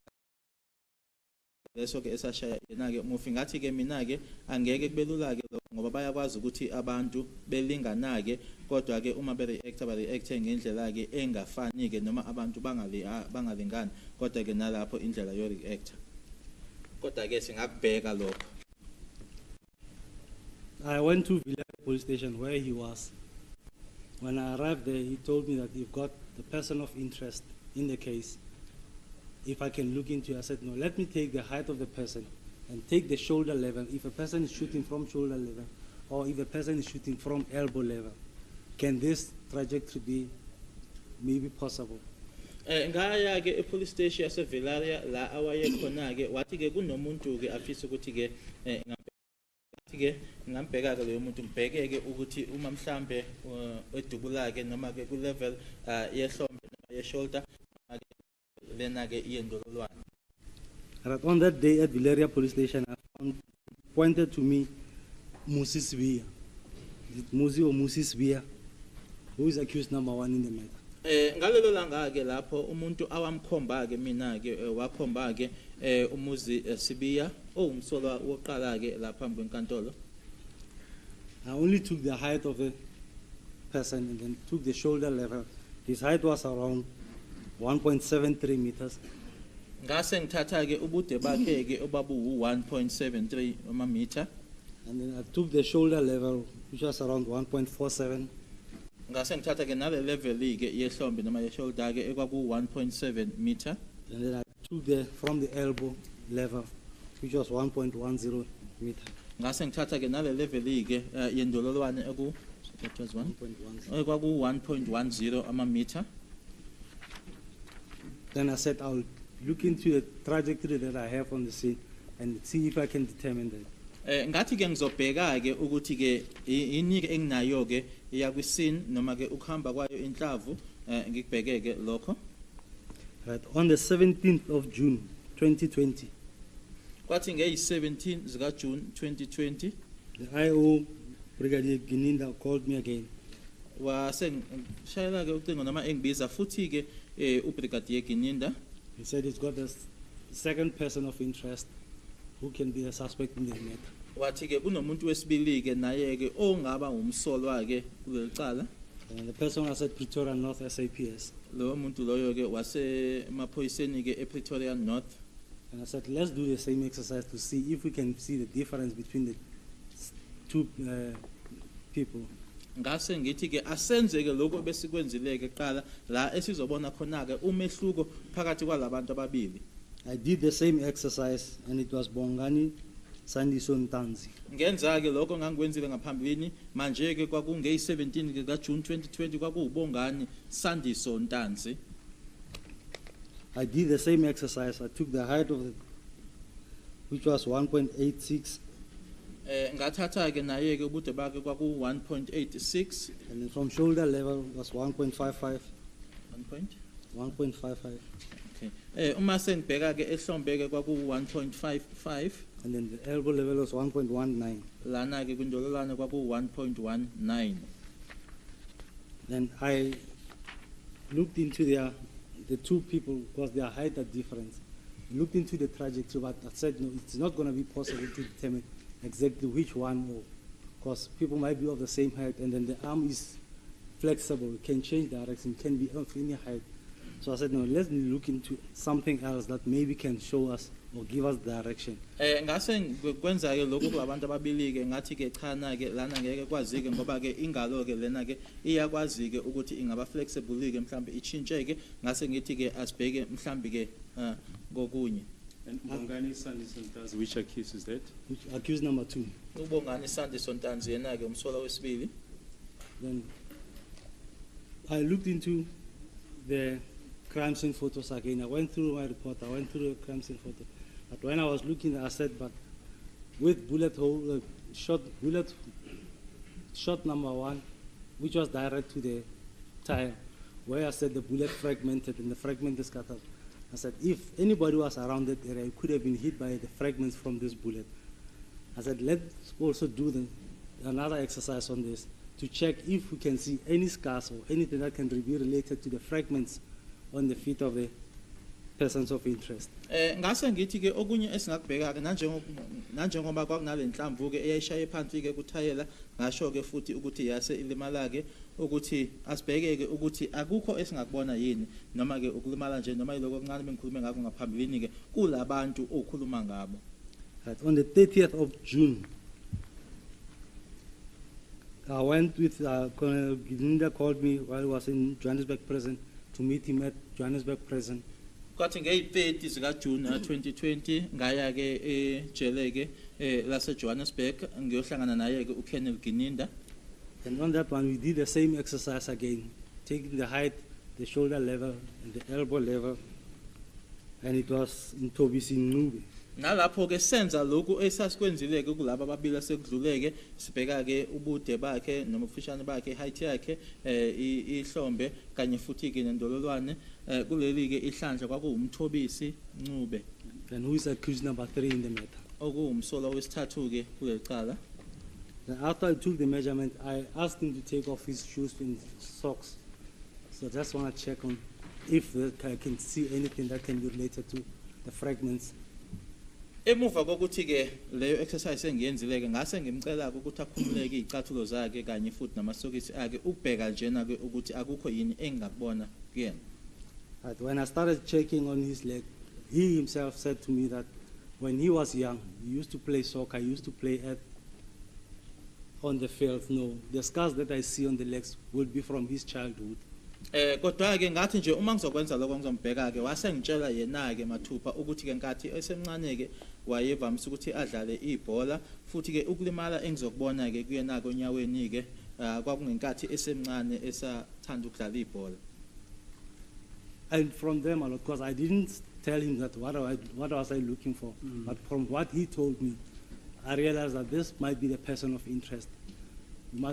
leso-ke esashaya yena-ke umufi ngathi-ke mina-ke angeke kube lula-ke ngoba bayakwazi ukuthi abantu belingana-ke kodwa-ke uma bere-acte ngendlela-ke engafani-ke noma abantu bangalingani kodwa-ke nalapho indlela yo-reacta kodwa-ke singakubheka lokho. I went to Villa police station where he was. When I arrived there, he told me that you've got the person of interest in the case. If I can look into it, I said, no, let me take the height of the person and take the shoulder level. If a person is shooting from shoulder level, or if a person is shooting from elbow level, can this trajectory be maybe possible? Ngaya-ke e-police station yasevillaria la awaye khona-ke wathi-ke kunomuntu-ke afisa ukuthi-ke ngathi-ke ngambheka-ke loyo muntu ngibheke-ke ukuthi uma mhlambe edubula-ke noma-ke ku-level yehlombe noma ye-shoulder lena-ke iyendololwane. On that day at Villeria police station, I found pointed to me Musi Sibia. Is it Musi or Musi Sibia? Who is accused number 1 in the matter? Ngalelo langa-ke lapho umuntu awamkhomba-ke mina-ke wakhomba-ke umuzi Sibiya owumsolwa wokuqala-ke lapha phambi kwenkantolo. I only took the height of the person and then took the shoulder level. His height was around 1.73 meters. Ngase ngithatha-ke ubude bakhe-ke obabu 1.73 amameter. And then I took the shoulder level, which was around 1.47. Ngase ngithatha-ke nale level-ke yehlombe noma ye-shoulder-ke ekwaku 1.7 meter. And then I took from the elbow level, which was 1.10 meter. Ngase ngithatha-ke nale level-ke yendololwane eku 1.10 amameter. Then I said I'll look into the trajectory that I have on the scene and see if I can determine that. Ngathi ke ngizobheka ke ukuthi ke inike enginayo ke iya kwiscene noma ke ukuhamba kwayo inhlavu ngikubheke ke lokho. Right. On the 17th of June 2020, Kwathi ngeyi-17 zika June 2020 the IO Brigadier Gininda called me again. Wasengishayela ke ucingo noma engibiza futhi ke uBrigadier Gininda. He said he's got a second person of interest who can be a suspect in the matter. Wathi ke kunomuntu wesibili ke naye ke ongaba umsolwa ke kulecala. And the person was at Pretoria North SAPS. Lo muntu loyo ke wasemaphoyiseni ke ePretoria North. And I said, let's do the same exercise to see if we can see the difference between the two people. Ngase ngithi ke asenze ke lokho besikwenzile ke qala la esizobona khona ke umehluko phakathi kwalabantu ababili. I did the same exercise and it was Bongani Sandiso Ntanzi. Ngenza ke lokho ngangikwenzile ngaphambilini manje ke kwakungeyi-17 ke ka June 2020 kwakuwubongani Sandiso Ntanzi. I did the same exercise. I took the height of the, which was 1.86, Ngathatha ke naye ke ubude bakhe kwaku 1.86 and then from shoulder level was 1.55. 1.55. Okay. Uma sengibheka ke ehlombe ke kwaku 1.55 And then the elbow level was 1.19. lana ke kwindololwane kwaku 1.19. Then I looked into the two people because their height are different. I looked into the trajectory, but I said no, it's not going to be possible to determine exactly which one, because people might be of the same height, and then the arm is flexible, it can change direction, can be of any height. So I said no, let's look into something else that maybe can show us or give us direction. Ngase kwenza ke lokho kulabantu ababili ke ngathi ke cha na ke lana ngeke kwazike ngoba ke ingalo ke lena ke iyakwazi ke ukuthi ingaba flexible ke mhlambe ichintshe ke ngase ngithi ke asibheke mhlambe ke kokunye. And Bongani Sandiso Ntanzi, which accused is that? Which accused number 2. Ubongani Sandiso Ntanzi yena ke umsola wesibili. Then I looked into the crime scene photos again. I went through my report, I went through the crime scene photo. But when I was looking, I said, but with bullet hole, shot number 1, which was direct to the tire, where I said the bullet fragmented and the fragment is scattered. I said, if anybody was around that area, it could have been hit by the fragments from this bullet. I said, let's also do another exercise on this to check if we can see any scars or anything that can be related to the fragments on the feet of the persons of interest. Ngase ngithi ke okunye esingakubheka ke nanjengoba kwakunale nhlamvu ke eyayishaye phansi ke kuthayela ngasho ke futhi ukuthi yase ilimala ke ukuthi asibheke ke ukuthi akukho esingakubona yini noma ke ukulimala nje noma yiloko okuncane bengikhulume ngakho ngaphambilini ke kulabantu okhuluma ngabo. On the 30th of June, I went with Colonel Gininda called me while he was in Johannesburg prison to meet him at Johannesburg prison. Kwathi ngeyi-30 zika June 2020 ngaya ke ejele ke lase Johannesburg ngiyohlangana naye ke uKolonel Gininda. And on that one we did the same exercise again, taking the height, the shoulder level and the elbow level, and it was Mthobisi Mncube. Nalapho ke senza lokhu esasikwenzile ke kulabo ababili asekudluleke sibheka ke ubude bakhe noma ubufushane bakhe height yakhe ihlombe kanye futhi ke nendololwane kuleli ke ihlandla kwakuwumthobisi Mncube. And who is accused number 3 in the matter? Okuwumsola wesithathu ke kulecala. Then after I took the measurement, I asked him to take off his shoes and socks. So I just want to check on if I can see anything that can be related to the fragments. Emuva kokuthi ke leyo exercise engiyenzile ke ngase ngimcela ukuthi akhumuleke izicathulo zakhe kanye futhi namasokisi akhe ukubheka njena ke ukuthi akukho yini engakubona kuyena. Right, when I started checking on his leg, he himself said to me that when he was young, he used to play soccer, he used to play on the field. No, the scars that I see on the legs will be from his childhood. Kodwa ke ngathi nje uma ngizokwenza lokho ngizombheka ke wasengitshela yena ke mathupha ukuthi ke nkathi esemncane ke wayevamise ukuthi adlale ibhola futhi ke ukulimala engizokubona ke kuyena konyaweni ke kwakungenkathi esemncane esathanda ukudlala ibhola. And from them, because I didn't tell him that what was I looking for, but from what he told me, I realized that this might be the person of interest.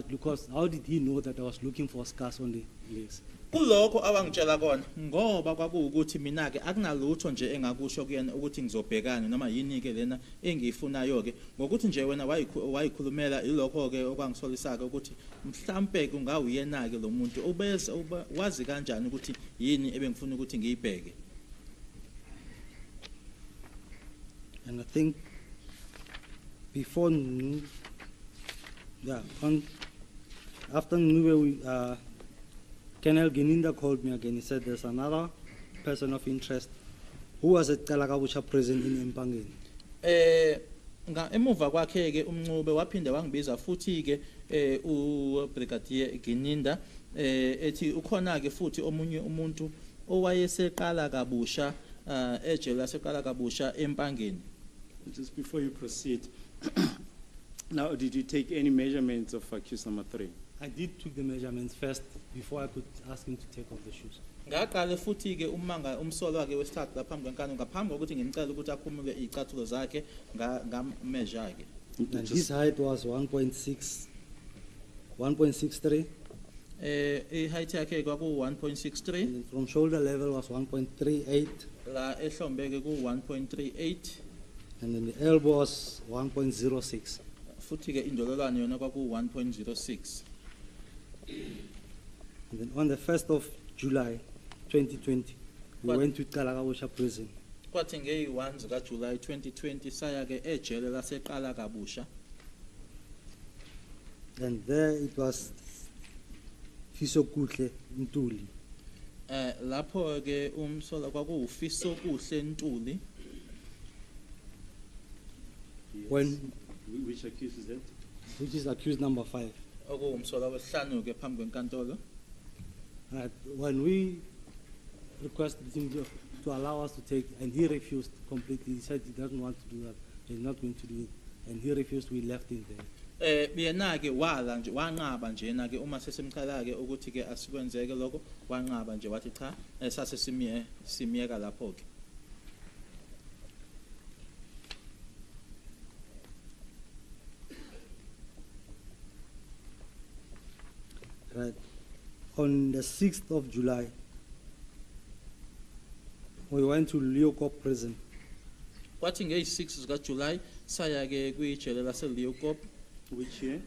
Because how did he know that I was looking for scars on the legs? Kulokho awangitshela kona ngoba kwakuwukuthi mina ke akunalutho nje engakusho kuyena ukuthi ngizobhekana noma yini ke lena engiyifunayo ke ngokuthi nje wena wayikhulumela ilokho ke okwangisolisaka ukuthi mhlambe kungawuyena ke lo muntu ubese wazi kanjani ukuthi yini ebengifuna ukuthi ngiyibheke. And I think before after Nube, Colonel Gininda called me again. He said there's another person of interest who was at Kalakabusha prison in Mpangeni. Emuva kwakhe ke uMncube waphinde wangibiza futhi ke uBrigadier Gininda ethi ukhona ke futhi omunye umuntu owayeseqala kabusha ejele laseqala kabusha eMpangeni. Just before you proceed, now did you take any measurements of accused number 3? I did took the measurements first before I could ask him to take off the shoes. Ngaqale futhi ke umsolo wakhe wesithathu lapha ngempangeni ngaphambi kokuthi ngimcela ukuthi akhumule izicathulo zakhe ngameasure ke. And his height was 1.63. Height yakhe kwaku 1.63. And from shoulder level was 1.38. La ehlombe ke ku 1.38. And then the elbow was 1.06. Futhi ke indololwane yona kwaku 1.06. And then on the 1st of July 2020, we went to Kalakabusha prison. Kwathi ngeyi1 zika July 2020 saya ke ejele laseqala kabusha. And there it was Fisokuhle Ntuli. Lapho ke umsola kwaku uFisokuhle Ntuli. When Which accused is that? which is accused number 5. Okuwumsola wesihlanu ke phambi kwenkantolo. When we requested him to allow us to take, and he refused completely. He said he doesn't want to do that. He's not going to do it, and he refused. We left him there. Yena ke wala nje wanqaba nje na ke uma sesemcela ke ukuthi ke asikwenzeke lokho wanqaba nje wathi cha sase simiyeka lapho ke. Right. On the 6th of July, we went to Leeuwkop prison. Kwathi ngeyi6 zika July saya ke kuyijele lase Leeuwkop. Which year?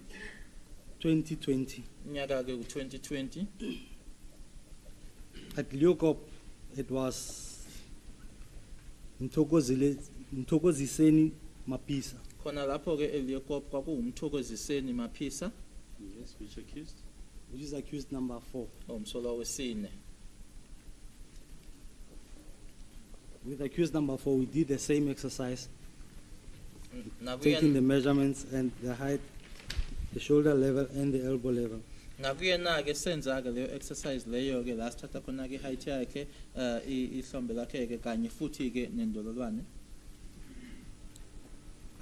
2020. Nyaka ke 2020. At Leeuwkop, it was Mthokoziseni Mapisa. Khona lapho ke eLeeuwkop kwakuwumthokoziseni Mapisa. Yes, which accused? Which is accused number 4. Umsola wesine. With accused number 4, we did the same exercise, Nakuyena taking the measurements and the height, the shoulder level and the elbow level. nakuyena ke senza ke leyo exercise leyo ke la sithatha khona ke height yakhe ihlombe lakhe ke kanye futhi ke nendololwane.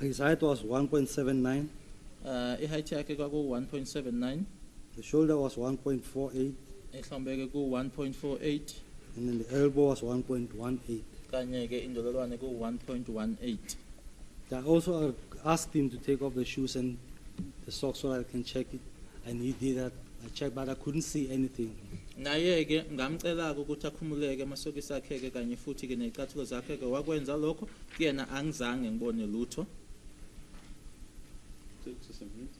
His height was 1.79, I-height yakhe kwaku 1.79, the shoulder was 1.48, ihlombe ke ku 1.48 and then the elbow was 1.18. kanye ke indololwane ku 1.18. I also asked him to take off the shoes and the socks so I can check it, and he did that. I checked, but I couldn't see anything. Naye ke ngamcela ukuthi akhumuleke amasokisi akhe ke kanye futhi ke nezicathulo zakhe ke wakwenza lokho kuyena angizange ngibone lutho. Just a minute.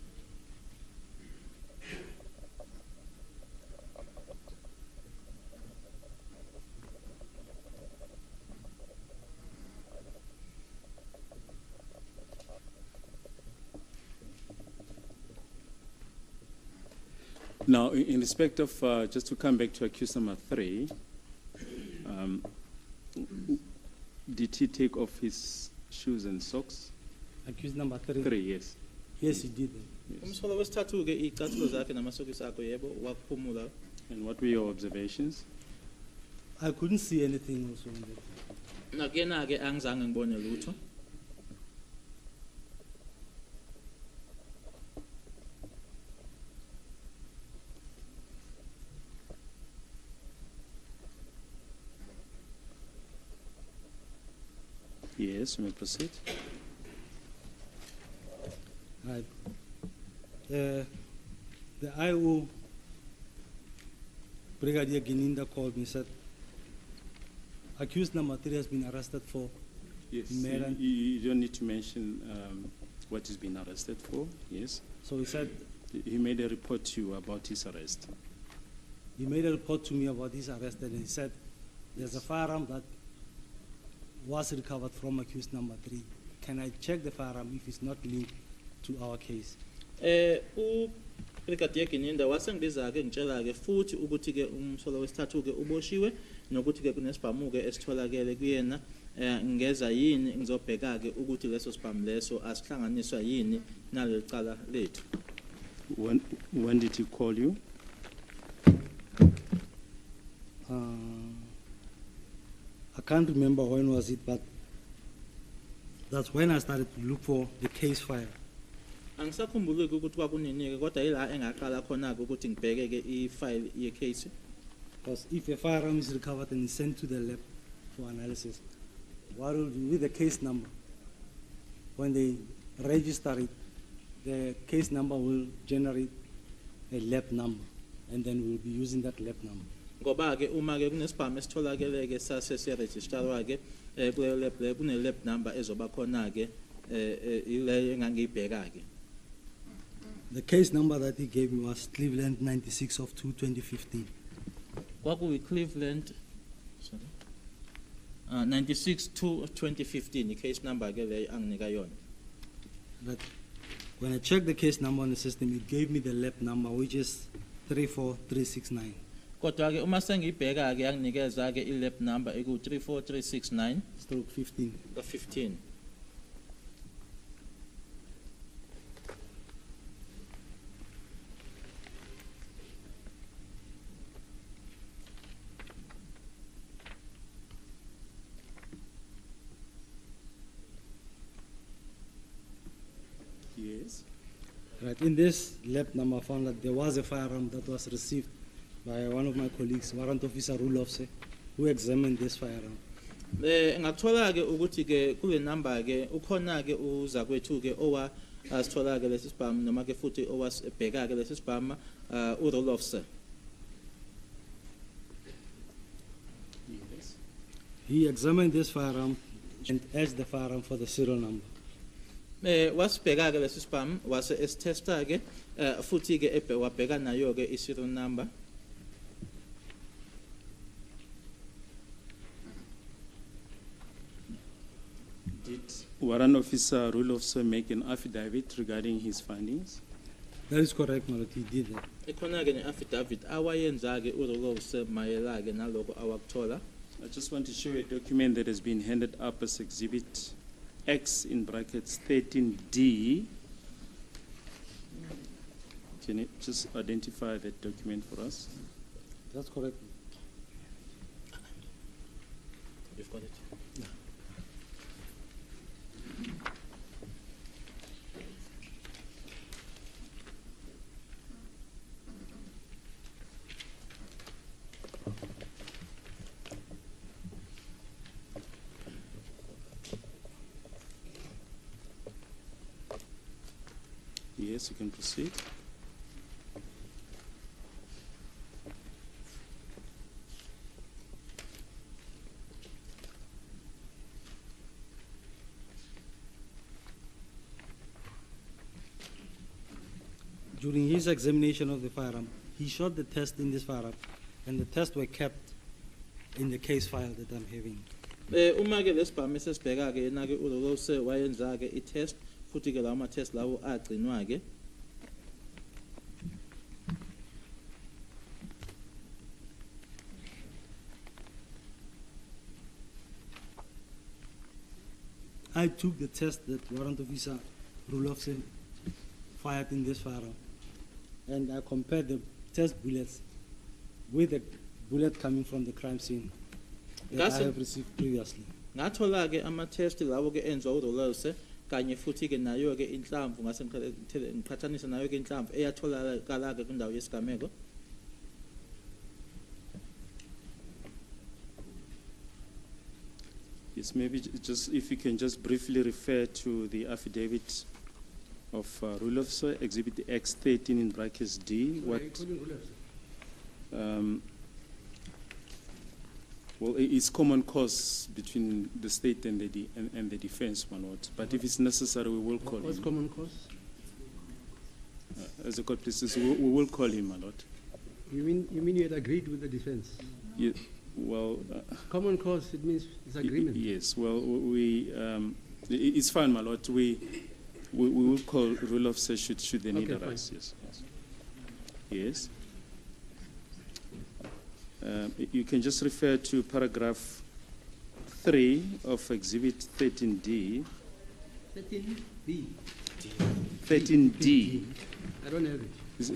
Now, in respect of, just to come back to accused number 3, did he take off his shoes and socks? Accused number 3? 3, yes. Yes, he did. Yes. Umsolo wesithathu ke izicathulo zakhe namasokisi akhe yebo wakuphumula. And what were your observations? I couldn't see anything also on that. Nakuyena ke angizange ngibone lutho. Yes, you may proceed. Right. The IO, Brigadier Gininda, called me, said, accused number 3 has been arrested for Yes, murder. you don't need to mention what he's been arrested for, yes. So he said, He made a report to you about his arrest. he made a report to me about his arrest, and he said, there's a firearm that was recovered from accused number 3. Can I check the firearm if it's not linked to our case? Brigadier Gininda wasengibiza-ke ngitshela-ke futhi ukuthi-ke umsolo wesithathu-ke uboshiwe nokuthi-ke kunesibhamu-ke esitholakele kuyena ngeza yini ngizobheka-ke ukuthi leso sibhamu leso asihlanganiswa yini naleli cala lethu. When did he call you? I can't remember when was it, but that's when I started to look for the case file. Angisakhumbuleki ukuthi kwakunini-ke kodwa yila engaqala khona-ke ukuthi ngibheke-ke i-file ye-case. Because if a firearm is recovered and is sent to the lab for analysis, what will do with the case number? When they register it, the case number will generate a lab number, and then we'll be using that lab number. Ngoba-ke uma-ke kunesibhamu esitholakele-ke sase siyarejistawa-ke kuleyo lab leyo kune-lab number ezoba khona-ke ile engangiyibheka-ke. The case number that he gave me was Cleveland 96 of 2015. Cleveland, sorry, 96/2/2015, case number ke leyo anginika yona. But when I checked the case number on the system, it gave me the lab number, which is 34369. Kodwa-ke uma sengiyibheka-ke yanginikeza-ke i-lab number eku-34369 Stroke 15. 15. Yes. Right. In this lab number, I found that there was a firearm that was received by one of my colleagues, Warrant Officer Rulofse, who examined this firearm. Ngakuthola-ke ukuthi-ke kule number-ke ukhona-ke uzakwethu-ke asithola-ke lesi sibhamu noma-ke futhi owasibheka-ke lesi sibhamu uRolofse. Yes. He examined this firearm and asked the firearm for the serial number. Wasibheka-ke lesi sibhamu wase esithesta-ke futhi-ke wabheka nayo-ke i-serial number. Did Warrant Officer Rulofse make an affidavit regarding his findings? That is correct, Malot. He did that. Ikhona-ke ne-affidavit awayenza-ke uRolofse mayela-ke naloko awakuthola. I just want to show a document that has been handed up as Exhibit X in brackets 13D. Can you just identify that document for us? That's correct. You've got it. Yes, you can proceed. During his examination of the firearm, he shot the test in this firearm, and the tests were kept in the case file that I'm having. Uma-ke lesibhamu esesibheka-ke yena-ke uRolofse wayenza-ke i-test futhi-ke lawo ma-test lawo agcinwa-ke. I took the test that Warrant Officer Rulofse fired in this firearm, and I compared the test bullets with the bullet coming from the crime scene that I have received previously. Ngathola-ke ama-test lawo-ke enziwa uRolofse kanye futhi-ke nayo-ke inhlamvu ngase ngiqhathanise nayo-ke inhlamvu eyatholakala-ke kwindawo yesigameko. Yes, maybe just if you can just briefly refer to the affidavit of rule officer, Exhibit X13 in brackets D. What are you calling rule officer? Well, it's common cause between the state and the defense, my lord. But if it's necessary, we will call What's him. common cause? As a court pleases, we will call him, my lord. You mean you had agreed with the defense? Yeah, well, Common cause, it means it's agreement. yes. Well, it's fine, my lord. We will call rule officer should the need Okay, arise. Yes. Yes. You can just refer to paragraph 3 of Exhibit 13D. 13B. 13D. I don't have it.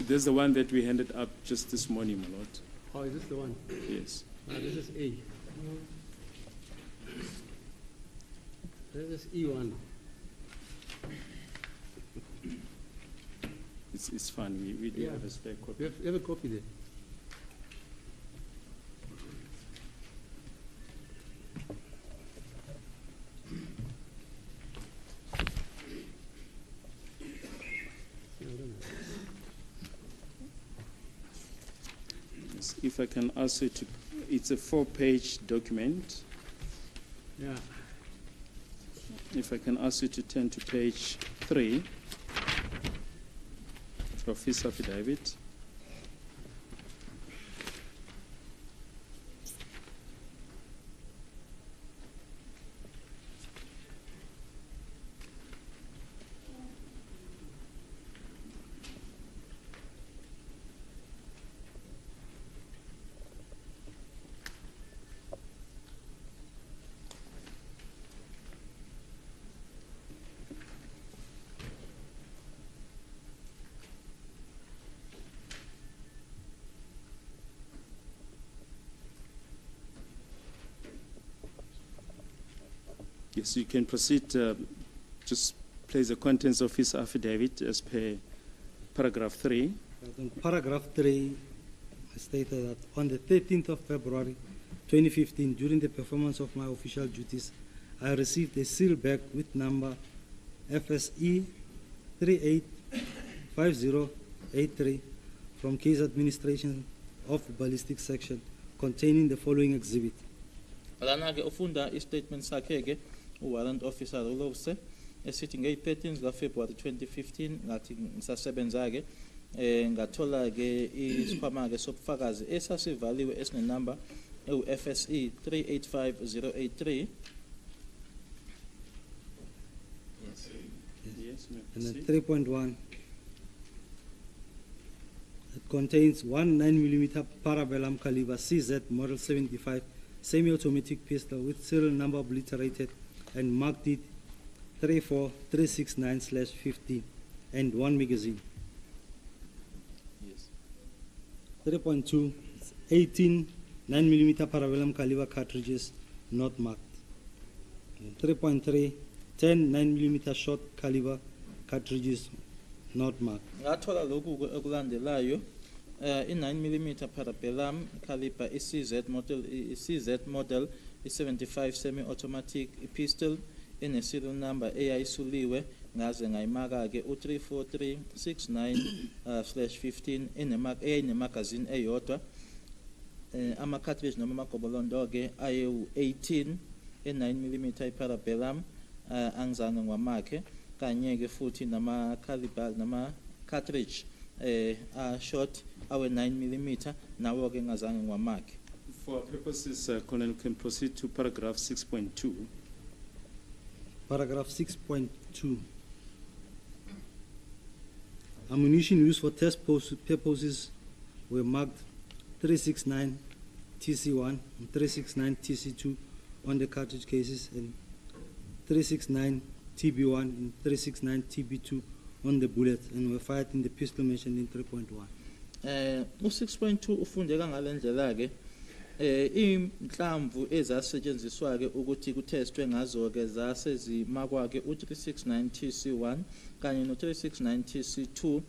There's the one that we handed up just this morning, my lord. Oh, is this the one? Yes. This is A. This is E1. It's fine. We do Yeah. have a spare copy. You have a copy there. Yes, if I can ask you to, it's a 4-page document. Yeah. If I can ask you to turn to page 3 of his affidavit. Yes, you can proceed. Just place the contents of his affidavit as per paragraph 3. In paragraph 3, I stated that on the 13th of February 2015, during the performance of my official duties, I received a seal bag with number FSE 385083 from Case Administration of Ballistic Section containing the following exhibit. Lana-ke ufunda i-statement sakhe-ke u-warrant officer rule officer esithi ngeyi-13 zikaFebruary 2015 ngathi ngisasebenza-ke ngathola-ke isikhwama-ke sobufakazi esasivaliwe esinenamba ewu-FSE 385083. Yes, And then 3.1, it contains one 9mm parabellum caliber CZ model 75 semi-automatic pistol with serial number obliterated and marked it 34369/15 and one magazine. Yes. 3.2, 18 9mm parabellum caliber cartridges not marked. 3.3, 10 9mm short caliber cartridges not marked. Ngathola lokhu okulandelayo i-9mm parabellum caliber i-CZ model i-75 semi-automatic pistol ine-serial number eyayisuliwe ngaze ngayimaka-ke u-34369/15 eyayinemagazini eyodwa. Ama-cartridge noma amagobolondo-ke ayewu-18 e-9mm i-parabellum angizange ngiwamakhe kanye-ke futhi nama-caliber nama-cartridge short awe-9mm nawo-ke ngazange ngiwamakhe. For our purposes, Colonel, we can proceed to paragraph 6.2. Paragraph 6.2. Ammunition used for test purposes were marked 369 TC1 and 369 TC2 on the cartridge cases and 369 TB1 and 369 TB2 on the bullets and were fired in the pistol mentioned in 3.1. U-6.2 ufundeka ngalendlela-ke inhlamvu ezasetshenziswa-ke ukuthi kuthestwe ngazo-ke zasezimakwa-ke u-369 TC1 kanye no-369 TC2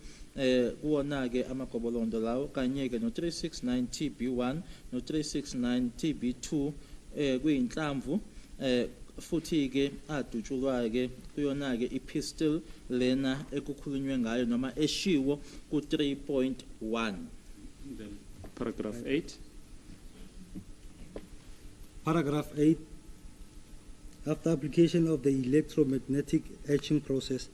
kuwona-ke amagobolondo lawo kanye-ke no-369 TB1 no-369 TB2 kuyinhlamvu futhi ke adutshulwa ke kuyona ke epistle lena ekukhulunywe ngayo noma eshiwo ku 3.1. Then paragraph 8. Paragraph 8. After application of the electromagnetic etching process,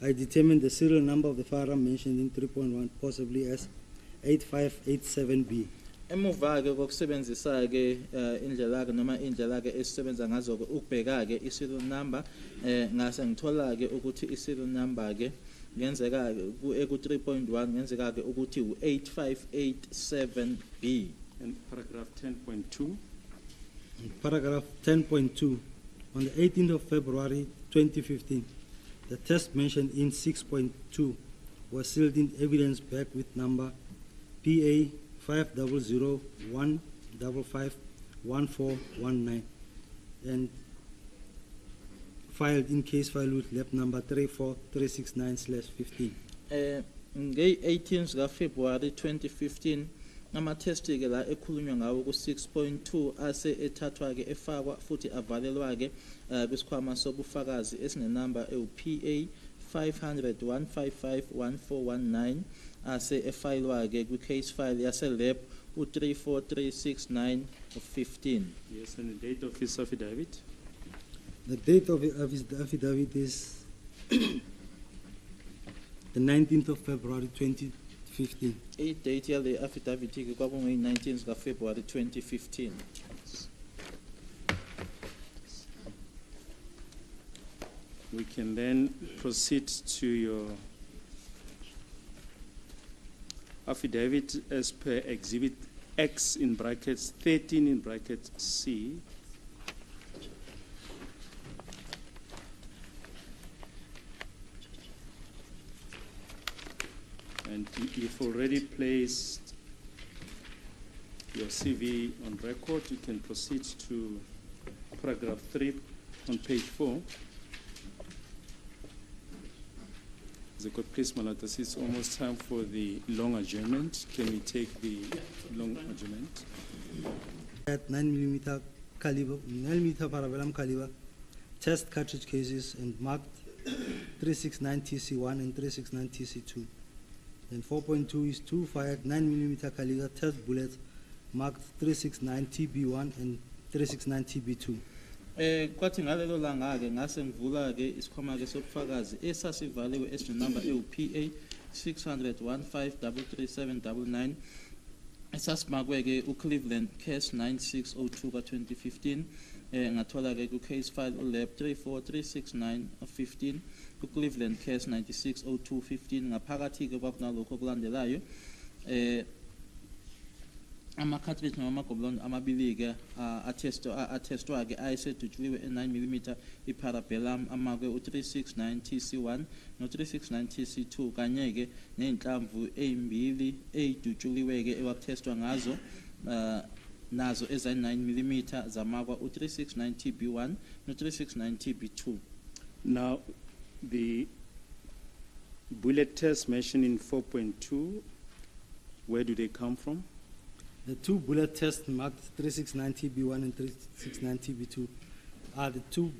I determined the serial number of the firearm mentioned in 3.1 possibly as 8587B. Emuva ke kokusebenzisa ke indlela ke noma indlela ke esisebenza ngazo ke ukubheka ke i-serial number ngase ngithola ke ukuthi i-serial number ke ngenzeka ku 3.1 ngenzeka ke ukuthi u8587B. And paragraph 10.2. Paragraph 10.2. On the 18th of February 2015, the test mentioned in 6.2 was sealed in evidence bag with number PA 50015551419 and filed in case file with lab number 34369/15. Nge-18 February 2015 ama-test ke la ekhulunywa ngawo ku 6.2 ase ethathwa ke efakwa futhi avalelwa ke kwisikhwama sobufakazi esinenamba ewu-PA 50015511419 ase efayilwa ke kwi-case file yase lab u-34369/15. Yes, and the date of his affidavit. The date of his affidavit is the 19th of February 2015. I-date yale affidavit ke kwakungeyi-19 February 2015. We can then proceed to your affidavit as per Exhibit X in brackets 13 in bracket C. And you've already placed your CV on record. You can proceed to paragraph 3 on page 4. The court, please, Malatasi, it's almost time for the long adjournment. Can we take the long adjournment? At 9mm caliber, 9mm parabellum caliber, test cartridge cases and marked 369 TC1 and 369 TC2. Then 4.2 is 2 fired 9mm caliber test bullets marked 369 TB1 and 369 TB2. Kwathi ngalelo langa ke ngase ngivula ke isikhwama ke sobufakazi esasivaliwe esinenamba ewu-PA 60015333799 esasimakwe ke uCleveland case 9602 ka-2015 ngathola ke ku-case file ulab 3436915 ku-Cleveland case 960215 ngaphakathi ke kwakunalokho okulandelayo ama-cartridge noma amagoblondo amabili ke attestwa ke ayesedutshuliwe e-9mm i-parabellum amakwe u-369 TC1 no-369 TC2 kanye ke ney'nhlamvu ey'mbili ey'dutshuliwe ke ekwakutestwa ngazo nazo eza-9mm zamakwa u-369 TB1 no-369 TB2. Now, the bullet tests mentioned in 4.2, where do they come from? The two bullet tests marked 369 TB1 and 369 TB2 are the two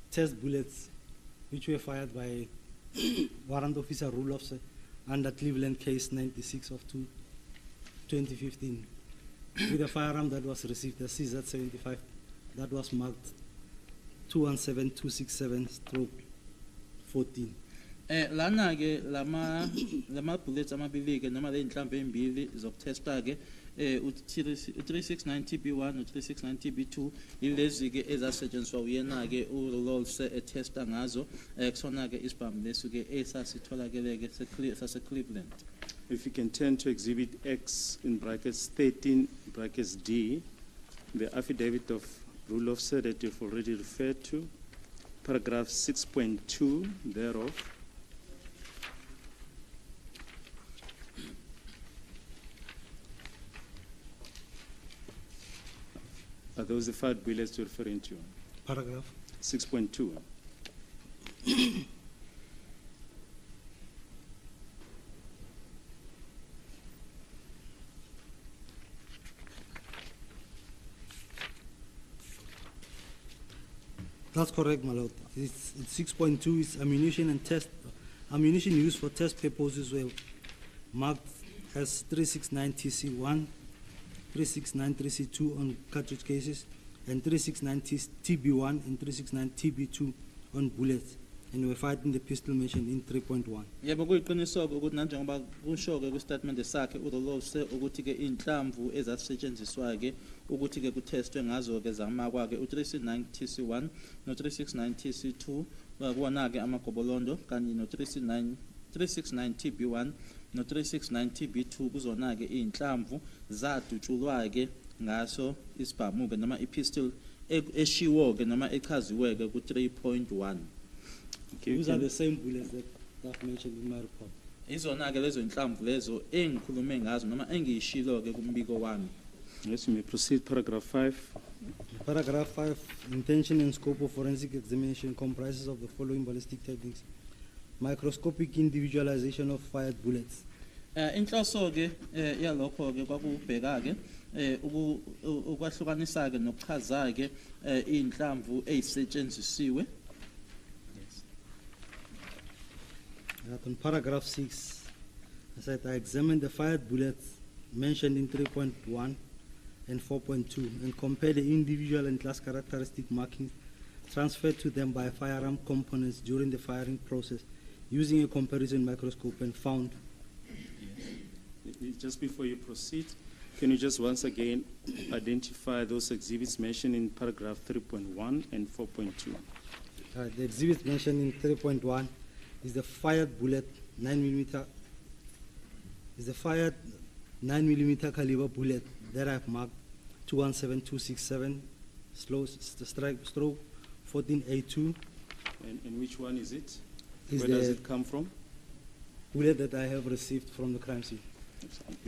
test bullets which were fired by Warrant Officer Rule Officer under Cleveland case 96 of 2015 with a firearm that was received, the CZ75, that was marked 217267/14. Lana ke lama bullets amabili ke noma le nhlamvu embili zokutesta ke u-369 TB1 no-369 TB2 yilezi ke ezasetshenziswa uyena ke uLolse etesta ngazo kusona ke isibhamu lesu ke esasitholakele ke sase-Cleveland. If you can turn to Exhibit X in brackets 13 brackets D, the affidavit of rule officer that you've already referred to, paragraph 6.2 thereof. Are those the fired bullets you're referring to? Paragraph 6.2. That's correct, my lord. It's 6.2 is ammunition and test. Ammunition used for test purposes were marked as 369 TC1, 369 3C2 on cartridge cases, and 369 TB1 and 369 TB2 on bullets, and were fired in the pistol mentioned in 3.1. Yebo kuyiqinisoko ukuthi nanjengoba kusho-ke kwistatement sakhe urolose ukuthi-ke iy'nhlamvu ezasetshenziswa-ke ukuthi-ke kuthestwe ngazo-ke zamakwa-ke u-369 TC1 no-369 TC2 kuwona-ke amagobolondo kanye no-369 TB1 no-369 TB2 kuzona-ke iy'nhlamvu zadutshulwa-ke ngaso isibhamu-ke noma i-pistol eshiwo-ke noma echaziwe-ke ku-3.1. Okay, these are the same bullets that I've mentioned in my report. Izona-ke lezo nhlamvu lezo engikhulume ngazo noma engiyishilo-ke kumbiko wami. Yes, you may proceed. Paragraph 5. Paragraph 5, intention and scope of forensic examination comprises of the following ballistic techniques. Microscopic individualization of fired bullets. Inhloso-ke yalokho-ke kwakubheka-ke ukwahlukanisa-ke nokuchaza-ke iy'nhlamvu ey'setshenzisiwe. On paragraph 6, I said I examined the fired bullets mentioned in 3.1 and 4.2 and compared the individual and class characteristic markings transferred to them by firearm components during the firing process using a comparison microscope and found. Just before you proceed, can you just once again identify those exhibits mentioned in paragraph 3.1 and 4.2? The exhibits mentioned in 3.1 is the fired bullet 9mm. Is the fired 9mm caliber bullet that I've marked 217267 stroke 14A2. And which one is it? Is Where does it come from? Bullet that I have received from the crime scene.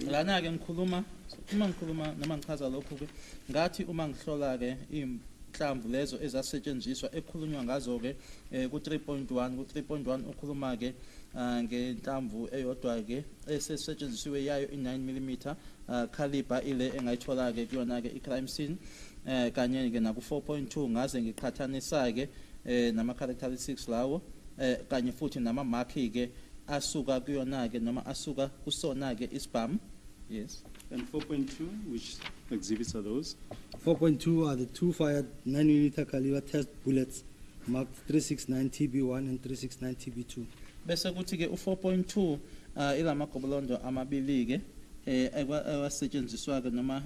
Lana-ke ngikhuluma uma ngikhuluma noma ngichaza lokho-ke ngathi uma ngihlola-ke iy'nhlamvu lezo ezasetshenziswa ekhulunywa ngazo-ke ku-3.1 ku-3.1 ukhuluma-ke ngenhlamvu eyodwa-ke esesetshenzisiwe yayo i-9mm caliber ile engayithola-ke kuyona-ke i-crime scene kanye-ke naku-4.2 ngaze ngiqhathanisa-ke nama-characteristics lawo kanye futhi nama-mark-ke asuka kuyona-ke noma asuka kusona-ke isibhamu. Yes. And 4.2, which exhibits are those? 4.2 are the two fired 9mm caliber test bullets marked 369 TB1 and 369 TB2. Bese kuthi-ke u-4.2 ilamagobolondo amabili-ke ewasetshenziswa-ke noma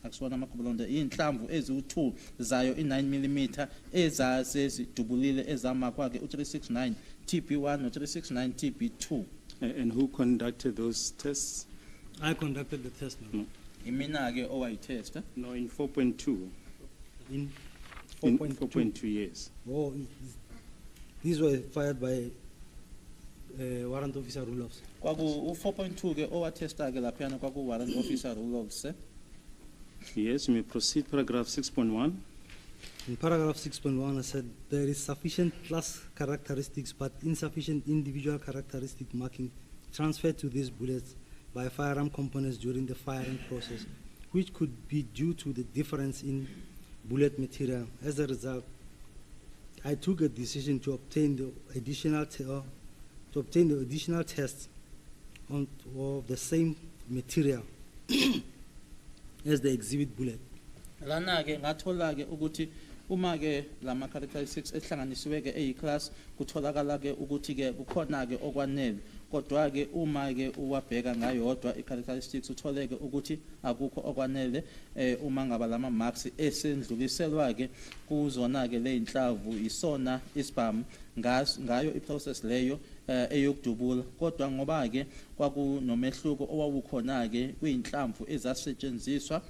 akusiwona amagobolondo iy'nhlamvu eziwu-2 zayo i-9mm ezazezidubulile ezamakwa-ke u-369 TB1 no-369 TB2. And who conducted those tests? I conducted the test. No. Imina-ke owayithesta. No, in 4.2. In In 4.2, yes. Oh, these were fired by warrant officer Ruloffs. Kwaku u-4.2-ke owathesta-ke laphayana kwaku-warrant officer Ruloffs. Yes, you may proceed. Paragraph 6.1. In paragraph 6.1, I said there is sufficient class characteristics but insufficient individual characteristic marking transferred to these bullets by firearm components during the firing process, which could be due to the difference in bullet material. As a result, I took a decision to obtain the additional tests of the same material as the exhibit bullet. Lana-ke ngathola-ke ukuthi uma-ke lama characteristics ehlanganisiwe-ke eyi-class kutholakala-ke ukuthi-ke kukhona-ke okwanele, kodwa-ke uma-ke uwabheka ngayodwa i-characteristics utholeke ukuthi akukho okwanele uma ngaba lama marks esendluliselwa-ke kuzona-ke ley'nhlamvu isona isibhamu ngayo i-process leyo eyokudubula, kodwa ngoba-ke kwakunomehluko owawukhona-ke kuy'nhlamvu ezasetshenziswa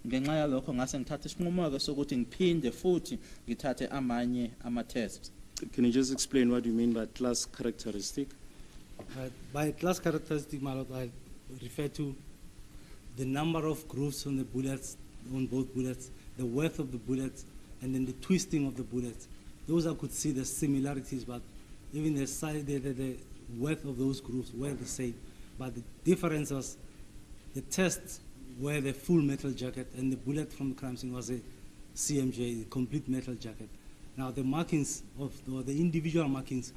ngenxa yalokho ngase ngithathe isinqumo-ke sokuthi ngiphinde futhi ngithathe amanye ama-tests. Can you just explain what you mean by class characteristic? By class characteristic, my lord, I refer to the number of grooves on the bullets, on both bullets, the width of the bullets, and then the twisting of the bullets. Those I could see the similarities, but even the size, the width of those grooves were the same. But the difference was the tests were the full metal jacket, and the bullet from the crime scene was a CMJ, complete metal jacket. Now the markings of the individual markings